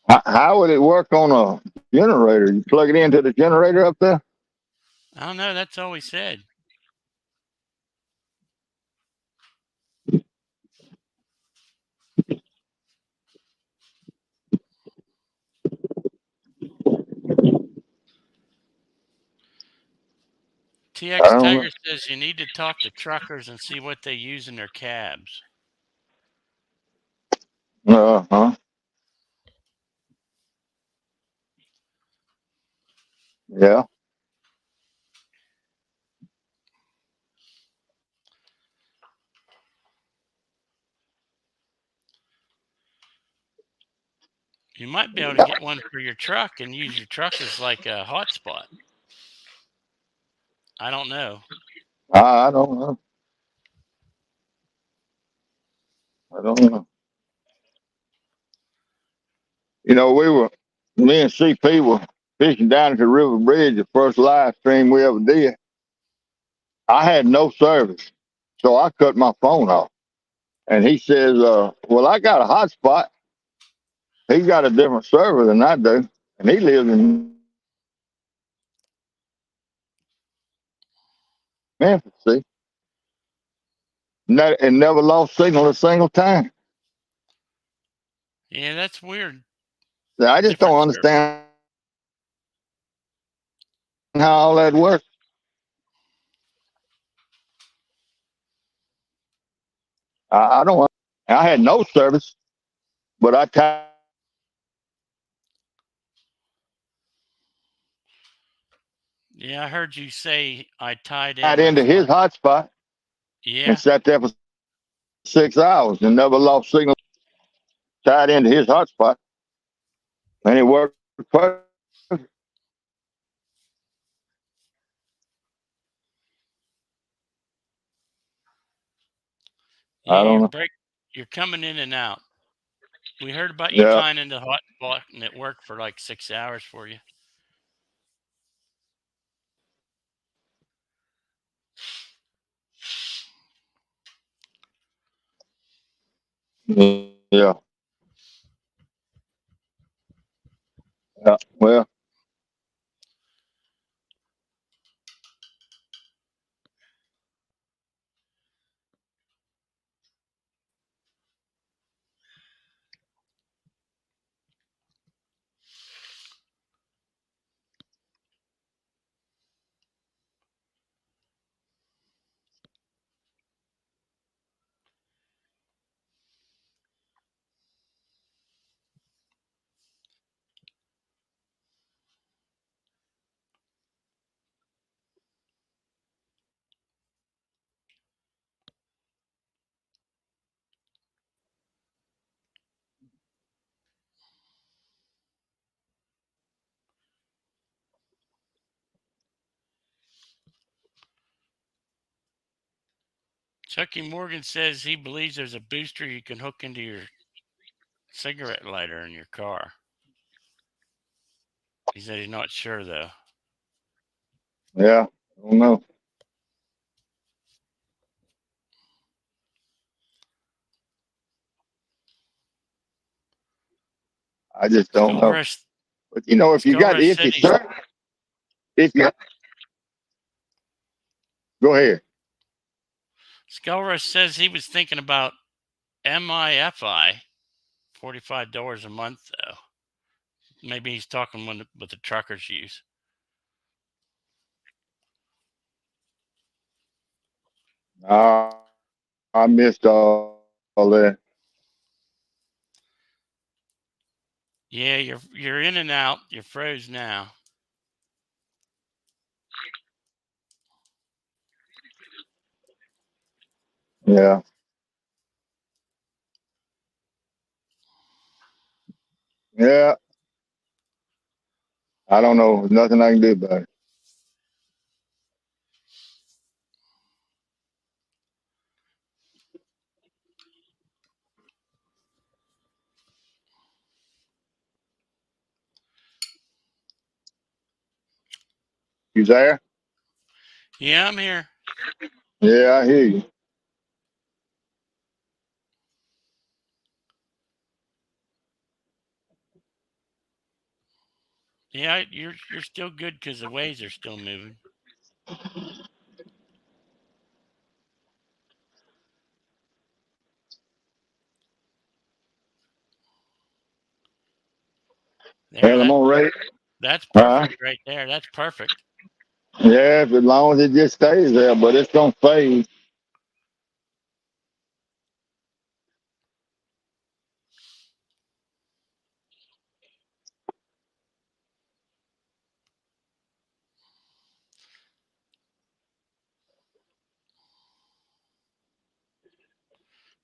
How would it work on a generator? You plug it into the generator up there? I don't know. That's all he said. I TX don't know. Tiger says you need to talk to truckers and see what they use in their cabs. Uh-huh. Yeah. You might be able to get one for your truck and use your truck as like a hotspot. I don't know. I don't know. I don't know. Me and CP were fishing down at the River Bridge, the first live stream we ever did. I had no service, so I cut my phone off. And he says, well, I got a hotspot. He got a different server than I do. And he lives in Memphis, see? And never lost signal a single time. Yeah, that's weird. So I just Different don't server. understand how all that works. I don't. I had no service, but I tied Yeah, I heard you say I tied in. into That's his why. hotspot. Yeah. and sat there for 6 hours and never lost signal. Tied into his hotspot, and it worked perfect. I Yeah, don't know. you're coming in and out. We heard about you Yeah, tying into hot spot and it worked for like 6 hours for you. yeah, yeah. Well, Chucky Morgan says he believes there's a booster you can hook into your cigarette lighter in your car. He said he's not sure though. yeah. I don't know. I just don't Skull know. Rush But you know, Skull Rush if said you he's search, if you go ahead. Skull Rush says he was thinking about MIFI, $45 a month though. Maybe he's talking what the truckers use. I missed all that. Yeah, you're in and out. You're froze now. Yeah, yeah. I don't know. Nothing I can do about it. You there? Yeah, I'm here. Yeah, I hear you. Yeah, you're still good because the waves are still moving. There, Well, I'm on ready. that's Huh? perfect right there. That's perfect. Yeah, as long as it just stays there, but it's gonna fade.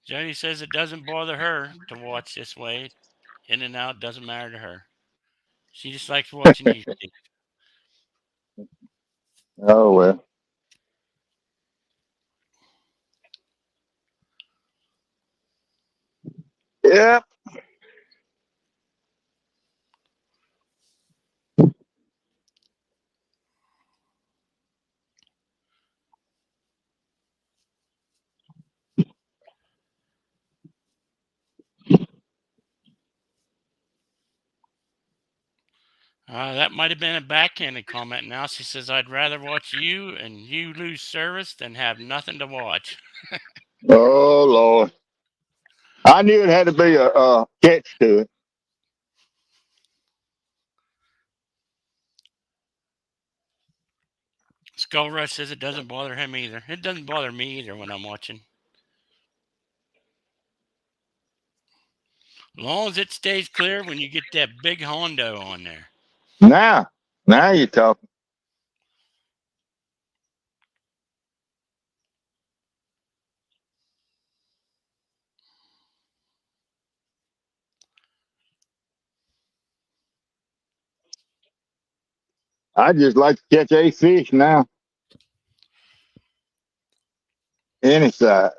Jody says it doesn't bother her to watch this way. In and out doesn't matter to her. She just likes watching you. Oh well. Yeah. That might have been a backhanded comment. Now she says, I'd rather watch you and you lose service than have nothing to watch. Oh Lord. I knew it had to be a catch to it. Skull Rush says it doesn't bother him either. It doesn't bother me either when I'm watching. As long as it stays clear when you get that big Hondo on there. Now, now you're talking. I just like to catch a fish now, any size.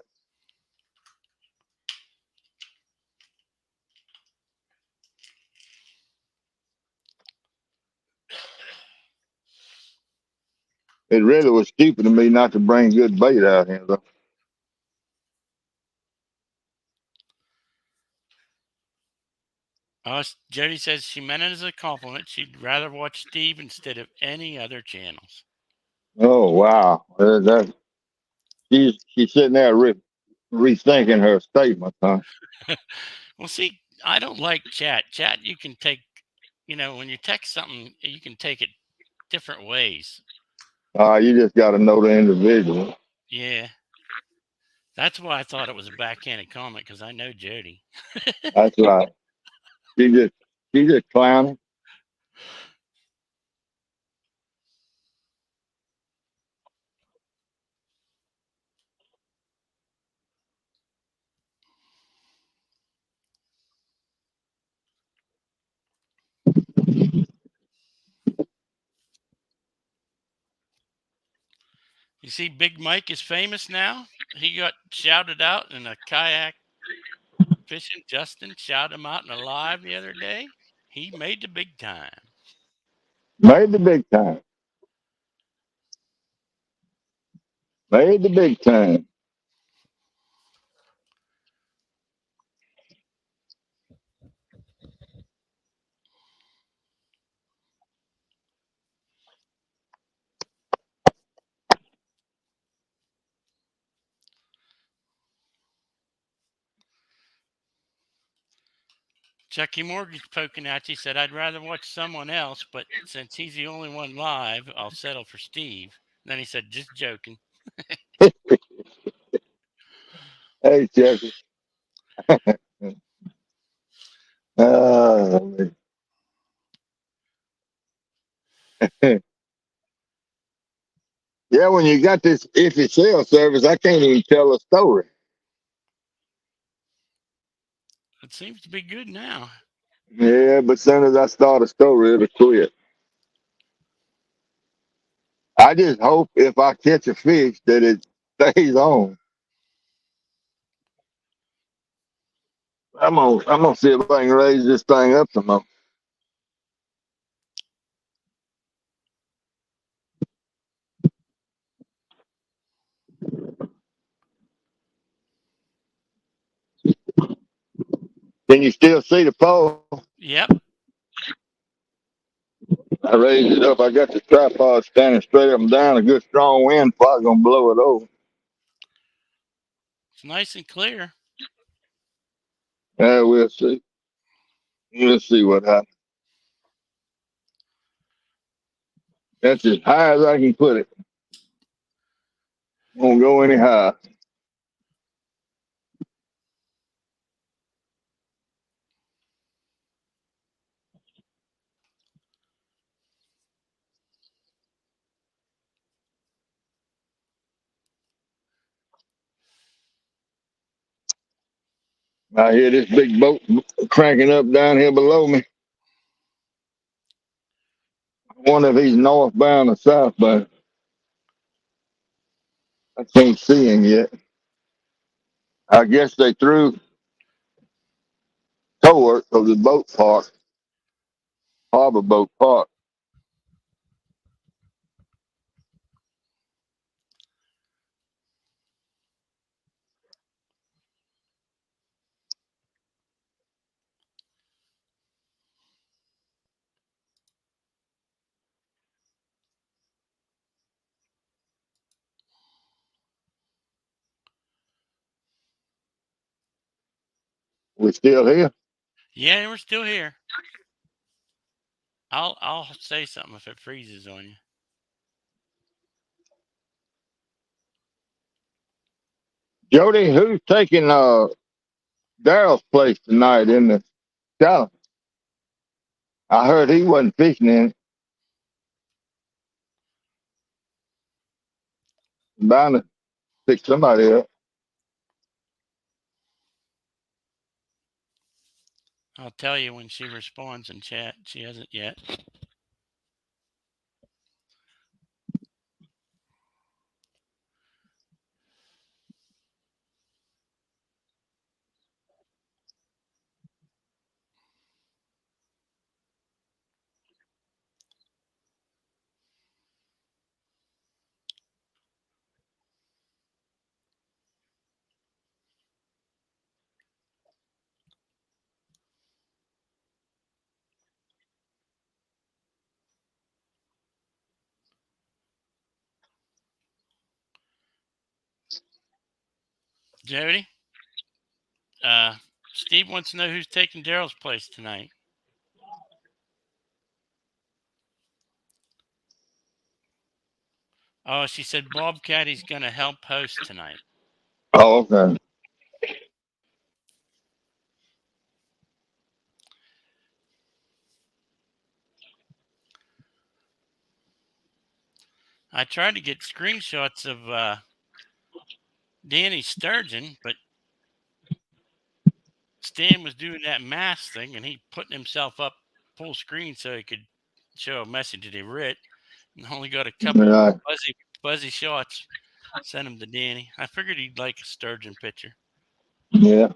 It really was stupid of me not to bring good bait out here, though. Jody says she meant it as a compliment. She'd rather watch Steve instead of any other channels. Oh wow, she's sitting there rethinking her statement, huh? Well, see, I don't like chat. Chat, you can take, when you text something, you can take it different ways. You just got to know the individual. Yeah, that's why I thought it was a backhanded comment because I know Jody. That's right. She just she just clowning. You see, Big Mike is famous now. He got shouted out in a kayak fishing. Justin shouted him out in a live the other day. He made the big time. Made the big time. Made the big time. Chucky Morgan's poking at you. Said, I'd rather watch someone else, but since he's the only one live, I'll settle for Steve. Then he said, just joking. Hey, Jeffy. Uh, yeah, when you got this iffy cell service, I can't even tell a story. It seems to be good now. Yeah, but as soon as I start a story, it'll quit. I just hope if I catch a fish that it stays on. I'm gonna see if I can raise this thing up some more. Can you still see the pole? Yep, I raised it up. I got the tripod standing straight up and down. A good strong wind probably gonna blow it over. it's nice and clear. Yeah, we'll see. We'll see what happens. That's as high as I can put it. Won't go any higher. I hear this big boat cranking up down here below me. I wonder if he's northbound or southbound. I can't see him yet. I guess they threw tow work of the boat park, harbor boat park. We still here. Yeah, we're still here. I'll say something if it freezes on you. Jody, who's taking Daryl's place tonight in the challenge? I heard he wasn't fishing in it. Bound to pick somebody up. I'll tell you when she responds in chat. She hasn't yet. Jody, uh, Steve wants to know who's taking Daryl's place tonight. Oh, she said Bobcatty's going to help host tonight. Oh, okay. I tried to get screenshots of Danny Sturgeon, but Stan was doing that mask thing and he putting himself up full screen so he could show a message that he writ, and only got a couple Yeah, fuzzy shots. Sent him to Danny. I figured he'd like a Sturgeon picture. yeah.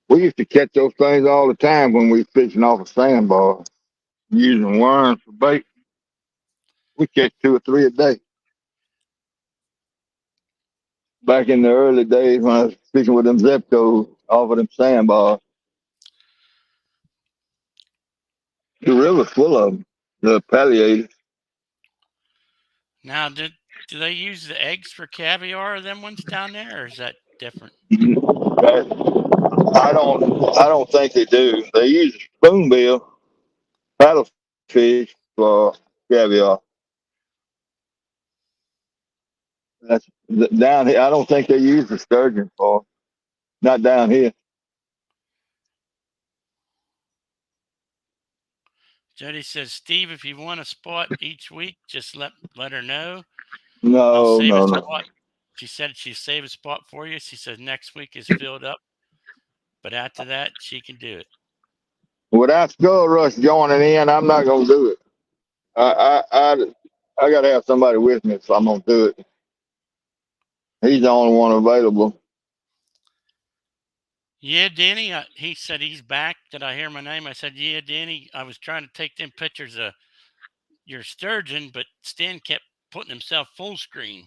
We used to catch those things all the time when we fishing off a sandbar, using worms for bait. We catch two or three a day. Back in the early days when I was fishing with them Zepcos off of them sandbars, the river's full of them. The palliators. Now, do they use the eggs for caviar or them ones down there, or is that different? I don't think they do. They use spoonbill paddlefish for caviar. That's down here. I don't think they use the sturgeon for. Not down here. Jody says, Steve, if you want a spot each week, just let her know. I'll No, save a no, no. spot. She said she'll save a spot for you. She says next week is filled up, but after that, she can do it. Without Skull Rush joining in, I'm not gonna do it. I gotta have somebody with me if I'm gonna do it. He's the only one available. Yeah, Danny, he said he's back. Did I hear my name? I said, yeah, Danny. I was trying to take them pictures of your sturgeon, but Stan kept putting himself full screen.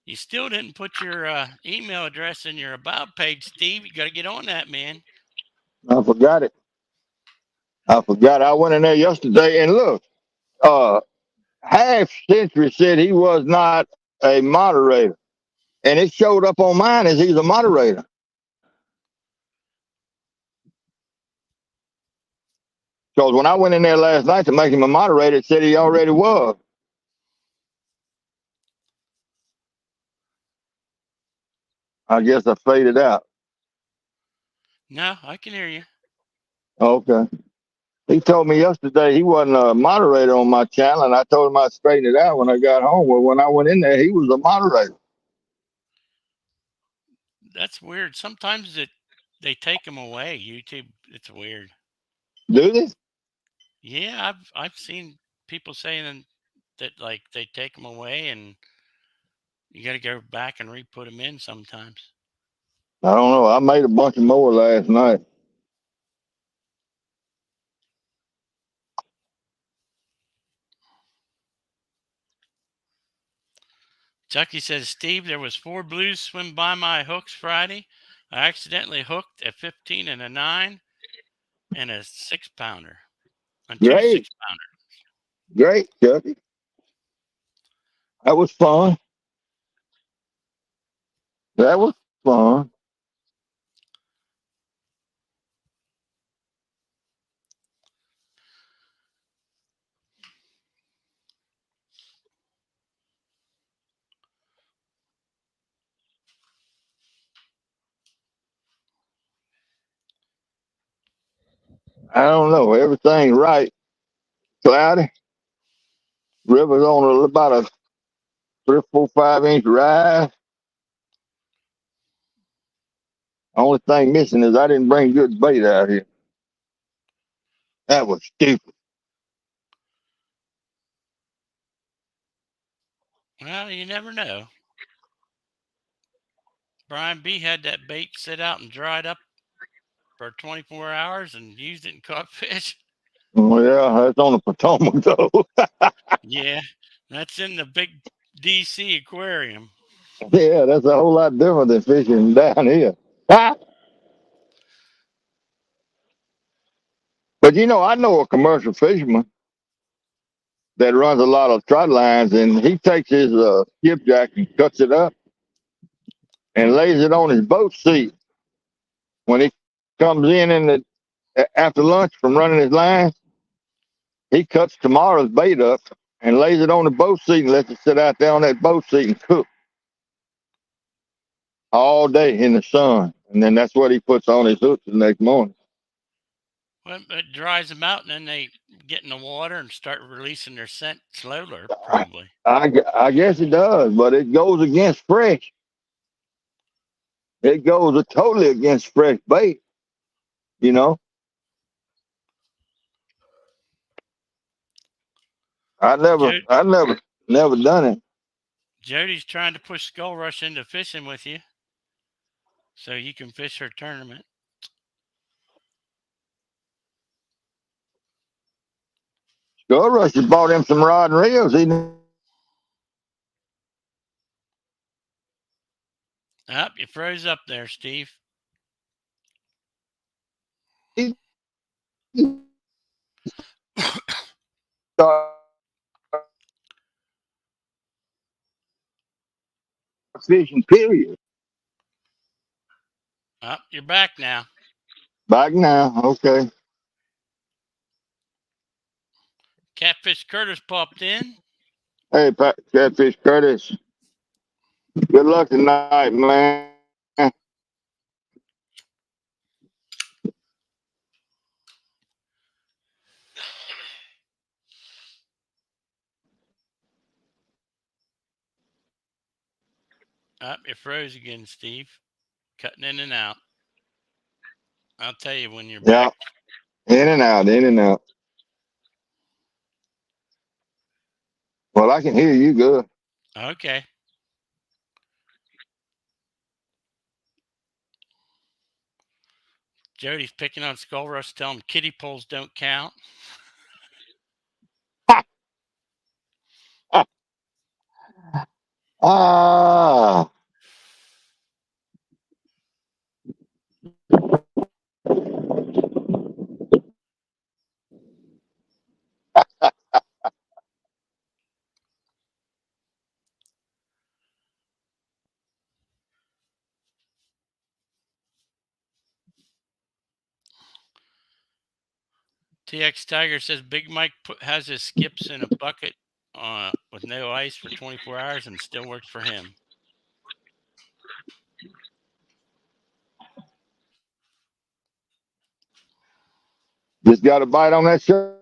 You still didn't put your email address in your about page, Steve. You got to get on that, man. I forgot it. I forgot. I went in there yesterday and look. Uh, Half Century said he was not a moderator, and it showed up on mine as he's a moderator. Because when I went in there last night to make him a moderator, it said he already was. I guess I faded out. No, I can hear you. Okay. He told me yesterday he wasn't a moderator on my channel, and I told him I'd straighten it out when I got home. Well, when I went in there, he was a moderator. That's weird. Sometimes they take them away. YouTube, it's weird. Do they? Yeah, I've seen people saying that like they take them away and you got to go back and re-put them in sometimes. I don't know. I made a bunch of more last night. Chucky says, Steve, there was 4 blues swim by my hooks Friday. I accidentally hooked a 15 and a 9 and a 6 pounder and two Great, 6 pounder. great, Chucky. That was fun. That was fun. I don't know. Everything's right. Cloudy. River's on about a 3, 4, 5 inch rise. Only thing missing is I didn't bring good bait out here. That was stupid. Well, you never know. Brian B had that bait sit out and dried up for 24 hours and used it and caught fish. Well, yeah, that's on the Potomac though. Yeah, that's in the big DC aquarium. Yeah, that's a whole lot different than fishing down here. Ah, but I know a commercial fisherman that runs a lot of trot lines, and he takes his skipjack and cuts it up and lays it on his boat seat when he comes in after lunch from running his line. He cuts tomorrow's bait up and lays it on the boat seat and lets it sit out there on that boat seat and cook all day in the sun. And then that's what he puts on his hooks the next morning. Well, it dries them out, and then they get in the water and start releasing their scent slower, probably. I guess it does, but it goes against fresh. It goes totally against fresh bait. You know, Jo- never done it. Jody's trying to push Skull Rush into fishing with you so you can fish her tournament. Skull Rush has bought him some rod and reels. He Up, you froze up there, Steve. started fishing. Period. Up, you're back now. Back now, okay. Catfish Curtis popped in. Hey, Catfish Curtis. Good luck tonight, man. Up, you froze again, Steve. Cutting in and out. I'll tell you when you're Yeah, back. in and out, in and out. Well, I can hear you good. Okay. Jody's picking on Skull Rush, telling him kiddie poles don't count. Ah, TX Tiger says Big Mike has his skips in a bucket with no ice for 24 hours and still works for him. just got a bite on that shirt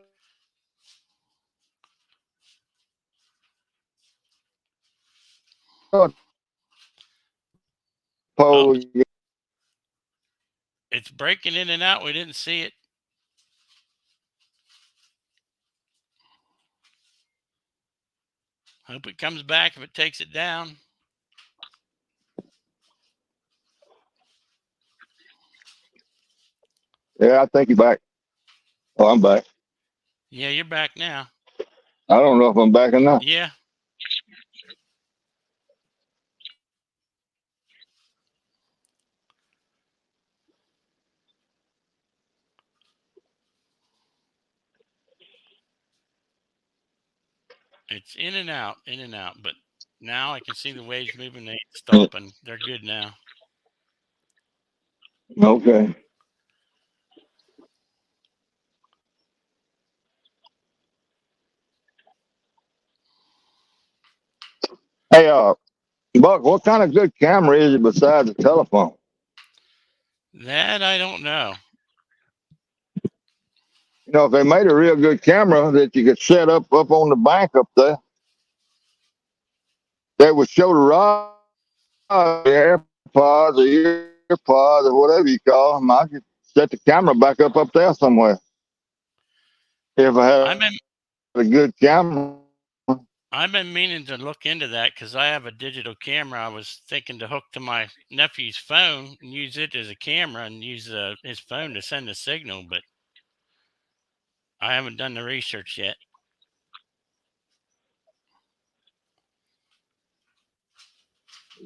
Oh, pole. it's breaking in and out. We didn't see it. Hope it comes back if it takes it down. Yeah, I think you back. Oh, I'm back. Yeah, you're back now. I don't know if I'm back or not. Yeah. It's in and out. But now I can see the waves moving. They ain't stopping. They're good now. Okay. Hey, Buck, what kind of good camera is it besides the telephone? That I don't know. If they made a real good camera that you could set up on the bank up there, that would show the rod, the AirPods or earpods or whatever you call them, I could set the camera back up there somewhere if I had I've been a good camera. I've been meaning to look into that because I have a digital camera. I was thinking to hook to my nephew's phone and use it as a camera and use his phone to send a signal, but I haven't done the research yet.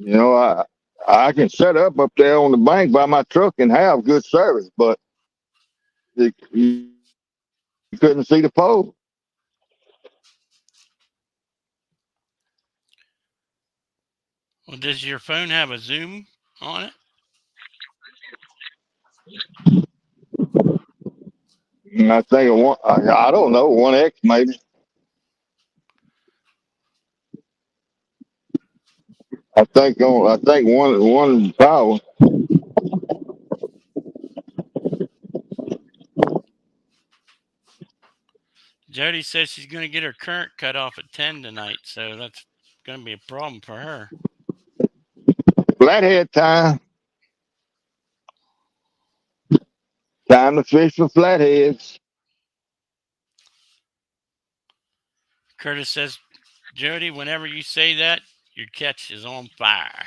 You know, I can set up there on the bank by my truck and have good service, but you couldn't see the pole. Well, does your phone have a zoom on it? And I think I don't know, 1X maybe. I think one power. Jody says she's going to get her current cut off at 10 tonight, so that's going to be a problem for her. Flathead time. Time to fish for flatheads. Curtis says, Jody, whenever you say that, your catch is on fire.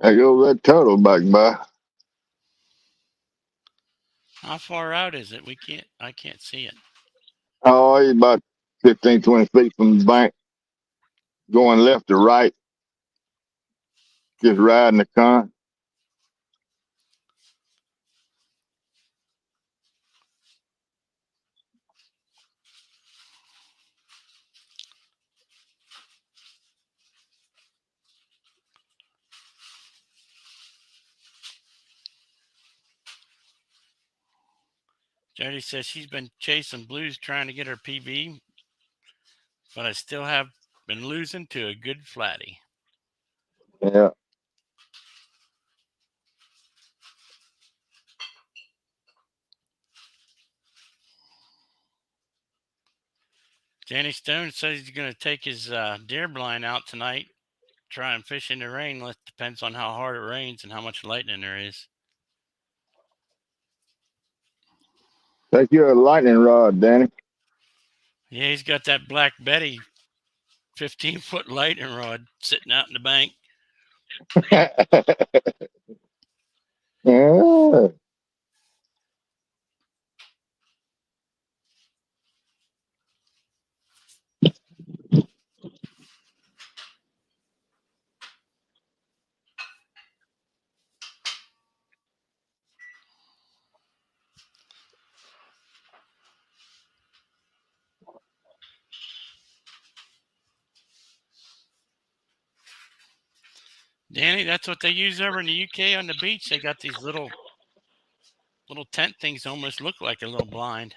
There goes that turtle back by. How far out is it? I can't see it. Oh, he's about 15, 20 feet from the bank, going left to right, just riding the con. Jody says she's been chasing blues trying to get her PB, but I still have been losing to a good flatty. Yeah. Danny Stone says he's going to take his deer blind out tonight, try and fish in the rain. It depends on how hard it rains and how much lightning there is. Take your lightning rod, Danny. Yeah, he's got that Black Betty 15-foot lightning rod sitting out in the bank. Yeah. Danny, that's what they use over in the UK on the beach. They got these little tent things, almost look like a little blind.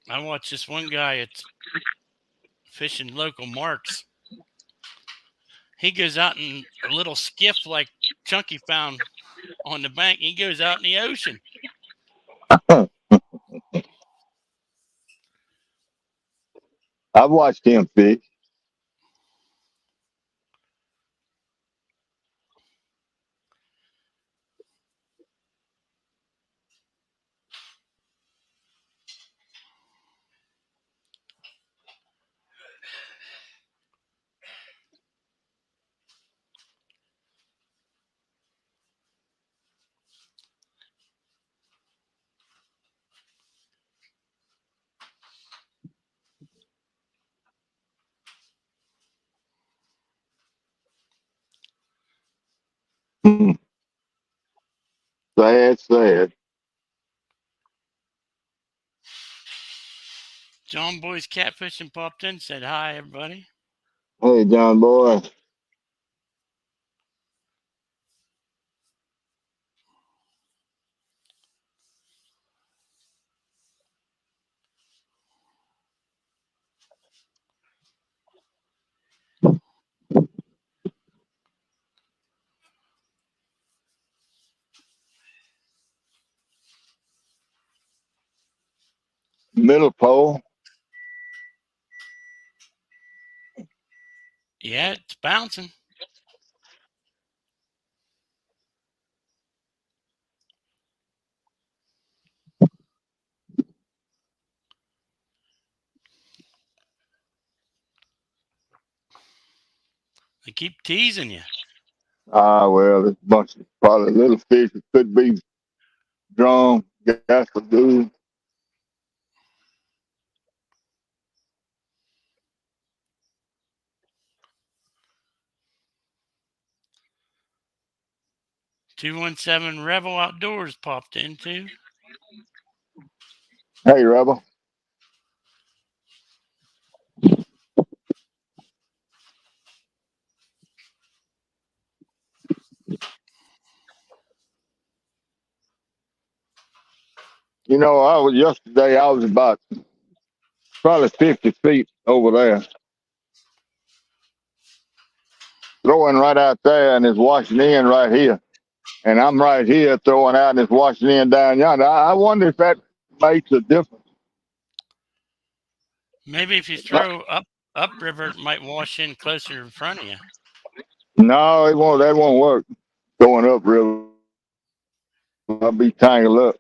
I watched this one guy at fishing local marks. He goes out in a little skiff like Chunky found on the bank. He goes out in the ocean. I've watched him fish. Hmm. Sad, sad. John Boy's catfishing popped in, said hi, everybody. Hey, John boy. Middle pole. Yeah, it's bouncing. They keep teasing you. Ah, well, there's a bunch of probably little fish that could be drum, gas lagoon. 217 Rebel Outdoors popped into. Hey, Rebel. You know, I was yesterday. I was about probably 50 feet over there, throwing right out there, and it's washing in right here. And I'm right here throwing out, and it's washing in down yonder. I wonder if that makes a difference. Maybe if you throw upriver, it might wash in closer in front of you. No, it won't. That won't work. Going up river, I'll be tangled up.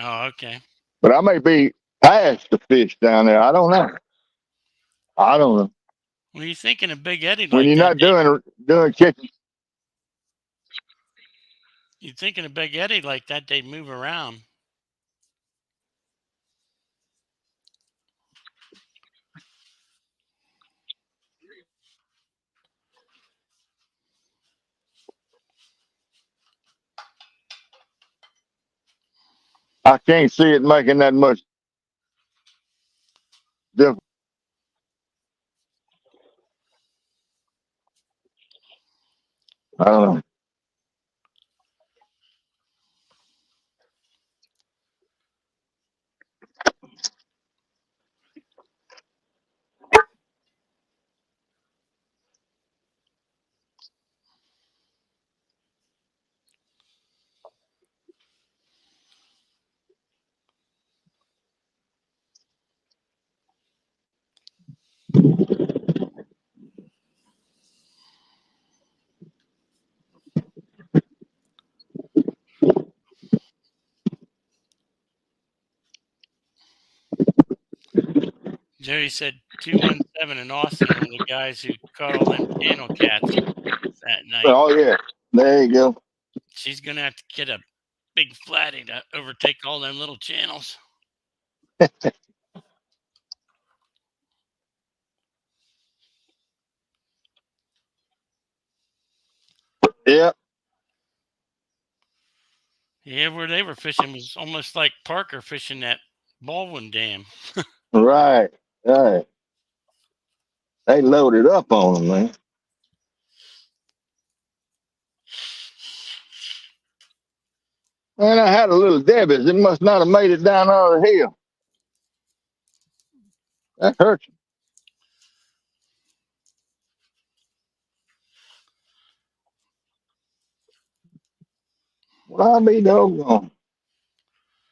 Oh, okay. But I may be past the fish down there. I don't know. I don't know. Well, you're thinking a big eddy When like you're that, not doing catching, you're thinking a big eddy like that, they'd move around. I can't see it making that much difference. I don't know. Jerry said 217 in Austin, one of the guys who caught all them channel cats that night. Oh yeah, there you go. She's going to have to get a big flatty to overtake all them little channels. Yeah, Yeah, where they were fishing was almost like Parker fishing that Baldwin Dam. right, right. They loaded up on them, man. Man, I had a little Debbie's. It must not have made it down out of the hill. That hurt you. Well, I'll be doggone.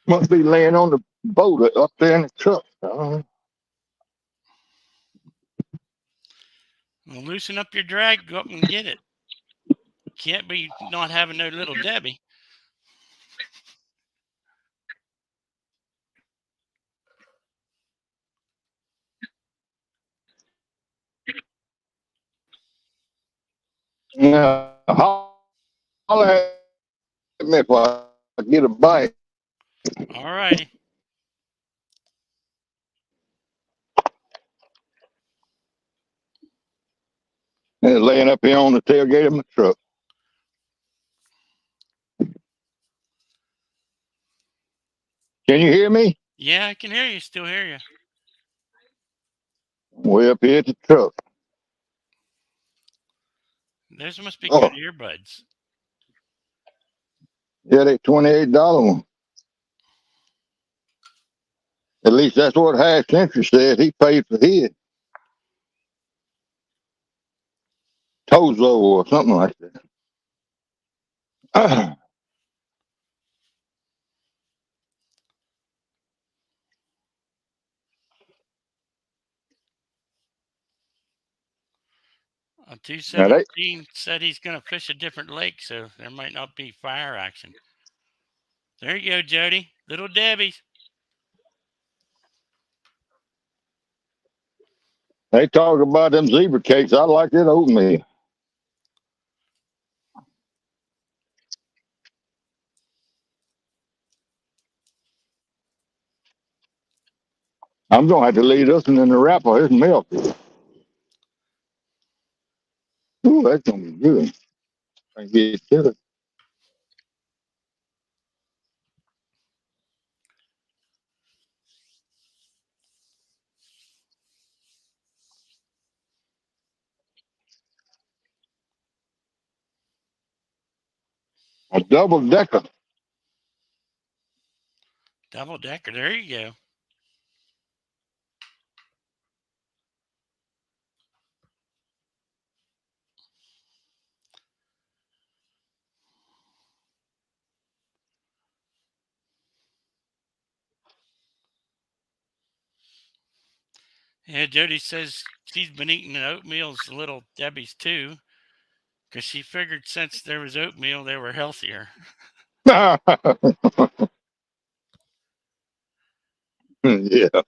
Must be laying on the boat up there in the truck. Well, loosen up your drag, go up and get it. Can't be not having no little Debbie. Yeah, holler at me if I get a bite. All righty. And it's laying up here on the tailgate of my truck. Can you hear me? Yeah, I can hear you. Still hear you. Way up here at the truck. Those must be good Oh, earbuds. yeah, they $28 one. At least that's what Hash Century said. He paid for his Tozo or something like that. Now they 217 said he's going to fish a different lake, so there might not be fire action. There you go, Jody. Little Debbie's. they talk about them zebra cakes. I like that oatmeal. I'm gonna have to leave this one in the wrapper. It's milk. Ooh, that's gonna be good. I can get to it. A double decker. Double decker. There you go. Yeah, Jody says she's been eating the oatmeals, little Debbie's too, because she figured since there was oatmeal, they were healthier. Yeah.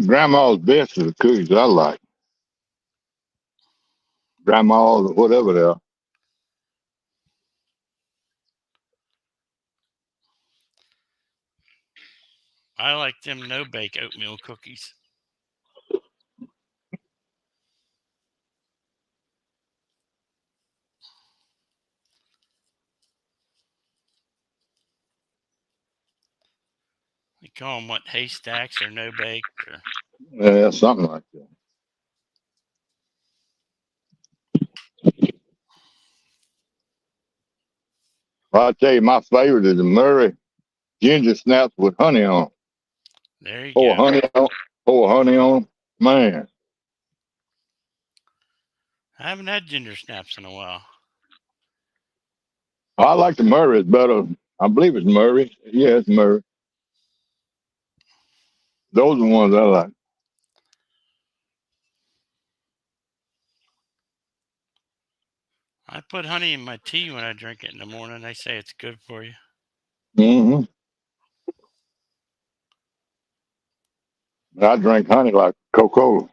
Grandma's best are the cookies I like. Grandma's or whatever they are. I like them no bake oatmeal cookies. They call them what, haystacks or no bake or Yeah, something like that. Well, I tell you, my favorite is the Murray ginger snaps with honey on 'em. there you Pour go. honey on, pour honey on 'em. Man, I haven't had ginger snaps in a while. I like the Murray better. I believe it's Murray. Yeah, it's Murray. Those are the ones I like. I put honey in my tea when I drink it in the morning. They say it's good for you. Hmm. I drink honey like Coca-Cola.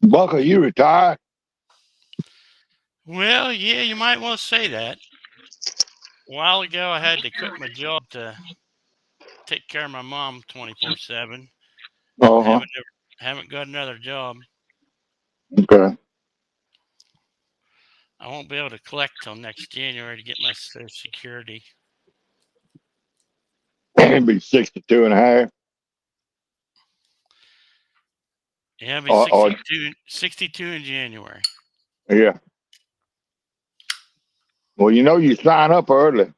Bucker, you retired? Well, yeah, you might want to say that. A while ago, I had to quit my job to take care of my mom 24/7, and Uh-huh. haven't got another job. Okay. I won't be able to collect till next January to get my Social Security. It'd be 62 and a half. Yeah, I'll be Or 62 in January. yeah. Well, you sign up early.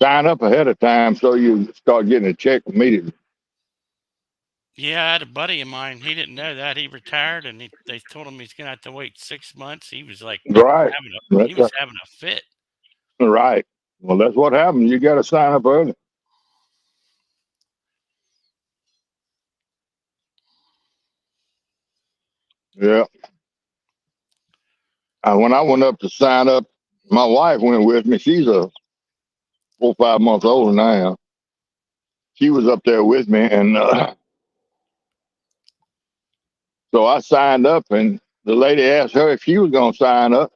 Sign up ahead of time so you start getting a check immediately. Yeah, I had a buddy of mine. He didn't know that. He retired, and they told him he's gonna have to wait 6 months. He was like Right. he That's was having a fit. right. Well, that's what happens. You got to sign up early. Yeah. When I went up to sign up, my wife went with me. She's a 4 or 5 months older than I am. She was up there with me, and So I signed up, and the lady asked her if she was going to sign up,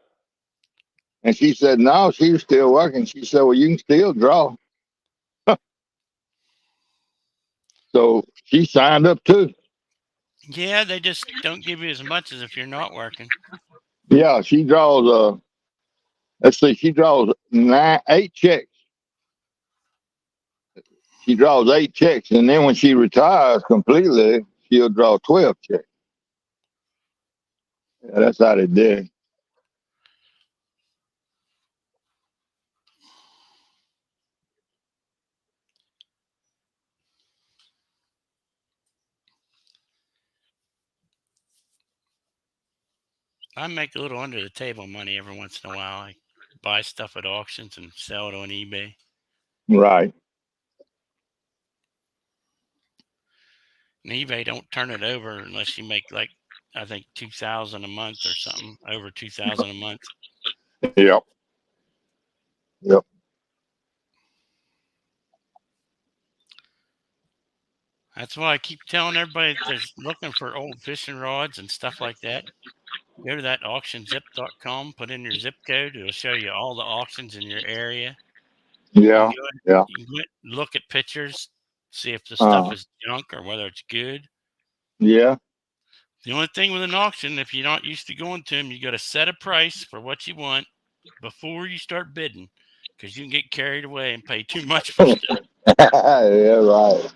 and she said no, she was still working. She said, "Well, you can still draw." So she signed up too. Yeah, they just don't give you as much as if you're not working. Yeah, she draws. Let's see, she draws 8 checks. She draws 8 checks, and then when she retires completely, she'll draw 12 checks. Yeah, that's how they did. I make a little under the table money every once in a while. I buy stuff at auctions and sell it on eBay. Right. And eBay don't turn it over unless you make like I think 2,000 a month or something, over 2,000 a month. Yep. Yep. That's why I keep telling everybody that there's looking for old fishing rods and stuff like that. Go to that auctionzip.com, put in your zip code. It'll show you all the auctions in your area. You Yeah. can go in, Yeah. you can look at pictures, see if the stuff Uh, is junk or whether it's good. yeah. The only thing with an auction, if you're not used to going to them, you got to set a price for what you want before you start bidding, because you can get carried away and pay too much for stuff. Yeah. Right.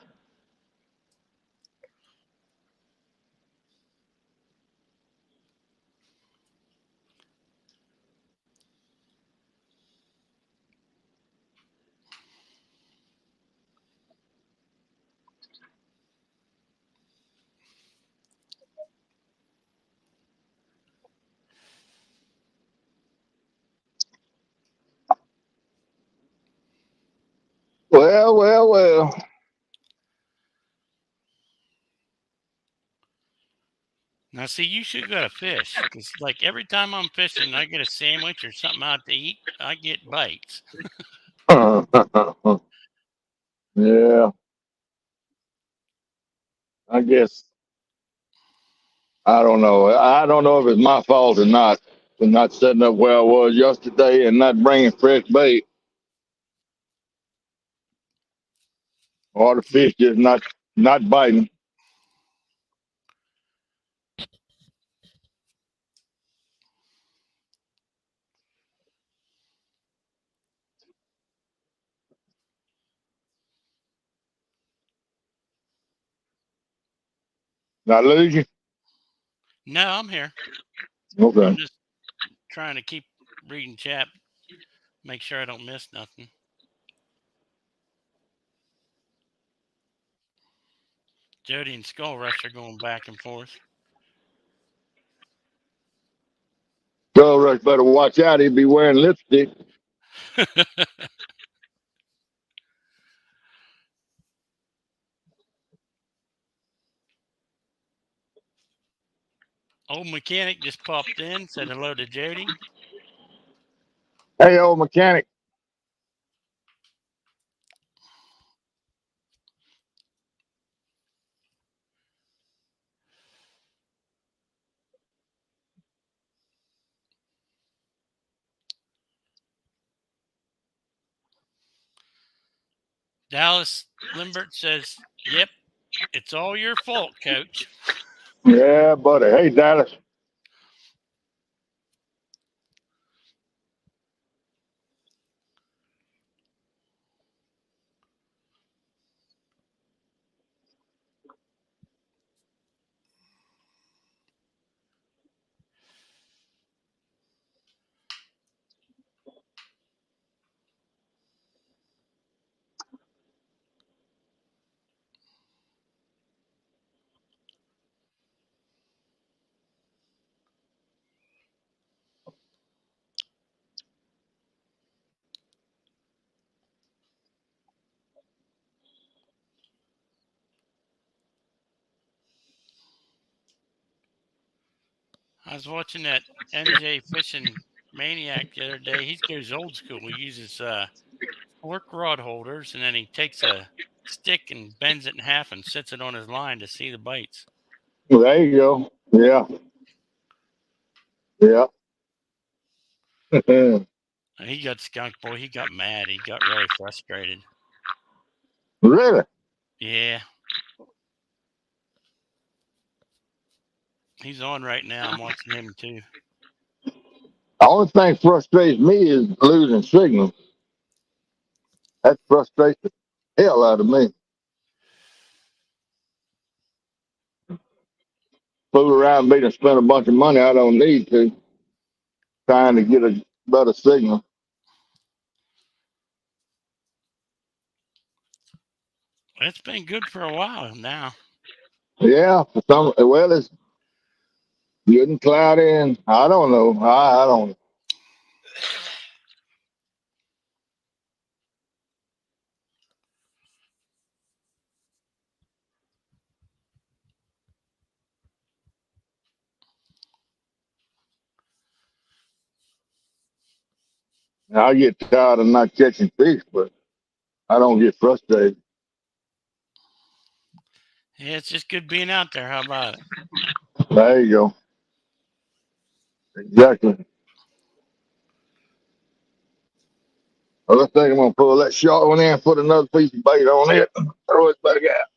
Well. Well. Well. Now, see, you should go to fish, because like every time I'm fishing, I get a sandwich or something out to eat. I get bites. Yeah. I guess I don't know. I don't know if it's my fault or not for not setting up where I was yesterday and not bringing fresh bait, or the Yeah. fish just not biting. Did I lose you? No, I'm here. I'm Okay. just trying to keep reading chat, make sure I don't miss nothing. Jody and Skull Rush are going back and forth. Skull Rush better watch out. He'd be wearing lipstick. Old mechanic just popped in, said hello to Jody. Hey, old mechanic. Dallas Limbert says, "Yep, it's all your fault, Coach." Yeah, buddy. Hey, Dallas. I was watching that NJ Fishing Maniac the other day. He goes old school. He uses fork rod holders, and then he takes a stick and bends it in half and sets it on his line to see the bites. Well, there you go. Yeah, yeah. He got skunked, boy. He got mad. He got really frustrated. Really? Yeah, he's on right now. I'm watching him too. The only thing frustrates me is losing signal. That frustrates the hell out of me. Fool around me and spend a bunch of money I don't need to, trying to get a better signal. It's been good for a while now. Yeah, for some, well, it's good and cloudy, and I don't know. I don't. I get tired of not catching fish, but I don't get frustrated. Yeah, it's just good being out there. How about it? There you go. Exactly. Well, I think I'm gonna pull that short one in, put another piece of bait on it, throw it back out.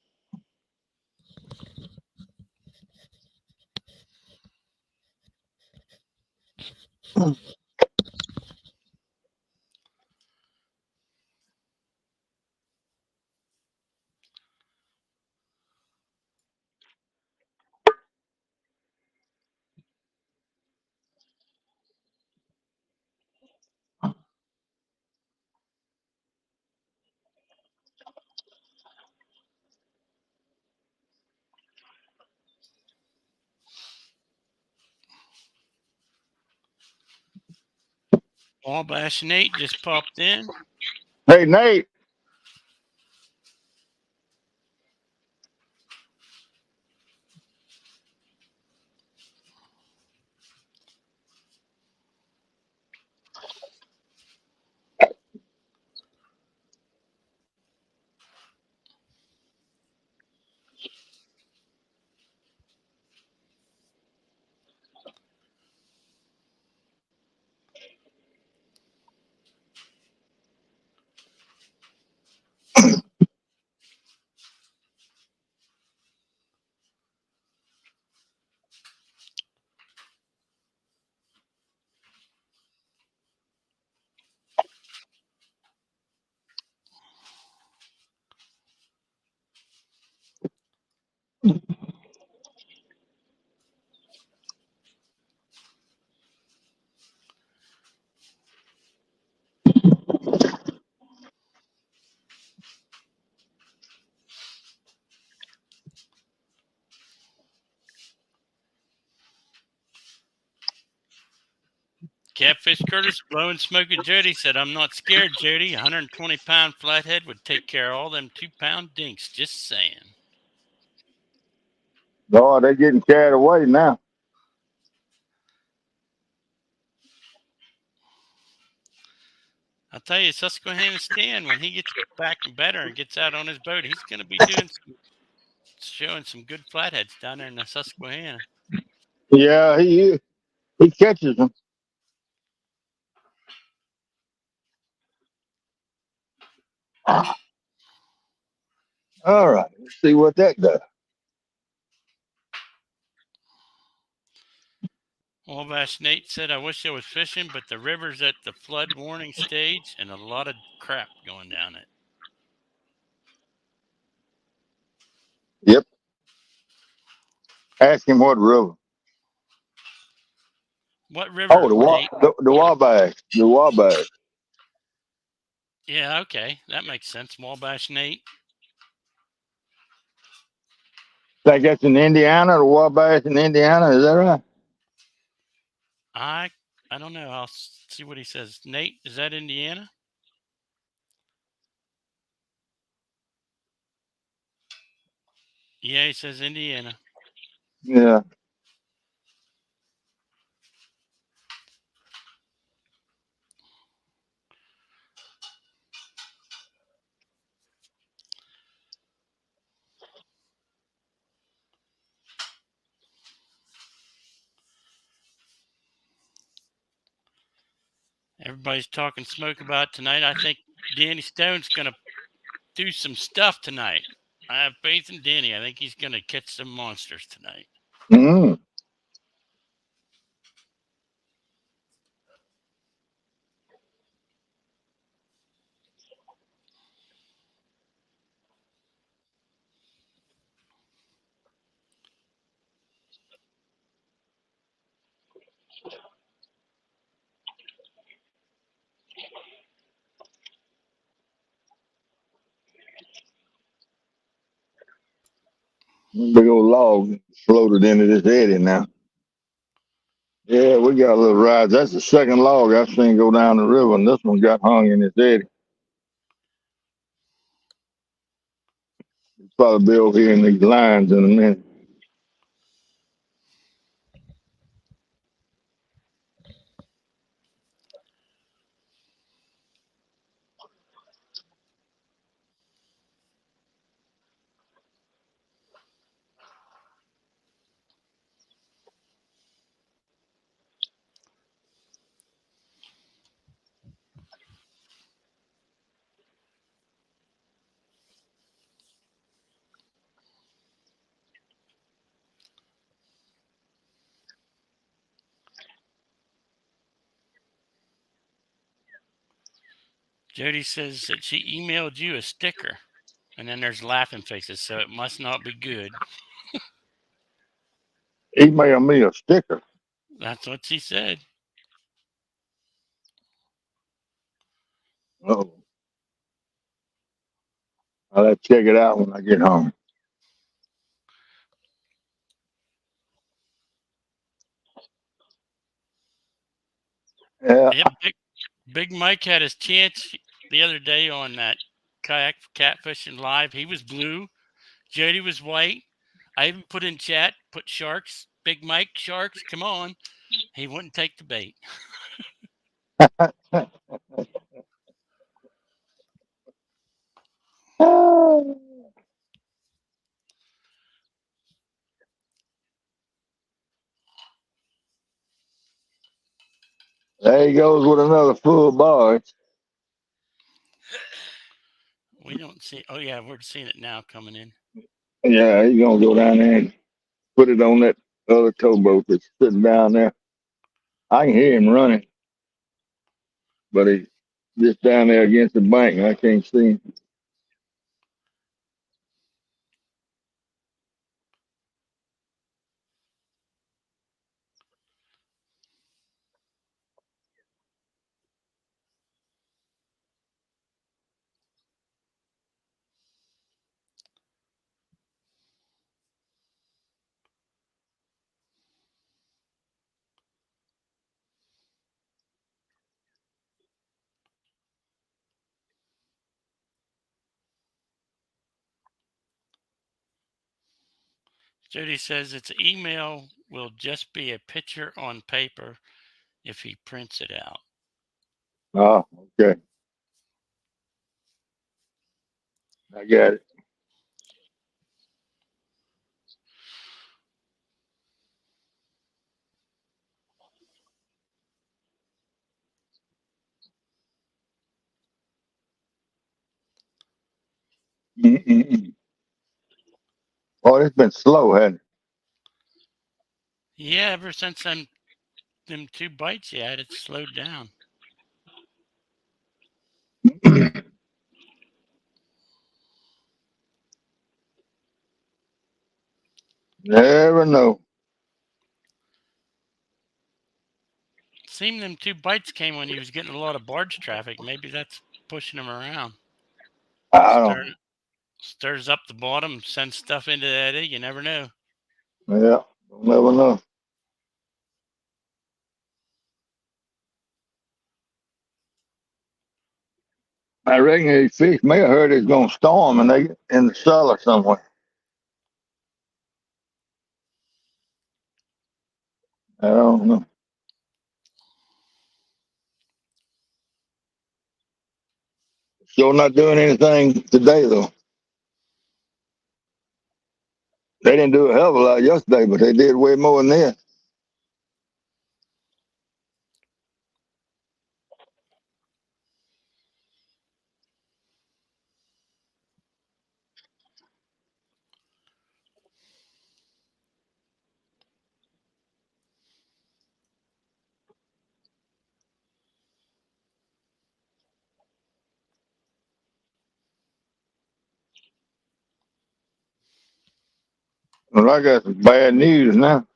Wabash Nate just popped in. Hey, Nate. Catfish Curtis blowing smoke at Jody said, "I'm not scared, Jody. 120-pound flathead would take care of all them 2-pound dinks. Just saying." Oh, they're getting carried away now. I'll tell you, Susquehanna Stan, when he gets back better and gets out on his boat, he's going to be showing some good flatheads down there in the Susquehanna. Yeah, he catches them. All right, let's see what that does. Wabash Nate said, "I wish I was fishing, but the river's at the flood warning stage and a lot of crap going down it." Yep. Ask him what river. What Oh, river, Nate? the Wabash. The Wabash. Yeah, okay. That makes sense. Wabash Nate. Think that's in Indiana. The Wabash in Indiana. Is that right? I I don't know. I'll see what he says. Nate, is that Indiana? Yeah, he says Indiana. Yeah. Everybody's talking smoke about tonight. I think Danny Stone's going to do some stuff tonight. I have faith in Danny. I think he's going to catch some monsters tonight. Mm. Big old log floated into this eddy now. Yeah, we got a little rise. That's the second log I've seen go down the river, and this one got hung in this eddy. It's probably be over here in these lines in a minute. Jody says that she emailed you a sticker, and then there's laughing faces, so it must not be good. Email me a sticker. That's what she said. Oh, I'll have to check it out when I get home. Yeah. Yep, Big Mike had his chance the other day on that kayak catfishing live. He was blue. Jody was white. I even put in chat, put sharks. Big Mike, sharks, come on. He wouldn't take the bait. There he goes with another full bar. We don't see. Oh yeah, we're seeing it now coming in. Yeah, he's gonna go down there and put it on that other towboat that's sitting down there. I can hear him running, but he's just down there against the bank. I can't see him. Jody says its email will just be a picture on paper if he prints it out. Oh, okay. I got it. Mm-mm-mm. Oh, it's been slow, hasn't Yeah, ever since them two bites he had, it's slowed down. it? Never know. Seemed them two bites came when he was getting a lot of barge traffic. Maybe that's pushing him around. I don't Stir, stirs up the bottom, sends stuff into the eddy. You never know. know. Yeah, don't never know. I reckon these fish may have heard it's gonna storm and they in the cellar somewhere. I don't know. Sure not doing anything today though. They didn't do a hell of a lot yesterday, but they did way more than this. Well, I got some bad news now.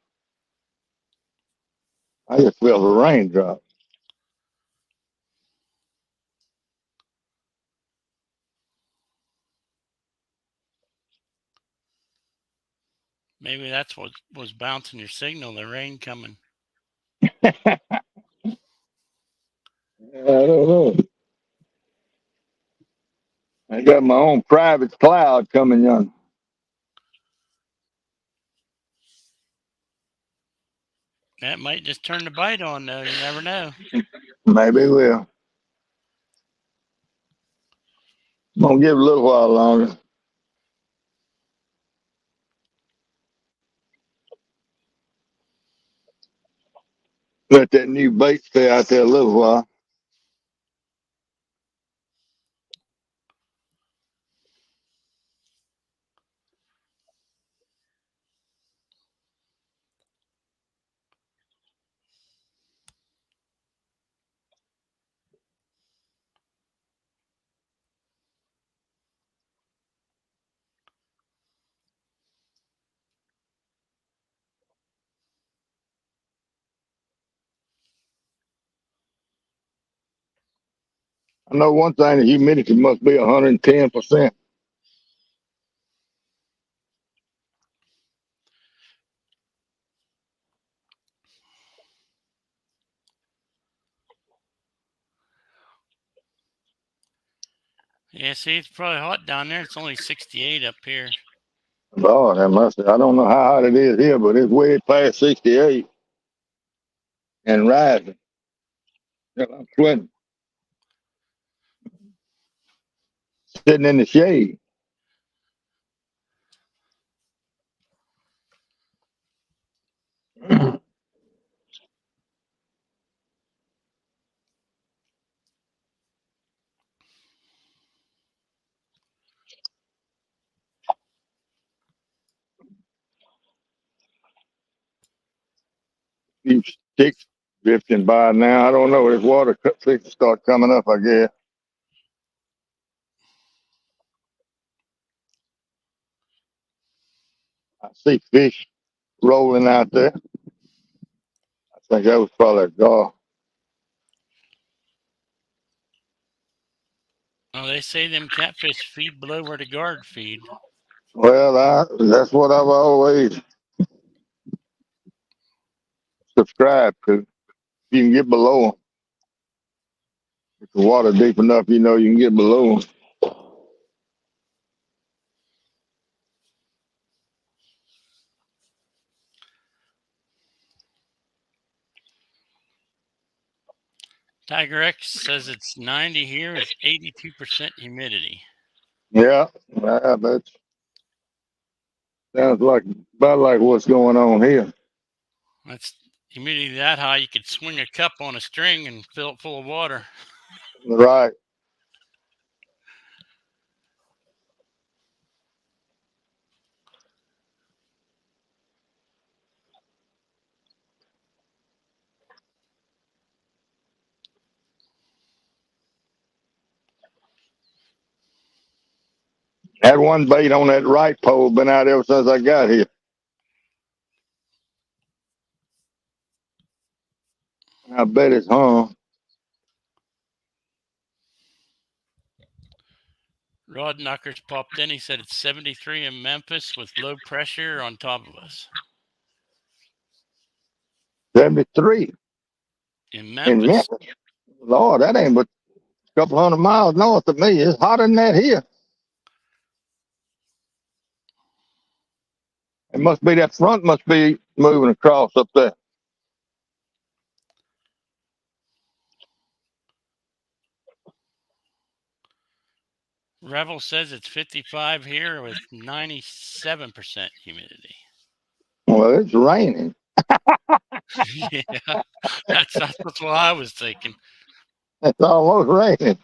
I just felt a raindrop. Maybe that's what was bouncing your signal, the rain coming. I don't know. I got my own private cloud coming on. That might just turn the bite on, though. You never know. Maybe it will. I'm gonna give it a little while longer. Let that new bait stay out there a little while. I know one thing: the humidity must be 110%. Yeah, see, it's probably hot down there. It's only 68 up here. Lord, that must. I don't know how hot it is here, but it's way past 68 and rising. Hell, I'm sweating, sitting in the shade. Few sticks drifting by now. I don't know. This water fix start coming up, I guess. I see fish rolling out there. I think that was probably a gar. Oh, they say them catfish feed below where the guard feed. Well, that's what I've always subscribed to. You can get below them. If the water deep enough, you know you can get below them. Tiger X says it's 90 here with 82% humidity. Yeah, that sounds like about like what's going on here. That's humidity that high, you could swing a cup on a string and fill it full of water. Right. Had one bait on that right pole, been out ever since I got here. I bet it's hung. Rod Knockers popped in. He said it's 73 in Memphis with low pressure on top of us. 73 In in Memphis. Memphis. Lord, that ain't but a couple hundred miles north of me. It's hotter than that here. It must be that front must be moving across up there. Revel says it's 55 here with 97% humidity. Well, it's raining. Yeah, that's what I was thinking. It's almost raining.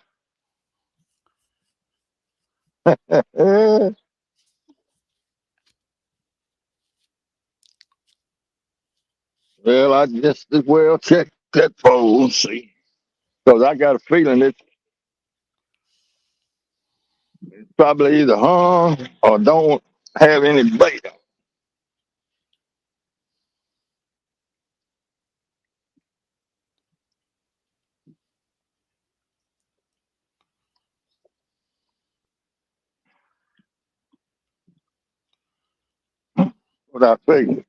Well, I just as well check that pole and see. Because I got a feeling it's probably either hung or don't have any bait on. what I figured.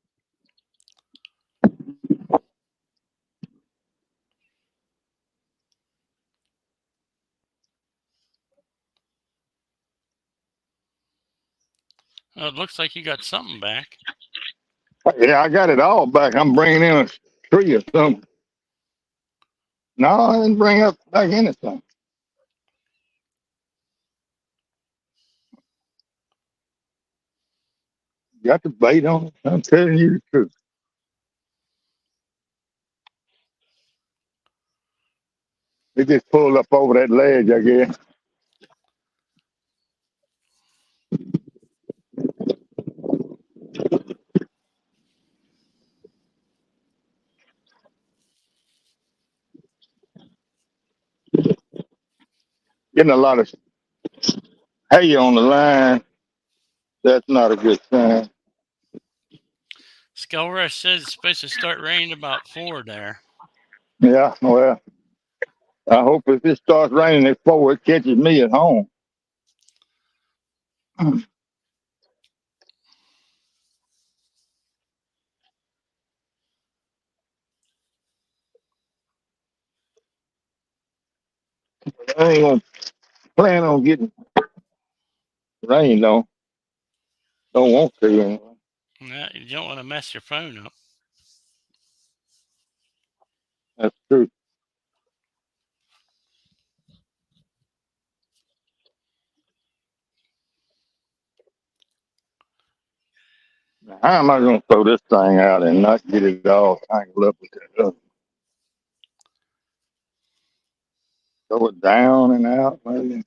Oh, it looks like you got something back. Yeah, I got it all back. I'm bringing in a tree or something. No, I didn't bring up back anything. Got the bait on it. I'm telling you the truth. It just pulled up over that ledge, I guess. Getting a lot of hay on the line. That's not a good sign. Skull Rush says it's supposed to start raining about 4 there. Yeah, well, I hope if it starts raining at 4, it catches me at home. I ain't gonna plan on getting rain though. Don't want to anyway. No, you don't want to mess your phone up. That's true. Now, how am I gonna throw this thing out and not get it all tangled up with that other? Throw it down and out, maybe.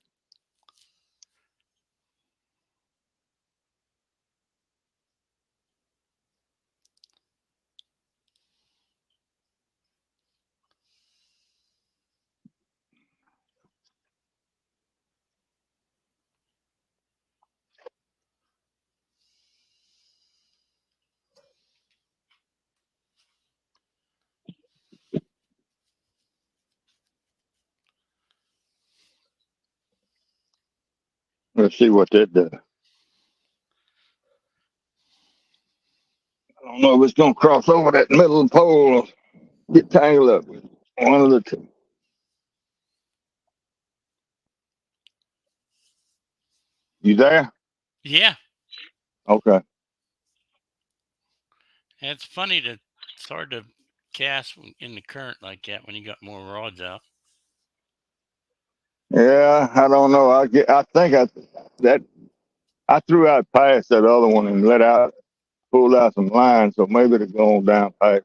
Let's see what that does. I don't know if it's gonna cross over that middle pole or get tangled up with it. One of the two. You there? Yeah, Okay. it's funny to it's hard to cast in the current like that when you got more rods out. Yeah, I don't know. I think that I threw out past that other one and let out pulled out some lines, so maybe it'll go on down past.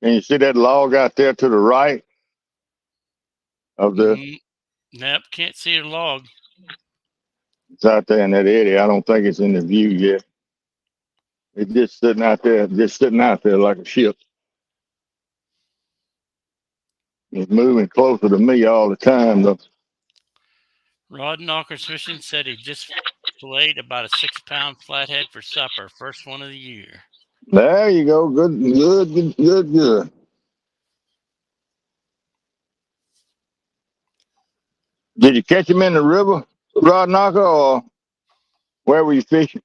Can you see that log out there to the right of the? Mm, nope, can't see a log. It's out there in that area. I don't think it's in the view yet. It's just sitting out there like a ship. It's moving closer to me all the time, though. Rod Knockers Fishing said he just filleted about a 6-pound flathead for supper, first one of the year. There you go. Good, good, good, good, good. Did you catch him in the river, Rod Knocker, or where were you fishing?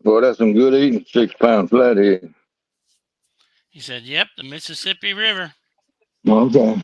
Boy, that's some good eating, 6-pound flathead. He said, "Yep, the Mississippi River." Okay.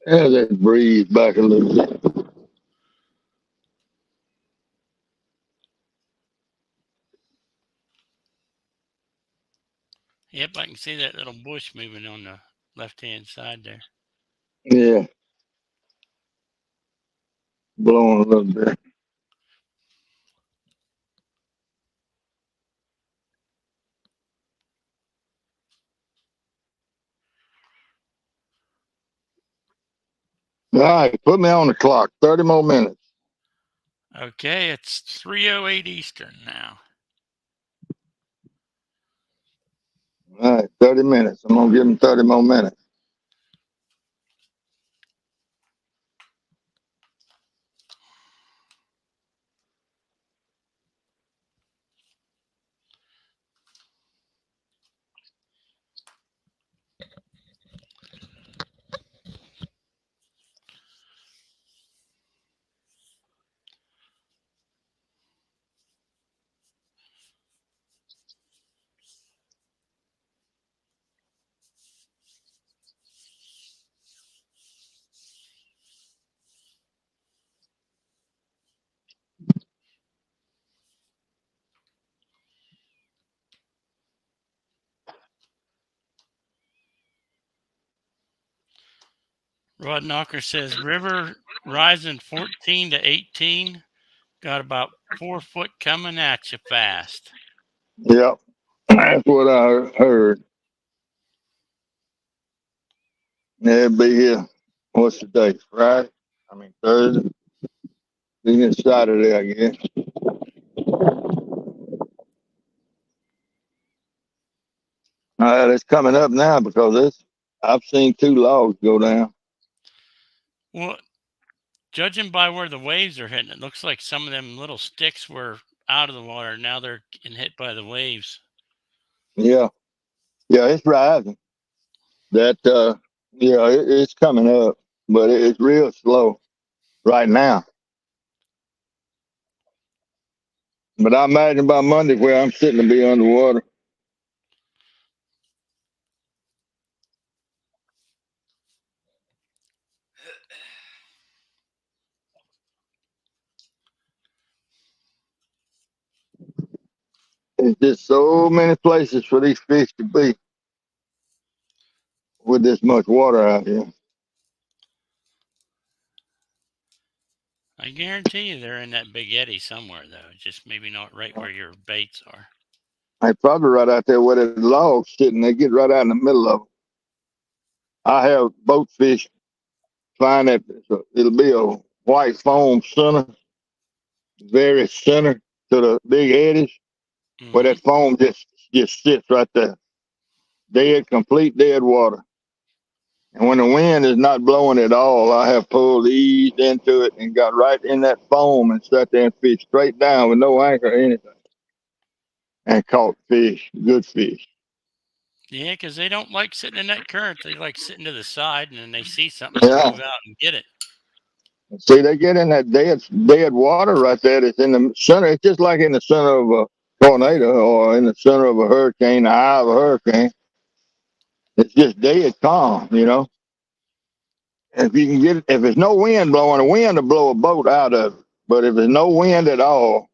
Yeah, let's breathe back a little bit. Yep, I can see that little bush moving on the left-hand side there. Yeah, blowing a little bit. All right, put me on the clock. 30 more minutes. Okay, it's 3:08 Eastern now. All right, 30 minutes. I'm gonna give him 30 more minutes. Rod Knocker says river rising 14 to 18. Got about 4 foot coming at you fast. Yep, that's what I heard. Yeah, it'll be here. What's the day? Friday? I mean Thursday. Be here Saturday, I guess. It's coming up now because I've seen two logs go down. Well, judging by where the waves are hitting, it looks like some of them little sticks were out of the water. Now they're getting hit by the waves. Yeah, yeah, it's rising. That yeah, it's coming up, but it's real slow right now. But I imagine by Monday where I'm sitting to be underwater. There's just so many places for these fish to be with this much water out here. I guarantee you they're in that big eddy somewhere, though. Just maybe not right where your baits are. They probably right out there where the logs sitting. They get right out in the middle of them. I have boat fish find that it'll be a white foam center, very center to the big eddies, where Mm-hmm. that foam just sits right there, dead, complete dead water. And when the wind is not blowing at all, I have pulled eased into it and got right in that foam and sat there and fished straight down with no anchor or anything and caught fish, good fish. Yeah, because they don't like sitting in that current. They like sitting to the side, and then they see something, they Yeah. move out and get it. See, they get in that dead water right there. It's in the center. It's just like in the center of a tornado or in the center of a hurricane, the eye of a hurricane. It's just dead calm, you know. If you can get it, if there's no wind blowing, the wind will blow a boat out of it. But if there's no wind at all,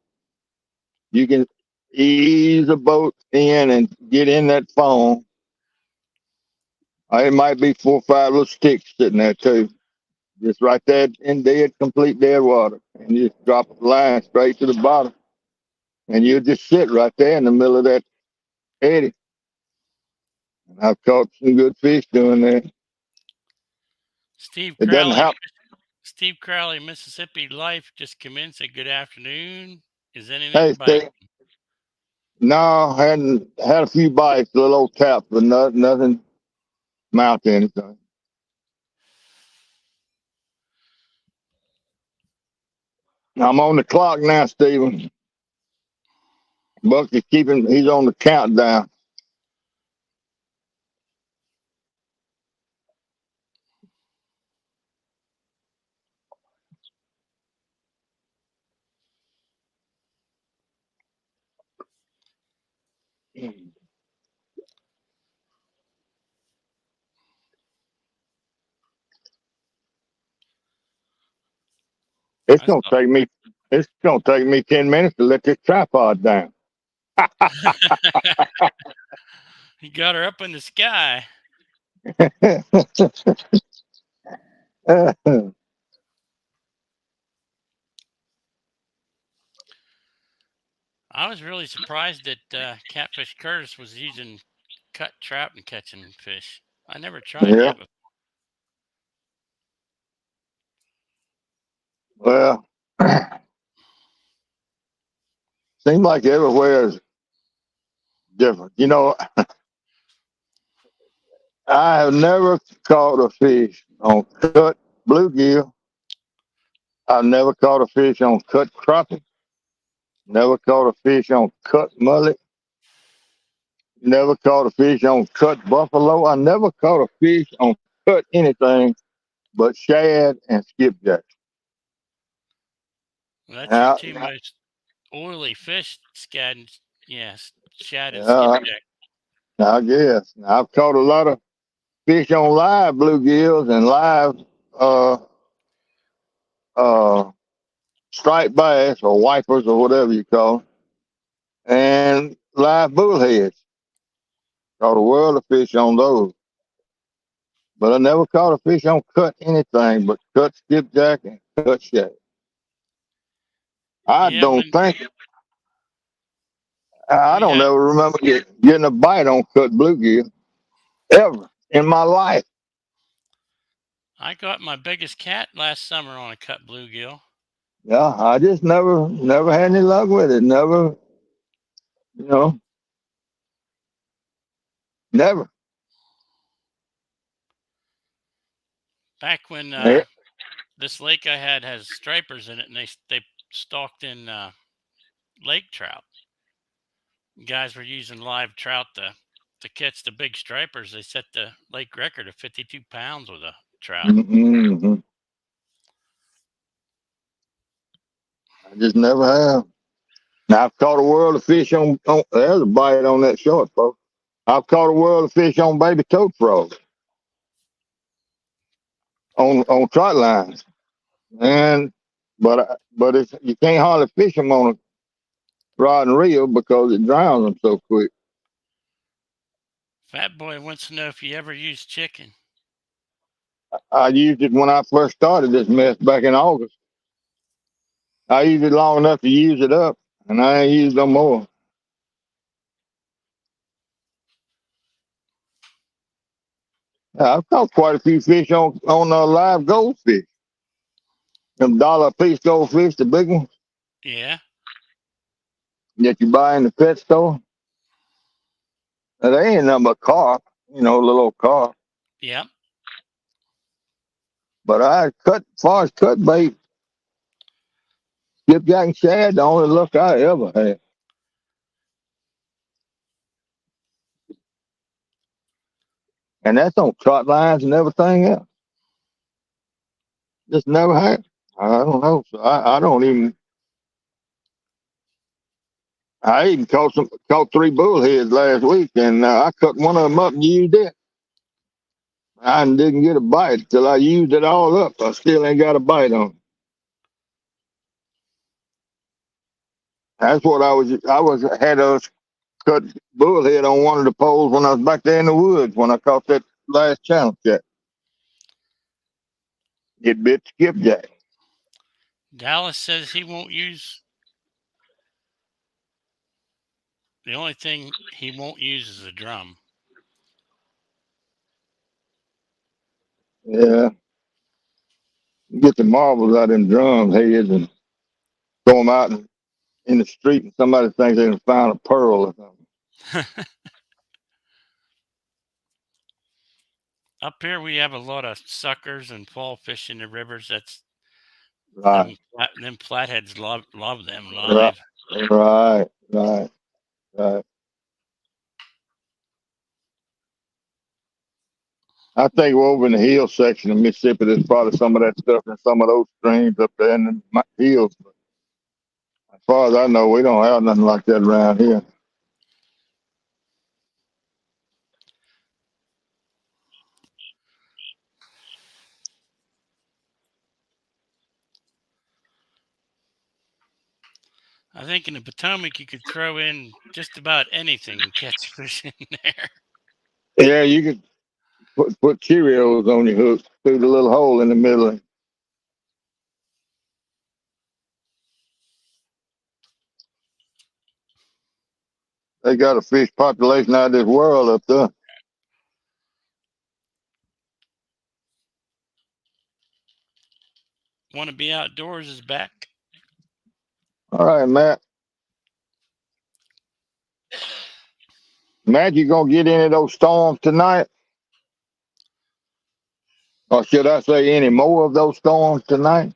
you can ease a boat in and get in that foam. It might be 4 or 5 little sticks sitting there too, just right there in dead, complete dead water, and you just drop the line straight to the bottom, and you just sit right there in the middle of that eddy. And I've caught some good fish doing that. Steve It doesn't Crowley, happen. Steve Crowley, Mississippi Life just commenced a good afternoon. Is Hey, anything biting? Steve. No, hadn't had a few bites, a little old tap, but nothing mount to anything. I'm on the clock now, Stephen. Buck is keeping. He's on the countdown. It's I gonna saw. take me. It's gonna take me 10 minutes to let this tripod down. He got her up in the sky. I was really surprised that Catfish Curtis was using cut trout and catching fish. I never tried Yeah. that before. Well, seems like everywhere is different. I have never caught a fish on cut bluegill. I've never caught a fish on cut crappie. Never caught a fish on cut mullet. Never caught a fish on cut buffalo. I never caught a fish on cut anything but shad and skipjack. Well, that's your Yeah, two most oily fish, scad and shad and yeah, skipjack. I guess. I've caught a lot of fish on live bluegills and live uh, uh, striped bass or wipers or whatever you call them, and live bullheads. Caught a world of fish on those. But I never caught a fish on cut anything but cut skipjack and cut shad. I Yeah, don't when think I we don't had, ever remember getting a bite on cut bluegill ever in my life. I got my biggest cat last summer on a cut bluegill. Yeah, I just never had any luck with it. Never, you know, never. Back when Eh, this lake I had has stripers in it, and they stalked in lake trout. Guys were using live trout to catch the big stripers. They set the lake record of 52 pounds with a trout. mm-mm. I just never have. Now I've caught a world of fish on there's a bite on that short, folks. I've caught a world of fish on baby toad frogs on trot lines, and but it's you can't hardly fish them on a rod and reel because it drowns them so quick. Fat Boy wants to know if you ever used chicken. I used it when I first started this mess back in August. I used it long enough to use it up, and I ain't used no more. I've caught quite a few fish on live goldfish. Them dollar a piece goldfish, the big ones Yeah, that you buy in the pet store. Now, they ain't nothing but carp, little carp. yep. But as far as cut bait, skipjack and shad, the only luck I ever had. And that's on trot lines and everything else. Just never had. I don't know. So I don't even. I even caught three bullheads last week, and I cut one of them up and used it. I didn't get a bite till I used it all up. I still ain't got a bite on it. That's what I was had a cut bullhead on one of the poles when I was back there in the woods when I caught that last channel check. It bit skipjack. Dallas says he won't use. The only thing he won't use is a drum. Yeah, get the marbles out of them drum heads and throw them out in the street, and somebody thinks they can find a pearl or something. Up here we have a lot of suckers and fall fish in the rivers. That's Right, them flatheads love them right, live. right, right. I think we're over in the hill section of Mississippi. There's probably some of that stuff in some of those streams up there in the hills. But as far as I know, we don't have nothing like that around here. I think in the Potomac you could throw in just about anything and catch fish in there. Yeah, you could put Cheerios on your hook through the little hole in the middle. They got a fish population out of this world up there. Want to be outdoors is back. All right, Matt. Matt, you gonna get any of those storms tonight? Or should I say any more of those storms tonight?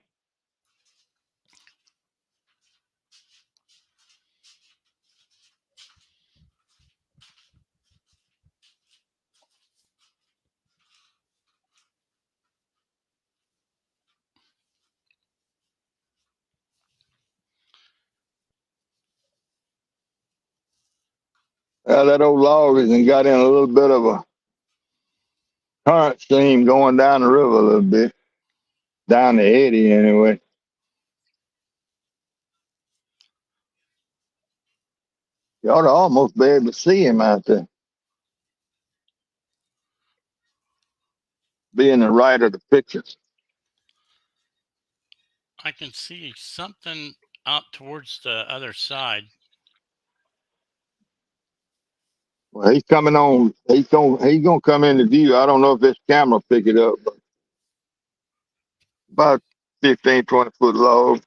That old log has got in a little bit of a current stream going down the river a little bit. Down the eddy anyway. You ought to almost be able to see him out there. Being the right of the picture. I can see something out towards the other side. Well, he's coming on. He's gonna come into view. I don't know if this camera pick it up, but about 15, 20 foot log.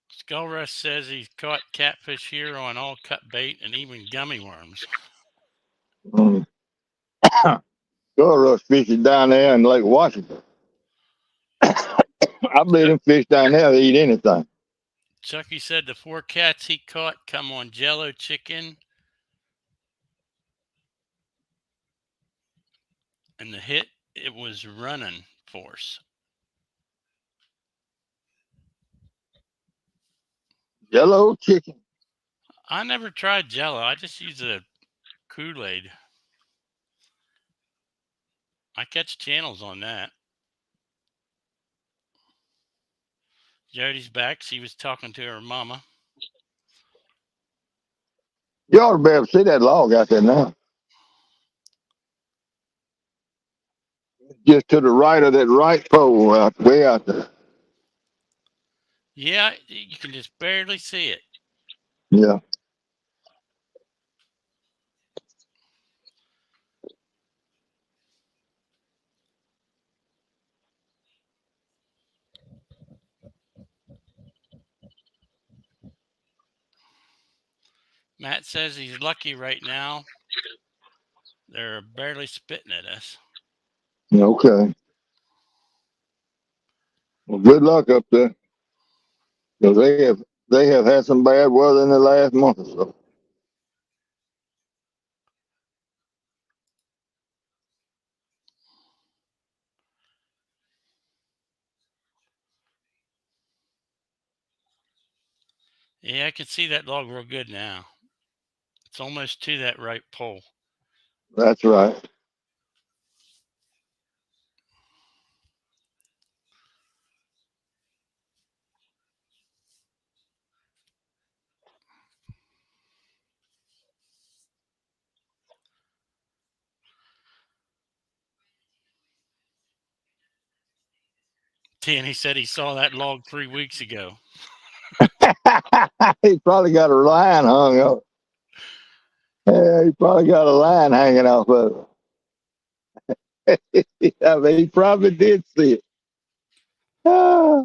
Skull Rush says he's caught catfish here on all cut bait and even gummy worms. Mm. Skull rush fishing down there in Lake Washington. I believe them fish down there they eat anything. Chucky said the 4 cats he caught come on Jello chicken, and the hit it was running force. Jello chicken. I never tried Jello. I just use a Kool-Aid. I catch channels on that. Jody's back. She was talking to her mama. You ought to be able to see that log out there now. Just to the right of that right pole, way out there. Yeah, you can just barely see it. Yeah. Matt says he's lucky right now. They're barely spitting at us. Okay. Well, good luck up there, because they have had some bad weather in the last month or so. Yeah, I can see that log real good now. It's almost to that right pole. That's right. And he said he saw that log 3 weeks ago. He probably got a line hung up. Yeah, he probably got a line hanging off of it. I mean, he probably did see it. Ah,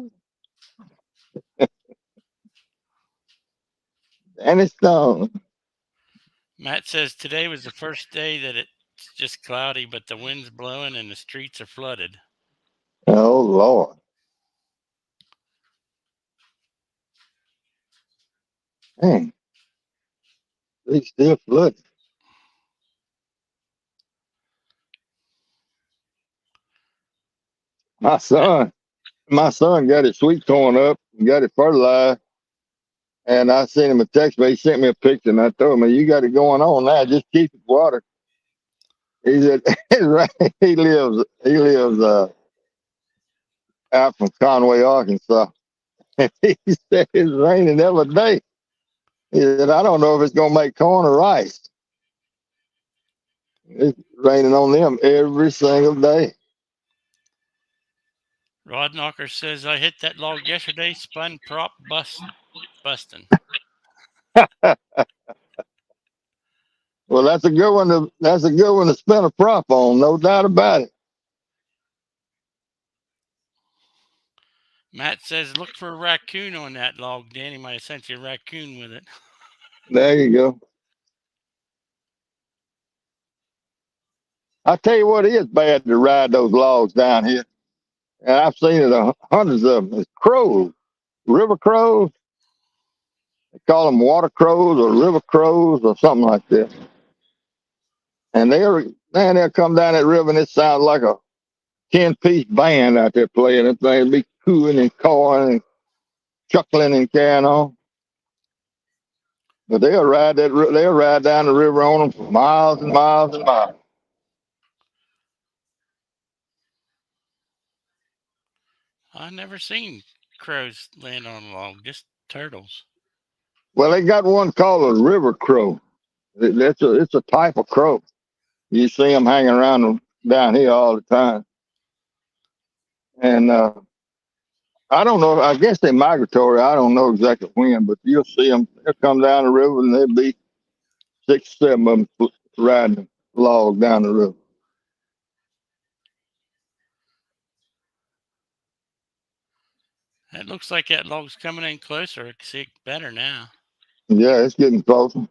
and it's gone. Matt says today was the first day that it's just cloudy, but the wind's blowing and the streets are flooded. Oh, Lord. Man, they still flooding. My Matt, son, my son got his sweet corn up and got it fertilized. And I sent him a text, but he sent me a picture, and I told him, "You got it going on now. Just keep it watered." He said, "Right." He lives out from Conway, Arkansas. He said it's raining every day. He said, I don't know if it's gonna make corn or rice. It's raining on them every single day. Rod Knocker says I hit that log yesterday, spun prop busting. Well, that's a good one to spin a prop on, no doubt about it. Matt says look for a raccoon on that log. Danny might have sent you a raccoon with it. There you go. I tell you what, it is bad to ride those logs down here, and I've seen it hundreds of them. It's crows, river crows. They call them water crows or river crows or something like that. And they'll come down that river and it sounds like a 10-piece band out there playing. That thing be cooing and cawing and chuckling and carrying on. But they'll ride down the river on them for miles and miles and miles. I've never seen crows land on a log, just turtles. Well, they got one called a river crow. It's a type of crow. You see them hanging around down here all the time. And I don't know. I guess they're migratory. I don't know exactly when, but you'll see them. They'll come down the river and there'll be 6, 7 of them riding a log down the river. It looks like that log's coming in closer. I can see it better now. Yeah, it's getting closer.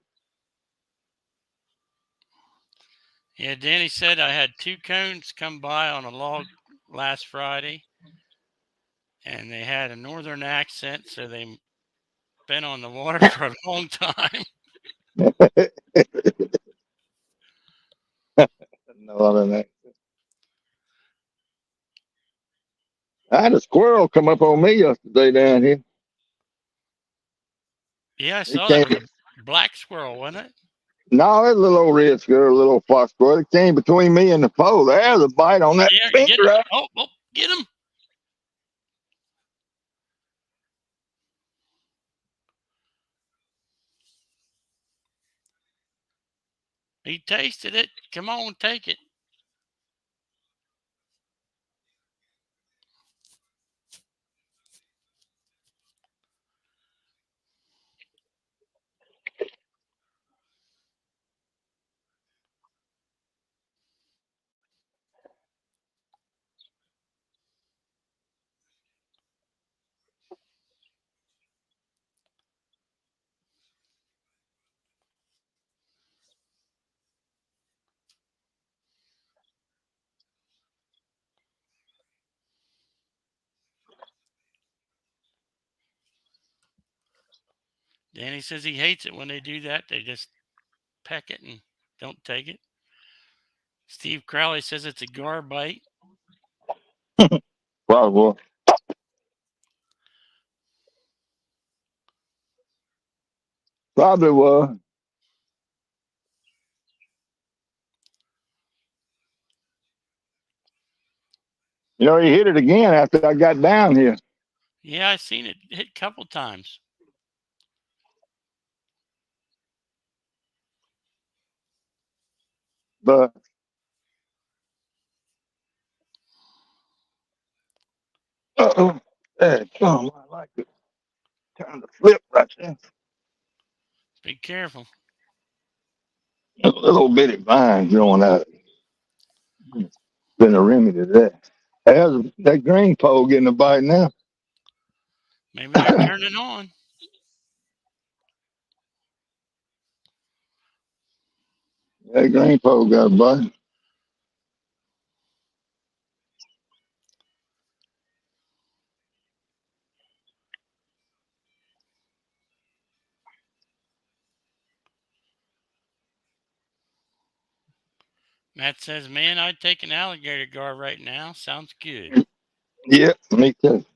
Yeah, Danny said I had 2 cones come by on a log last Friday, and they had a northern accent, so they've been on the water for a long time. No other than that. I had a squirrel come up on me yesterday down here. Yeah, I He saw that came. was a black squirrel, wasn't it? No, it's a little old red squirrel, a little fox squirrel. It came between me and the pole. There's a bite on that Yeah, pink get it. right. Oh, get him. He tasted it. Come on, take it. Danny says he hates it when they do that. They just peck it and don't take it. Steve Crowley says it's a gar bite. Probably. Probably was. You know, he hit it again after I got down here. Yeah, I seen it hit a couple times. But uh-oh, there it comes. I like it. Turn the flip right there. Be careful. A little bitty vine growing out. Been a remedy to that. There's that green pole getting a bite now. Maybe they're turning on. That green pole got a bite. Matt says, man, I'd take an alligator gar right now. Sounds good. Yeah, me too.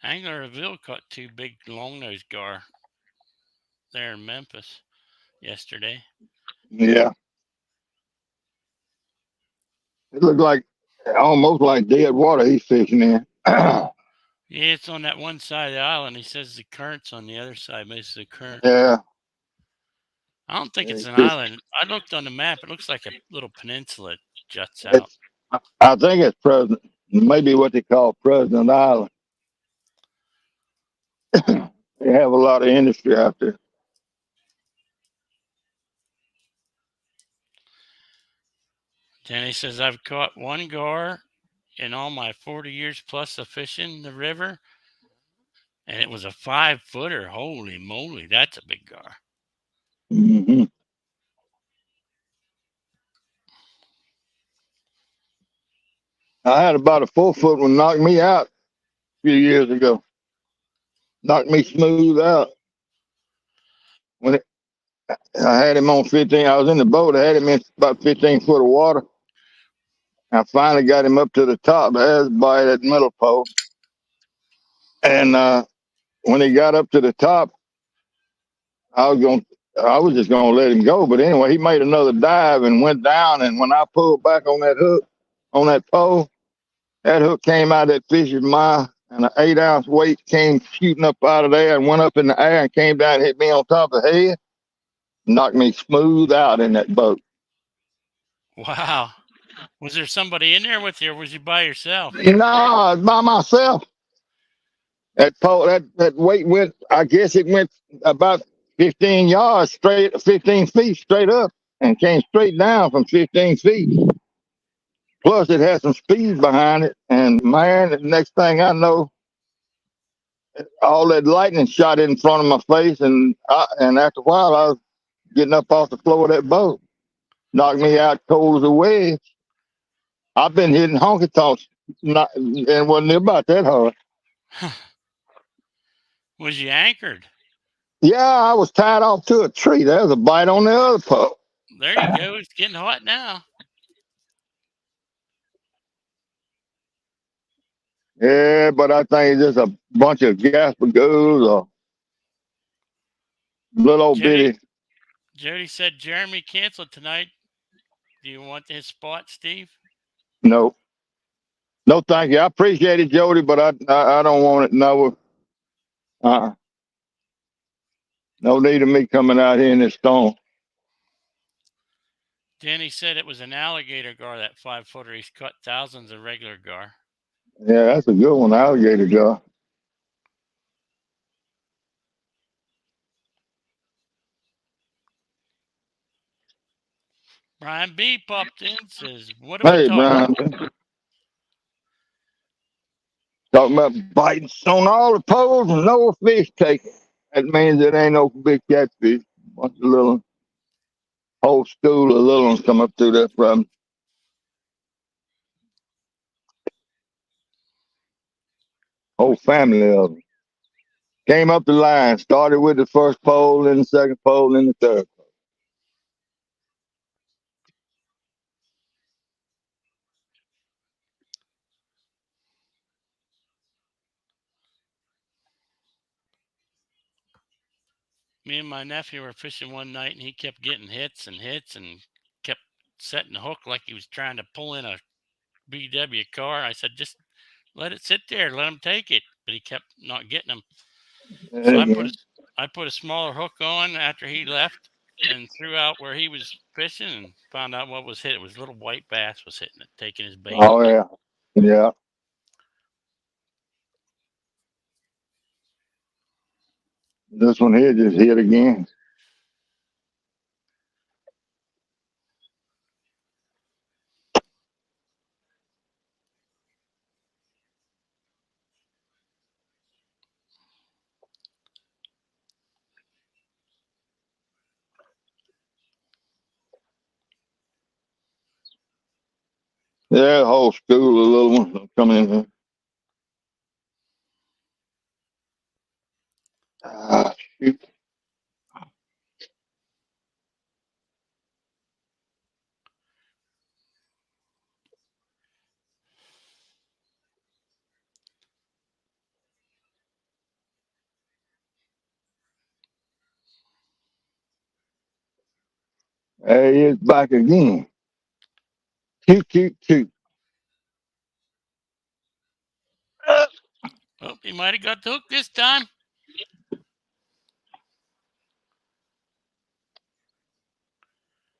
Angler Ville caught 2 big long-nosed gar there in Memphis yesterday. Yeah, it looked like almost like dead water he's fishing in. Yeah, it's on that one side of the island. He says the current's on the other side, but it's the current. Yeah, I don't think it's it's an just, island. I looked on the map. It looks like a little peninsula that juts out. it's. I think it's President, maybe what they call President Island. They have a lot of industry out there. Then he says, I've caught one gar in all my 40 years plus of fishing the river, and it was a 5 footer. Holy moly, that's a big gar. Hmm. I had about a 4 foot one knock me out a few years ago. Knocked me smooth out. When it, I had him on 15, I was in the boat. I had him in about 15 foot of water. I finally got him up to the top. There's by that middle pole. And when he got up to the top, I was going. I was just gonna let him go. But anyway, he made another dive and went down. And when I pulled back on that hook, on that pole, that hook came out of that fish's mouth, and an 8 ounce weight came shooting up out of there and went up in the air and came down and hit me on top of the head, knocked me smooth out in that boat. Wow. Was there somebody in there with you, or was you by yourself? No, by myself. That pole, that weight went. I guess it went about 15 yards straight, 15 feet straight up, and came straight down from 15 feet. Plus, it had some speed behind it, and man, the next thing I know, all that lightning shot in front of my face, and after a while, I was getting up off the floor of that boat, knocked me out cold as a wedge. I've been hitting honky tonks, not and wasn't about that hard. Was you anchored? Yeah, I was tied off to a tree. There was a bite on the other pole. There you go. It's getting hot now. Yeah, but I think it's just a bunch of gaspagoos or little old Jody bitty. Jody said Jeremy canceled tonight. Do you want his spot, Steve? No, no, thank you. I appreciate it, Jody, but I don't want it. No, no need of me coming out here in this storm. Danny said it was an alligator gar, that 5 footer. He's caught thousands of regular gar. Yeah, that's a good one, alligator jaw. Brian B popped in, says, what are we Hey, talking Brian, about? talking about biting on all the poles and no fish taken. That means it ain't no big catfish. Bunch of little whole school of little ones come up through there from whole family of them. Came up the line, started with the first pole, then the second pole, then the third. Me and my nephew were fishing one night, and he kept getting hits and hits and kept setting the hook like he was trying to pull in a BW car. I said, just let it sit there, let him take it. But he kept not getting them. So Again. I put a smaller hook on after he left and threw out where he was fishing and found out what was hit. It was a little white bass was hitting it, taking his bait. Oh yeah, yeah. This one here just hit again. Yeah, a whole school of little ones coming in here. Ah, shoot. There he is back again. Toot, toot, toot. Oh, he might have got the hook this time.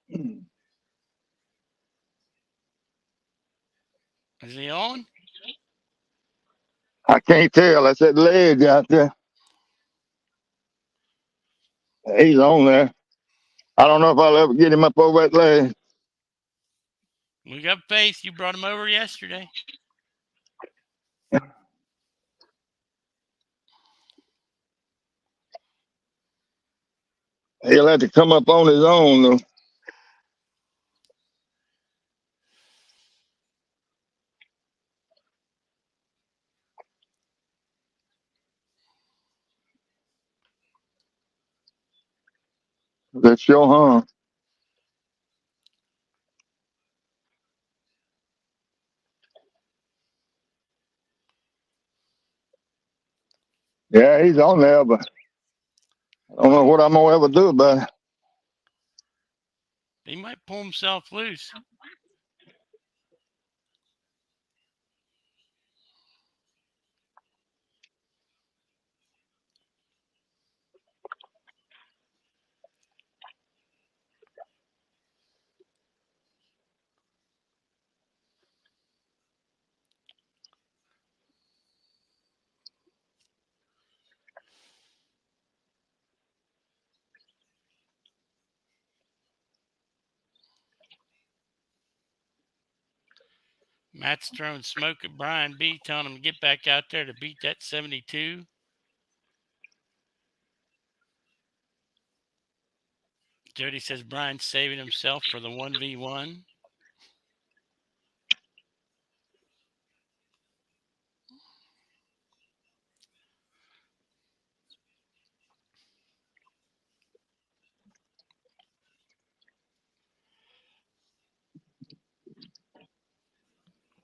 Is he on? I can't tell. That's that ledge out there. He's on there. I don't know if I'll ever get him up over that ledge. We got faith. You brought him over yesterday. He'll have to come up on his own, though. That's your harm. Yeah, he's on there, but I don't know what I'm gonna ever do about it. He might pull himself loose. Matt's throwing smoke at Brian B, telling him to get back out there to beat that 72. Jody says Brian's saving himself for the 1v1.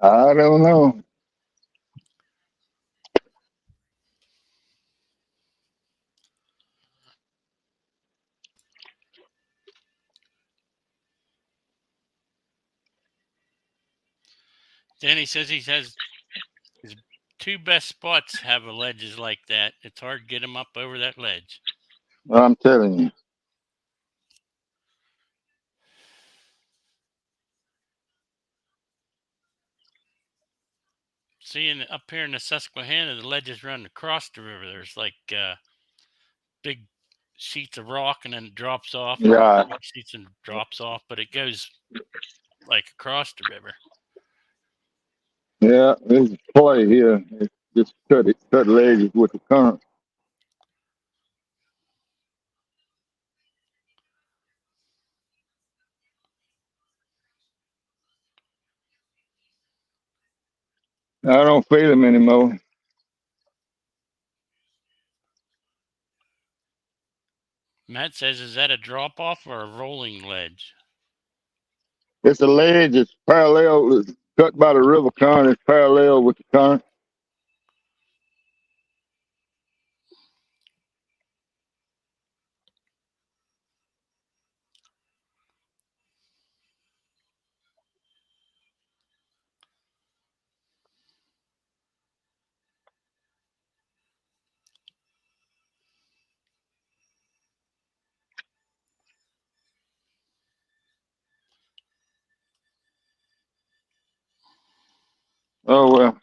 I don't know. Danny says he has his two best spots have ledges like that. It's hard to get him up over that ledge. I'm telling you. Seeing up here in the Susquehanna, the ledges run across the river. There's like big sheets of rock and then it drops off, or Yeah, big sheets and drops off, but it goes like across the river. yeah. There's play here. It's just cut ledges with the current. I don't feel him anymore. Matt says, is that a drop off or a rolling ledge? It's a ledge. It's parallel. It's cut by the river current. It's parallel with the current. Oh well.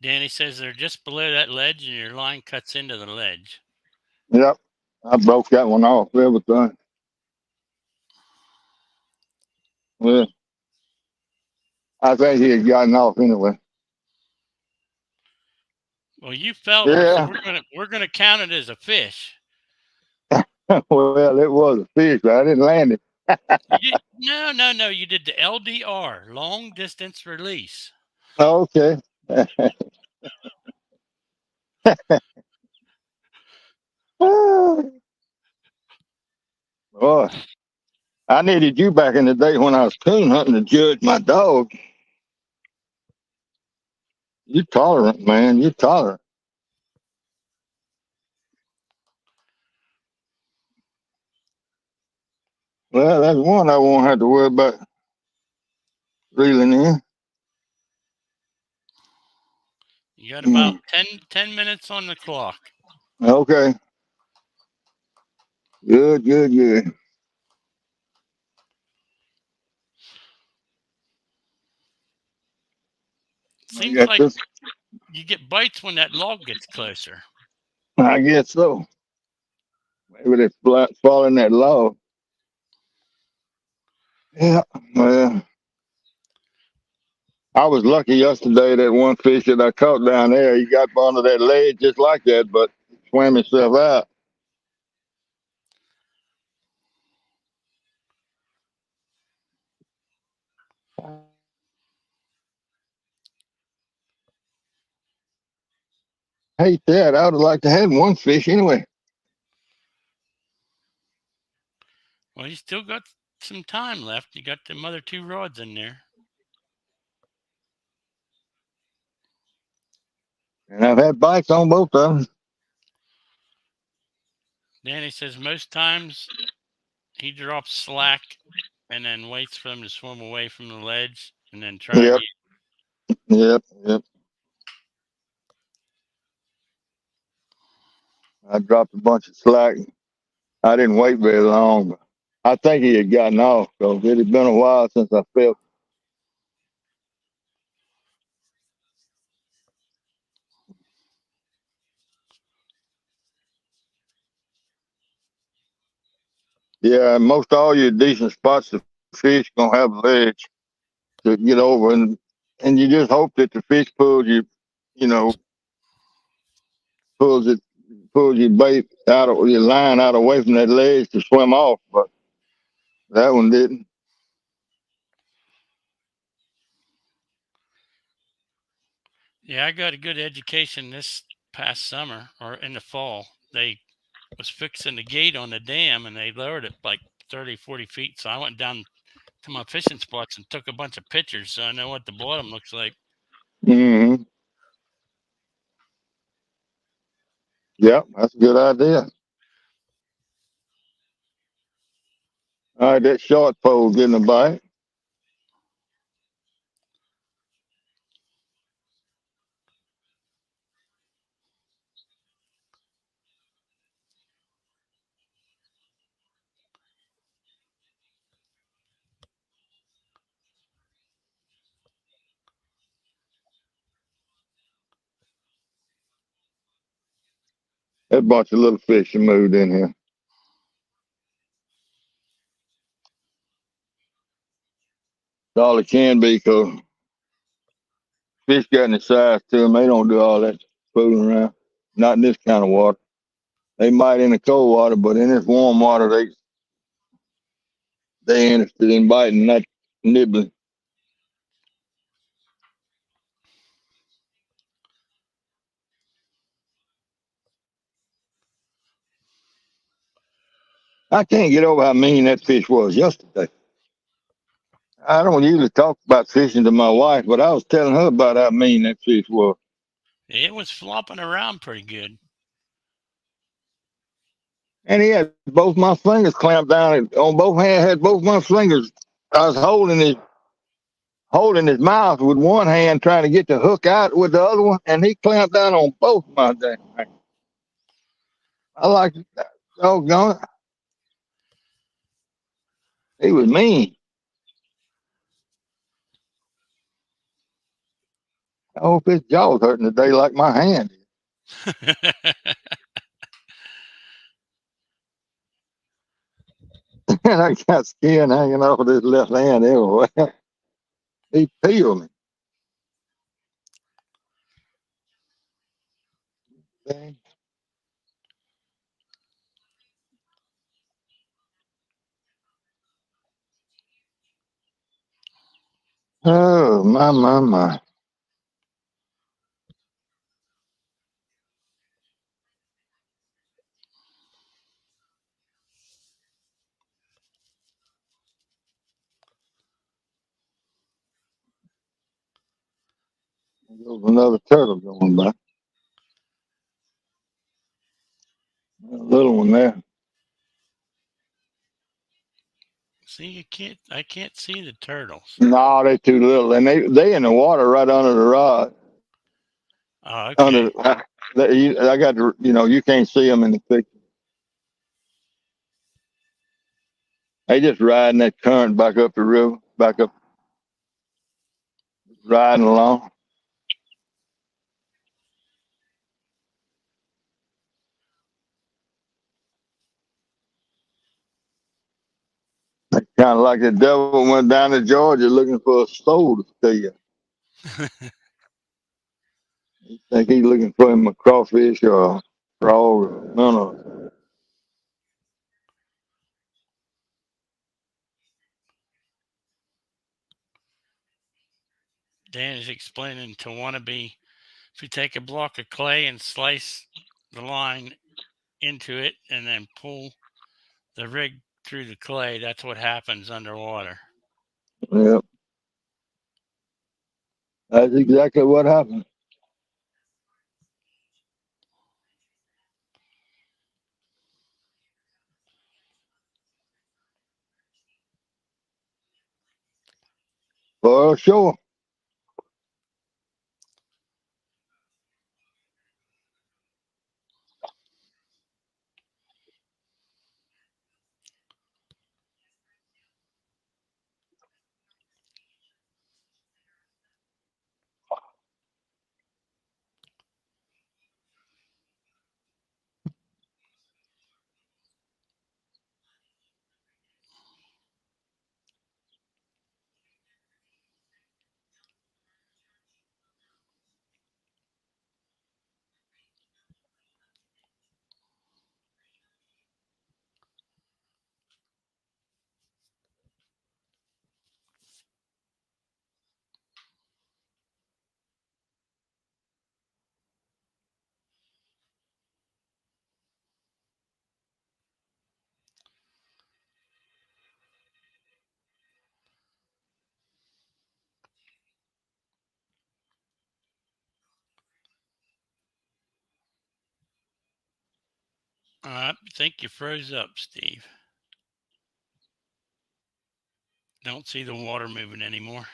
Danny says they're just below that ledge and your line cuts into the ledge. Yep. I broke that one off. Everything. Well, I think he had gotten off anyway. Well, you felt it, so Yeah. we're gonna count it as a fish. Well, it was a fish, but I didn't land it. You did no. You did the LDR, long distance release. Okay. Boy, I needed you back in the day when I was coon hunting to judge my dog. You tolerant, man. You tolerant. Well, that's one I won't have to worry about reeling in. You got about Mm. 10 minutes on the clock. Okay. Good, good, good. I Seems got like this. you get bites when that log gets closer. I guess so. Maybe they fall in that log. Yeah. Well, I was lucky yesterday that one fish that I caught down there, he got under that ledge just like that, but swam himself out. I hate that. I would have liked to have one fish anyway. Well, you still got some time left. You got them other two rods in there. And I've had bites on both of them. Danny says most times he drops slack and then waits for them to swim away from the ledge and then try Yep, again. yep, yep. I dropped a bunch of slack. I didn't wait very long, but I think he had gotten off because it had been a while since I felt. Yeah, most all your decent spots, the fish gonna have a ledge to get over, and you just hope that the fish pulls you know, pulls it, pulls your bait out of your line out away from that ledge to swim off. But that one didn't. Yeah, I got a good education this past summer or in the fall. They was fixing the gate on the dam and they lowered it like 30, 40 feet. So I went down to my fishing spots and took a bunch of pictures so I know what the bottom looks like. Mm-hmm. Yep, that's a good idea. All right, that short pole getting a bite. That bunch of little fish have moved in here. It's all it can be because fish got any size to them. They don't do all that fooling around. Not in this kind of water. They might in the cold water, but in this warm water, they interested in biting, not nibbling. I can't get over how mean that fish was yesterday. I don't usually talk about fishing to my wife, but I was telling her about how mean that fish was. It was flopping around pretty good. And he had both my fingers clamped down on both hands, had both my fingers. I was holding his mouth with one hand, trying to get the hook out with the other one, and he clamped down on both my damn hands. I like that. Doggone it. He was mean. I hope his jaw's hurting today like my hand is. And I got skin hanging off of this left hand everywhere. He peeled me. Oh, my, my, my. There was another turtle going by. A little one there. See, I can't see the turtles. No, they too little, and they in the water right under the rod. Oh, Under, okay. I got to, you can't see them in the picture. They just riding that current back up the river, back up, riding along. Kind of like the devil went down to Georgia looking for a soul to steal. Think he's looking for him a crawfish or a frog. Or, no. Dan is explaining to wannabe if you take a block of clay and slice the line into it and then pull the rig through the clay, that's what happens underwater. Yep, that's exactly what happened. For sure. I think you froze up, Steve. Don't see the water moving anymore.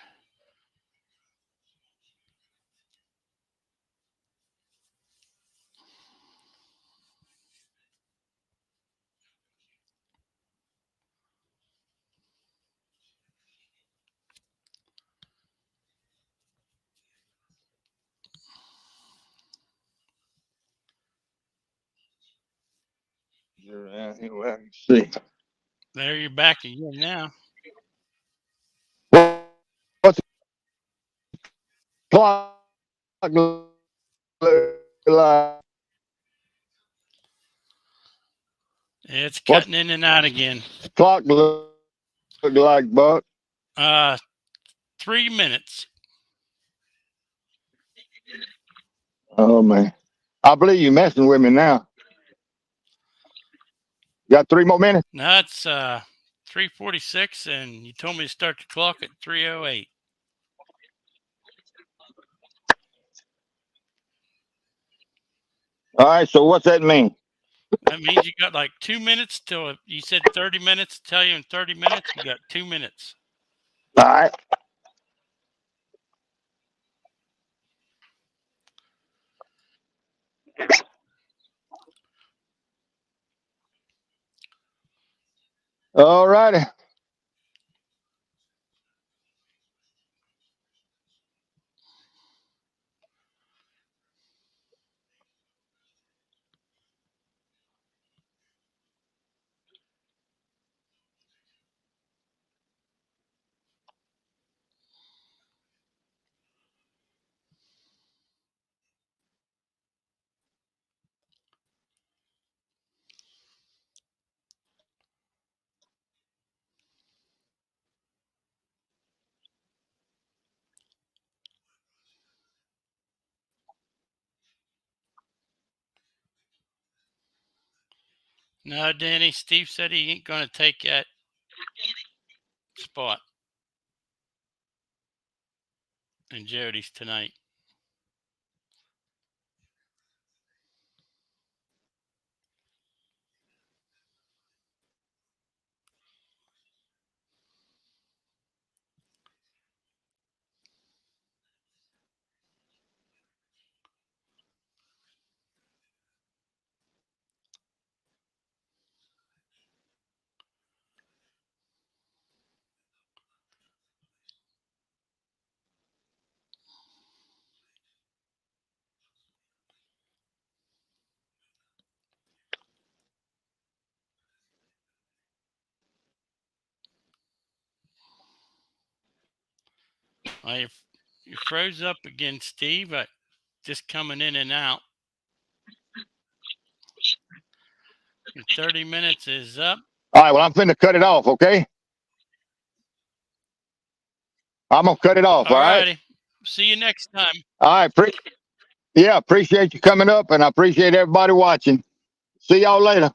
Anyway, I can see. There you're back again now. What's the clock look like? It's What's cutting in and out again. the clock look like, Buck? Uh, 3 minutes. Oh man, I believe you messing with me now. Got 3 more minutes. Now it's 3:46, and you told me to start the clock at 3:08. All right. So what's that mean? That means you got like 2 minutes till you said 30 minutes. Tell you in 30 minutes, you got 2 minutes. All right. All righty. No, Danny, Steve said he ain't going to take that spot in Jody's tonight. Well, you froze up again, Steve. Just coming in and out. Your 30 minutes is up. All right, well, I'm finna cut it off, okay? I'm gonna cut it off, all All right? righty. See you next time. All right, appreciate you coming up, and I appreciate everybody watching. See y'all later.